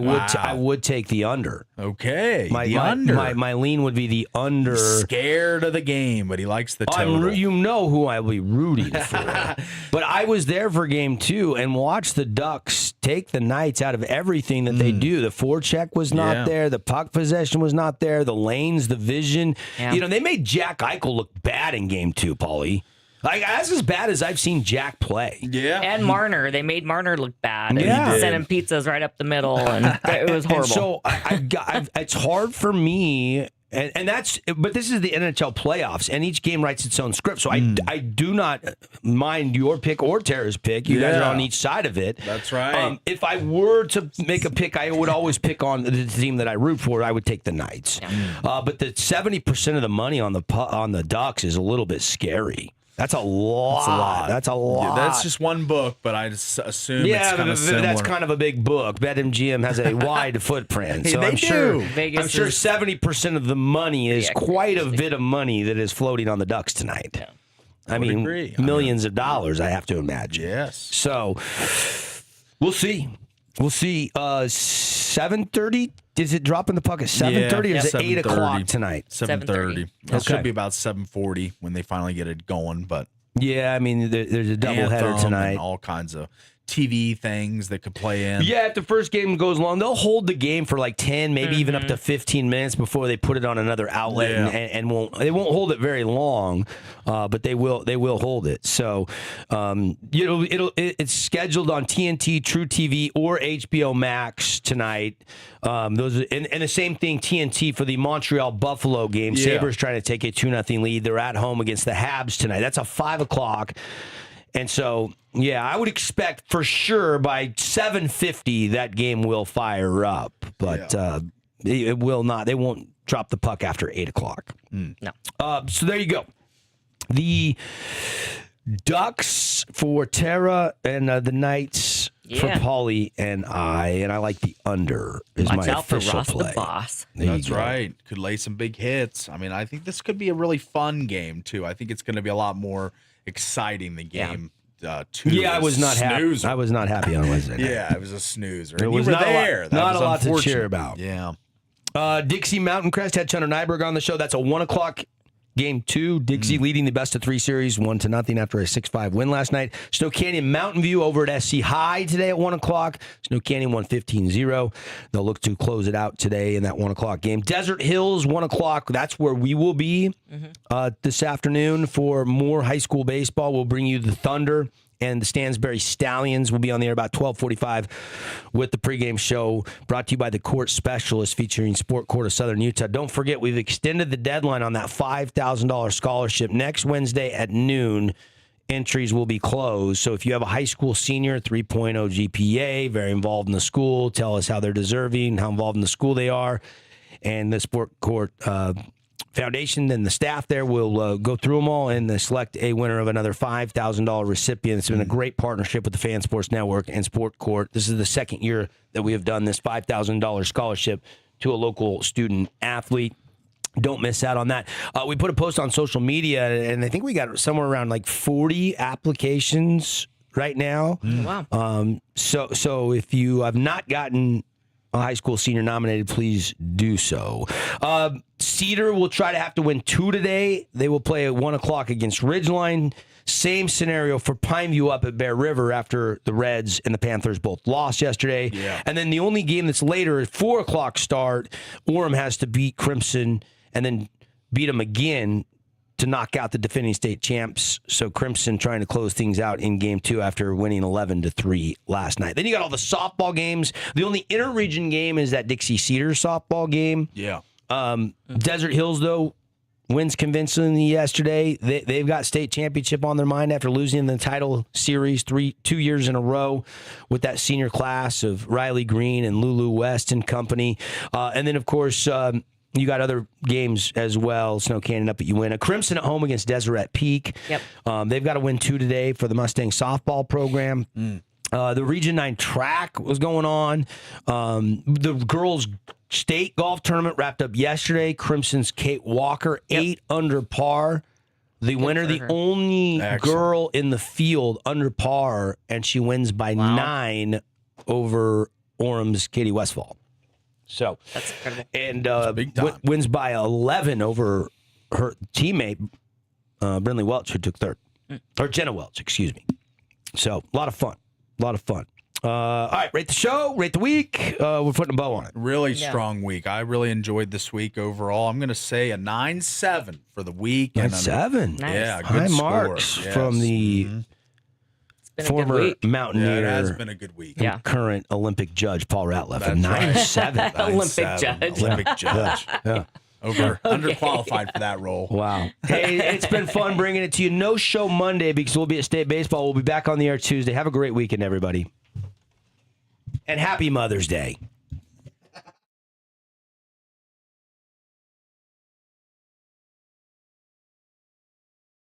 Speaker 1: would take the under.
Speaker 2: Okay,
Speaker 1: the
Speaker 2: under.
Speaker 1: My lean would be the under.
Speaker 2: He's scared of the game, but he likes the total.
Speaker 1: You know who I will be rooting for. But I was there for Game 2 and watched the Ducks take the Knights out of everything that they do. The forecheck was not there. The puck possession was not there. The lanes, the vision.
Speaker 3: Yeah.
Speaker 1: They made Jack Eichel look bad in Game 2, Paulie. Like, that's as bad as I've seen Jack play.
Speaker 2: Yeah.
Speaker 3: And Marner. They made Marner look bad.
Speaker 1: Yeah.
Speaker 3: And sent him pizzas right up the middle. And it was horrible.
Speaker 1: And so it's hard for me. But this is the NHL playoffs, and each game writes its own script. So I do not mind your pick or Tara's pick. You guys are on each side of it.
Speaker 2: That's right.
Speaker 1: If I were to make a pick, I would always pick on the team that I root for. I would take the Knights. But the 70% of the money on the Ducks is a little bit scary. That's a lot. That's a lot.
Speaker 2: Yeah, that's just one book, but I just assume it's kind of similar.
Speaker 1: That's kind of a big book. BetMGM has a wide footprint, so
Speaker 2: They
Speaker 1: I'm
Speaker 2: do.
Speaker 1: sure
Speaker 3: Vegas
Speaker 1: I'm sure
Speaker 3: is
Speaker 1: 70% of the money is quite a bit of money that is floating on the Ducks tonight.
Speaker 3: Yeah.
Speaker 1: I mean,
Speaker 2: agree.
Speaker 1: millions of dollars, I have to imagine.
Speaker 2: Yes.
Speaker 1: So we'll see. We'll see. 7:30 Is it dropping the puck at 7:30 or is it 8 o'clock
Speaker 2: 7:30.
Speaker 1: tonight?
Speaker 2: 7:30. It
Speaker 1: Okay.
Speaker 2: should be about 7:40 when they finally get it going. But
Speaker 1: Yeah, I mean, there's a doubleheader
Speaker 2: Anthem
Speaker 1: tonight.
Speaker 2: and all kinds of TV things that could play in.
Speaker 1: Yeah, if the first game goes long, they'll hold the game for like 10, maybe even up to 15 minutes before they put it on another outlet,
Speaker 2: Yeah.
Speaker 1: and they won't hold it very long, but they will hold it. So, it's scheduled on TNT, True TV, or HBO Max tonight. Those are, and the same thing TNT for the Montreal Buffalo game.
Speaker 2: Yeah.
Speaker 1: Sabres trying to take a 2-0 lead. They're at home against the Habs tonight. That's a 5 o'clock. And so, yeah, I would expect for sure by 7:50 that game will fire up, but it will not. They won't drop the puck after 8 o'clock.
Speaker 3: No.
Speaker 1: So there you go. The Ducks for Tara and the Knights for Paulie and I like the under is
Speaker 3: Watch
Speaker 1: my
Speaker 3: out for
Speaker 1: official
Speaker 3: Ross
Speaker 1: play.
Speaker 3: the boss.
Speaker 1: There you
Speaker 2: That's
Speaker 1: go.
Speaker 2: right. Could lay some big hits. I mean, I think this could be a really fun game, too. I think it's going to be a lot more exciting than game 2.
Speaker 1: Yeah, I was not happy. I was not happy on Wednesday night.
Speaker 2: Yeah, it was a snoozer.
Speaker 1: It
Speaker 2: And
Speaker 1: was
Speaker 2: you were
Speaker 1: not
Speaker 2: there. That
Speaker 1: not
Speaker 2: was
Speaker 1: a lot to
Speaker 2: unfortunate.
Speaker 1: cheer about.
Speaker 2: Yeah.
Speaker 1: Dixie Mountain Crest had Chandler Nyberg on the show. That's a 1 o'clock game 2. Dixie leading the best of 3 series 1-0 after a 6-5 win last night. Snow Canyon Mountain View over at SC High today at 1 o'clock. Snow Canyon won 15-0. They'll look to close it out today in that 1 o'clock game. Desert Hills 1 o'clock. That's where we will be this afternoon for more high school baseball. We'll bring you the Thunder and the Stansbury Stallions will be on the air about 12:45 with the pregame show brought to you by the Court Specialist featuring Sport Court of Southern Utah. Don't forget, we've extended the deadline on that $5,000 scholarship. Next Wednesday at noon, entries will be closed. So if you have a high school senior, 3.0 GPA, very involved in the school, tell us how they're deserving, how involved in the school they are, and the Sport Court Foundation and the staff there will go through them all and select a winner of another $5,000 recipient. It's been a great partnership with the Fan Sports Network and Sport Court. This is the second year that we have done this $5,000 scholarship to a local student athlete. Don't miss out on that. We put a post on social media, and I think we got somewhere around like 40 applications right now.
Speaker 3: Wow.
Speaker 1: So if you have not gotten a high school senior nominated, please do so. Cedar will try to have to win 2 today. They will play at 1 o'clock against Ridgeline. Same scenario for Pineview up at Bear River after the Reds and the Panthers both lost yesterday.
Speaker 2: Yeah.
Speaker 1: And then the only game that's later at 4 o'clock start, Orem has to beat Crimson and then beat them again to knock out the defending state champs. So Crimson trying to close things out in game 2 after winning 11-3 last night. Then you got all the softball games. The only interregion game is that Dixie Cedar softball game.
Speaker 2: Yeah.
Speaker 1: Desert Hills, though, wins convincingly yesterday. They've got state championship on their mind after losing the title series 2 years in a row with that senior class of Riley Green and Lulu West and company. And then, of course, you got other games as well. Snow Canyon up at Uinta. Crimson at home against Deseret Peak.
Speaker 3: Yep.
Speaker 1: They've got to win 2 today for the Mustang softball program. The Region 9 track was going on. The girls' state golf tournament wrapped up yesterday. Crimson's Kate Walker, 8 under par. The winner, the only girl in the field under par, and she wins by 9 over Orem's Katie Westfall. So
Speaker 3: that's incredible.
Speaker 1: And wins by 11 over her teammate, Brinley Welch, who took 3rd. Or Jenna Welch, excuse me. So a lot of fun. All right, rate the show, rate the week. We're putting a bow on it.
Speaker 2: Really strong week. I really enjoyed this week overall. I'm going to say a 9-7 for the week.
Speaker 1: 9-7.
Speaker 3: Nice.
Speaker 2: Yeah, good
Speaker 1: High
Speaker 2: score.
Speaker 1: marks
Speaker 2: Yes.
Speaker 1: from the
Speaker 3: Been a good
Speaker 1: former
Speaker 3: week.
Speaker 1: mountaineer.
Speaker 2: Yeah, it has been a good week.
Speaker 3: Yeah.
Speaker 1: Current Olympic judge Paul Ratliff. A
Speaker 2: That's right.
Speaker 1: 9-7.
Speaker 3: Olympic
Speaker 2: 9-7.
Speaker 3: judge.
Speaker 2: Olympic judge.
Speaker 1: Yeah.
Speaker 2: Underqualified for that role.
Speaker 1: Wow. Hey, it's been fun bringing it to you. No show Monday because we'll be at State Baseball. We'll be back on the air Tuesday. Have a great weekend, everybody. And happy Mother's Day.